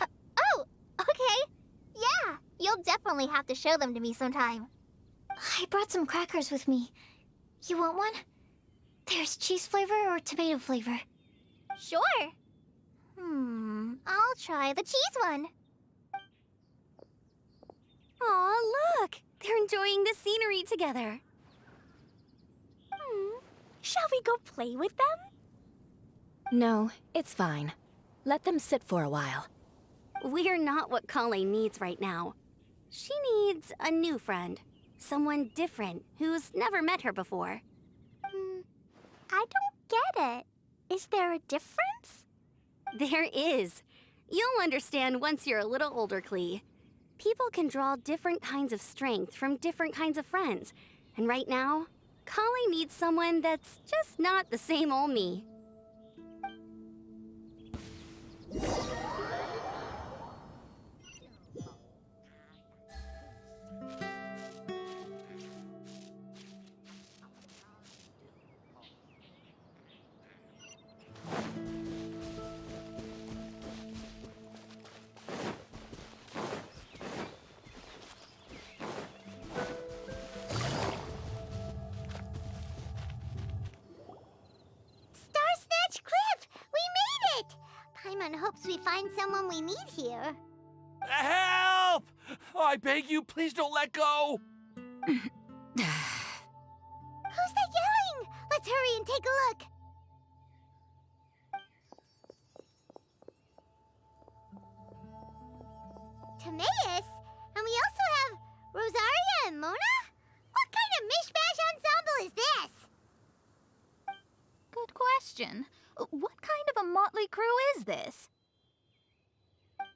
Oh, okay. Yeah, you'll definitely have to show them to me sometime. I brought some crackers with me. You want one? There's cheese flavor or tomato flavor. Sure. I'll try the cheese one. Aw, look! They're enjoying the scenery together. Shall we go play with them? No, it's fine. Let them sit for a while. We're not what Kale needs right now. She needs a new friend. Someone different, who's never met her before. I don't get it. Is there a difference? There is. You'll understand once you're a little older, Klee. People can draw different kinds of strength from different kinds of friends. And right now, Kale needs someone that's just not the same old me. find someone we need here. Help! Oh, I beg you, please don't let go! Who's that yelling? Let's hurry and take a look. Timaeus? And we also have Rosaria and Mona? What kind of mishmash ensemble is this? Good question. What kind of a motley crew is this?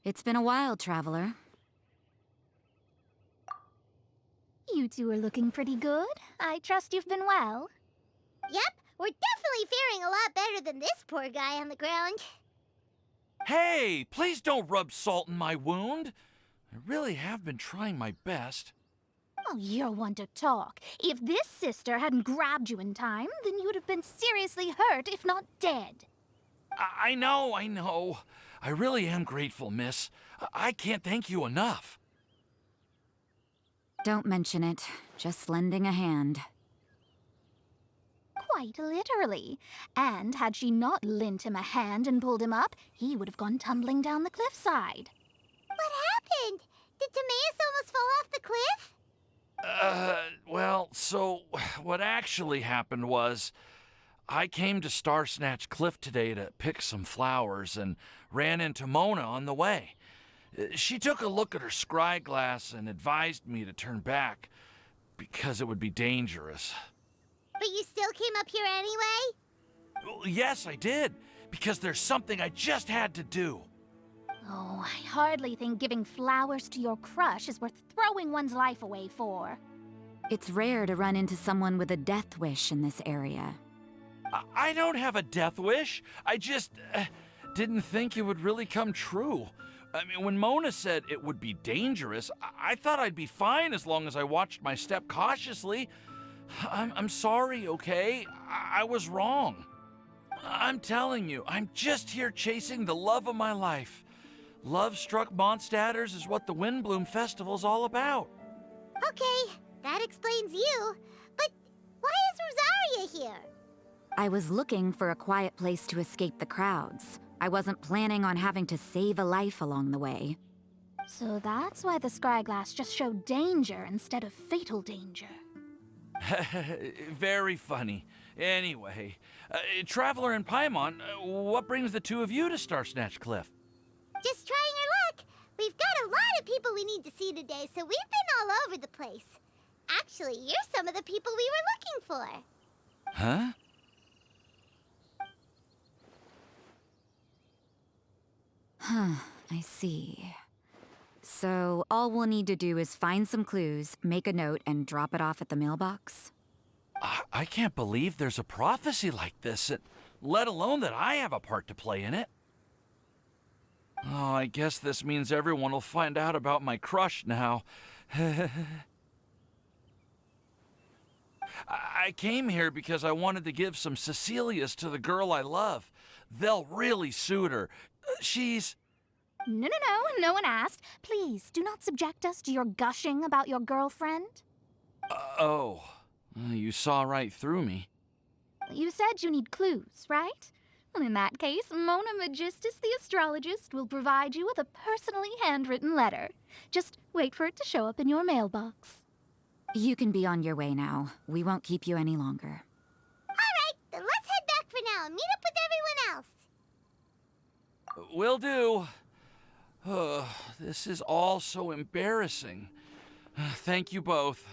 It's been a while, Traveler. You two are looking pretty good. I trust you've been well. Yep, we're definitely faring a lot better than this poor guy on the ground. Hey, please don't rub salt in my wound. I really have been trying my best. Oh, you're one to talk. If this sister hadn't grabbed you in time, then you'd have been seriously hurt, if not dead. I know. I really am grateful, miss. I can't thank you enough. Don't mention it. Just lending a hand. Quite literally. And had she not lent him a hand and pulled him up, he would have gone tumbling down the cliffside. What happened? Did Timaeus almost fall off the cliff? Well, so what actually happened was I came to Star Snatch Cliff today to pick some flowers and ran into Mona on the way. She took a look at her scry glass and advised me to turn back because it would be dangerous. But you still came up here anyway? Well, yes, I did, because there's something I just had to do. Oh, I hardly think giving flowers to your crush is worth throwing one's life away for. It's rare to run into someone with a death wish in this area. I don't have a death wish. I just didn't think it would really come true. I mean, when Mona said it would be dangerous, I thought I'd be fine as long as I watched my step cautiously. I'm sorry, okay? I was wrong. I'm telling you, I'm just here chasing the love of my life. Love-struck Mondstadters is what the Windblume Festival's all about. Okay, that explains you. But why is Rosaria here? I was looking for a quiet place to escape the crowds. I wasn't planning on having to save a life along the way. So that's why the scryglass just showed danger instead of fatal danger. Very funny. Anyway, Traveler and Paimon, what brings the two of you to Star Snatch Cliff? Just trying our luck. We've got a lot of people we need to see today, so we've been all over the place. Actually, you're some of the people we were looking for. Huh? I see. So, all we'll need to do is find some clues, make a note, and drop it off at the mailbox? I can't believe there's a prophecy like this, let alone that I have a part to play in it. Oh, I guess this means everyone will find out about my crush now. I came here because I wanted to give some Cecilias to the girl I love. They'll really suit her. She's... No one asked. Please, do not subject us to your gushing about your girlfriend. Oh, you saw right through me. You said you need clues, right? Well, in that case, Mona Magistus the astrologist will provide you with a personally handwritten letter. Just wait for it to show up in your mailbox. You can be on your way now. We won't keep you any longer. All right, then let's head back for now and meet up with everyone else. Will do. This is all so embarrassing. Thank you both.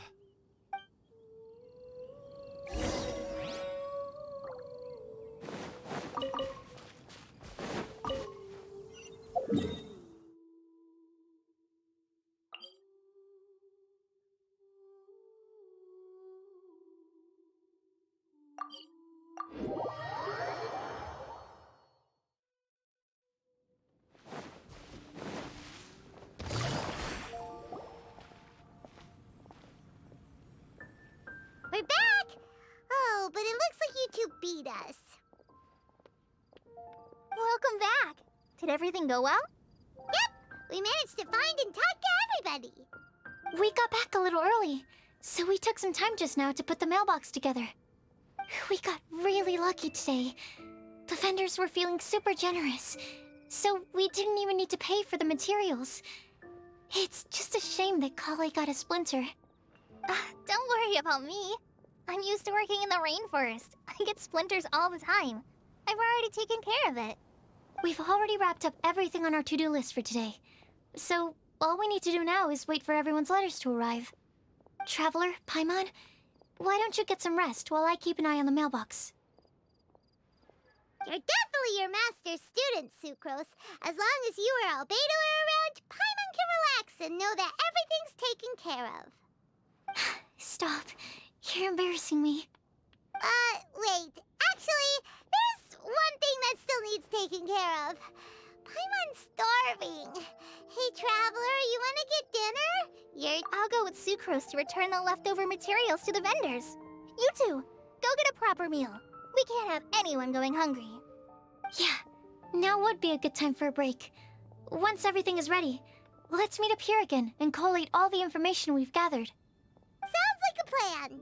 We're back! Oh, but it looks like you two beat us. Welcome back. Did everything go well? Yep, we managed to find and talk to everybody. We got back a little early, so we took some time just now to put the mailbox together. We got really lucky today. The vendors were feeling super generous, so we didn't even need to pay for the materials. It's just a shame that Kale got a splinter. Don't worry about me. I'm used to working in the rainforest. I get splinters all the time. I've already taken care of it. We've already wrapped up everything on our to-do list for today. So, all we need to do now is wait for everyone's letters to arrive. Traveler, Paimon, why don't you get some rest while I keep an eye on the mailbox? You're definitely your master's student, Sucrose. As long as you or Albedo are around, Paimon can relax and know that everything's taken care of. Stop. You're embarrassing me. Wait. Actually, there's one thing that still needs taking care of. Paimon's starving. Hey, Traveler, you want to get dinner? I'll go with Sucrose to return the leftover materials to the vendors. You two, go get a proper meal. We can't have anyone going hungry. Yeah, now would be a good time for a break. Once everything is ready, let's meet up here again and collate all the information we've gathered. Sounds like a plan.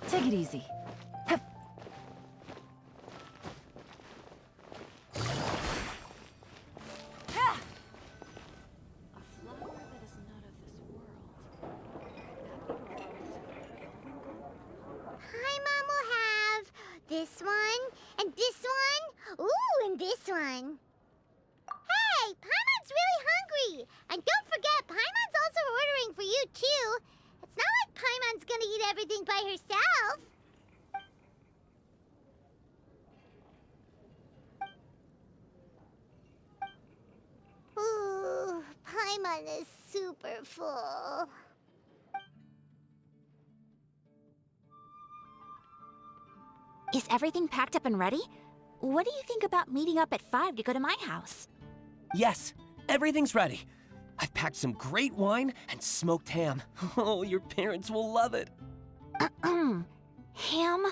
Take it easy. Paimon will have this one, and this one, ooh, and this one. Hey, Paimon's really hungry! And don't forget, Paimon's also ordering for you, too. It's not like Paimon's gonna eat everything by herself. Ooh, Paimon is super full. Is everything packed up and ready? What do you think about meeting up at 5 to go to my house? Yes, everything's ready. I've packed some great wine and smoked ham. Oh, your parents will love it. Ham?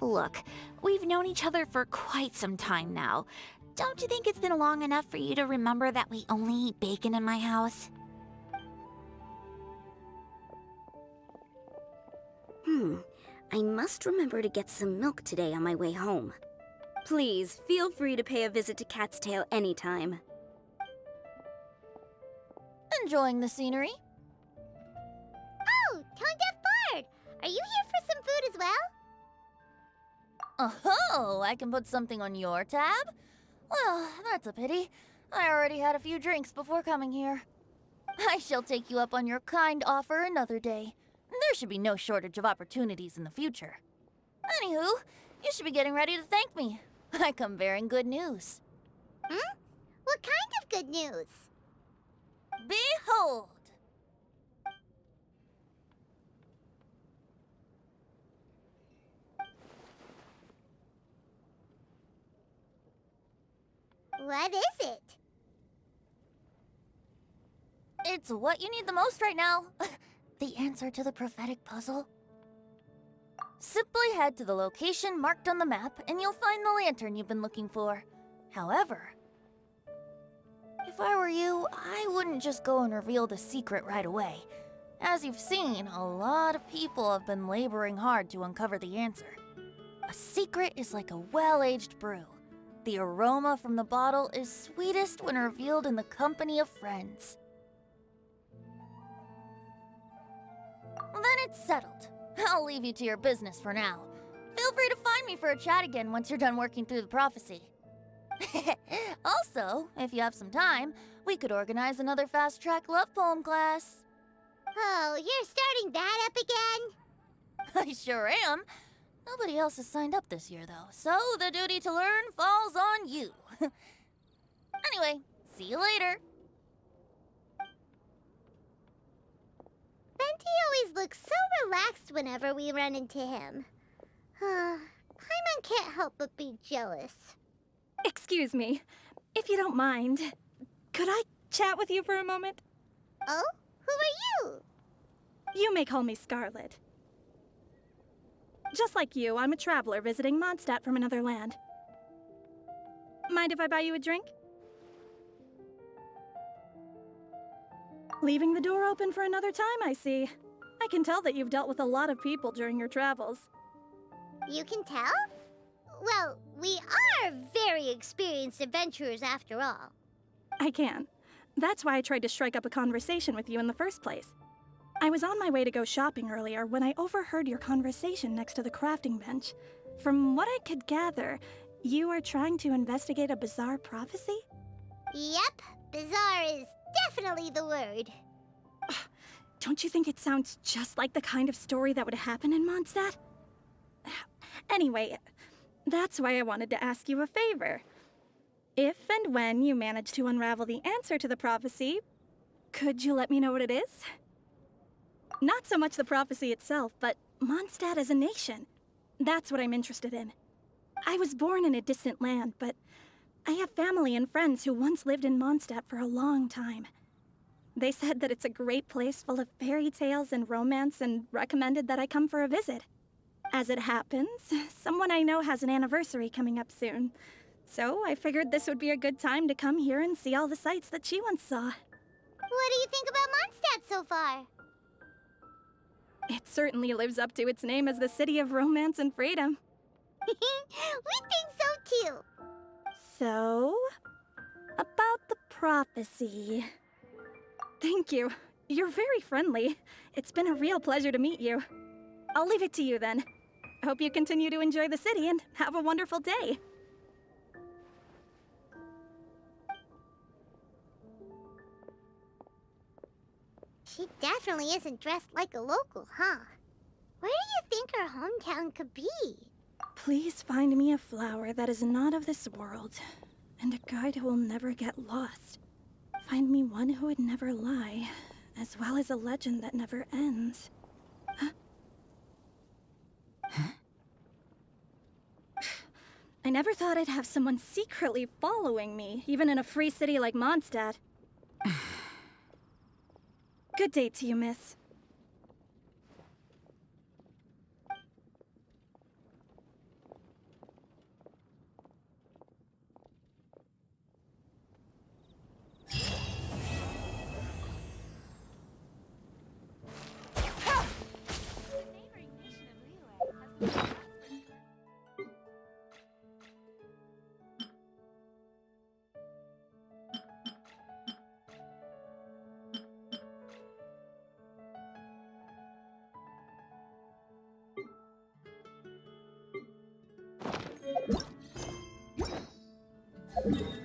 Look, we've known each other for quite some time now. Don't you think it's been long enough for you to remember that we only eat bacon in my house? I must remember to get some milk today on my way home. Please, feel free to pay a visit to Cat's Tail anytime. Enjoying the scenery? Oh, Tone-Deaf Bard! Are you here for some food as well? Oh, I can put something on your tab? Well, that's a pity. I already had a few drinks before coming here. I shall take you up on your kind offer another day. There should be no shortage of opportunities in the future. Anywho, you should be getting ready to thank me. I come bearing good news. What kind of good news? Behold! What is it? It's what you need the most right now. The answer to the prophetic puzzle. Simply head to the location marked on the map and you'll find the lantern you've been looking for. However, if I were you, I wouldn't just go and reveal the secret right away. As you've seen, a lot of people have been laboring hard to uncover the answer. A secret is like a well-aged brew. The aroma from the bottle is sweetest when revealed in the company of friends. Then it's settled. I'll leave you to your business for now. Feel free to find me for a chat again once you're done working through the prophecy. Also, if you have some time, we could organize another fast-track love poem class. Oh, you're starting that up again? I sure am. Nobody else has signed up this year, though, so the duty to learn falls on you. Anyway, see you later. Venti always looks so relaxed whenever we run into him. Paimon can't help but be jealous. Excuse me, if you don't mind, could I chat with you for a moment? Oh? Who are you? You may call me Scarlet. Just like you, I'm a traveler visiting Mondstadt from another land. Mind if I buy you a drink? Leaving the door open for another time, I see. I can tell that you've dealt with a lot of people during your travels. You can tell? Well, we are very experienced adventurers after all. I can. That's why I tried to strike up a conversation with you in the first place. I was on my way to go shopping earlier when I overheard your conversation next to the crafting bench. From what I could gather, you are trying to investigate a bizarre prophecy? Yep, bizarre is definitely the word. Don't you think it sounds just like the kind of story that would happen in Mondstadt? Anyway, that's why I wanted to ask you a favor. If and when you manage to unravel the answer to the prophecy, could you let me know what it is? Not so much the prophecy itself, but Mondstadt as a nation. That's what I'm interested in. I was born in a distant land, but I have family and friends who once lived in Mondstadt for a long time. They said that it's a great place full of fairy tales and romance and recommended that I come for a visit. As it happens, someone I know has an anniversary coming up soon. So I figured this would be a good time to come here and see all the sights that she once saw. What do you think about Mondstadt so far? It certainly lives up to its name as the city of romance and freedom. We think so too. So, about the prophecy. Thank you. You're very friendly. It's been a real pleasure to meet you. I'll leave it to you then. Hope you continue to enjoy the city and have a wonderful day. She definitely isn't dressed like a local, huh? Where do you think her hometown could be? Please find me a flower that is not of this world, and a guide who will never get lost. Find me one who would never lie, as well as a legend that never ends. Huh? I never thought I'd have someone secretly following me, even in a free city like Mondstadt. Good day to you, miss. You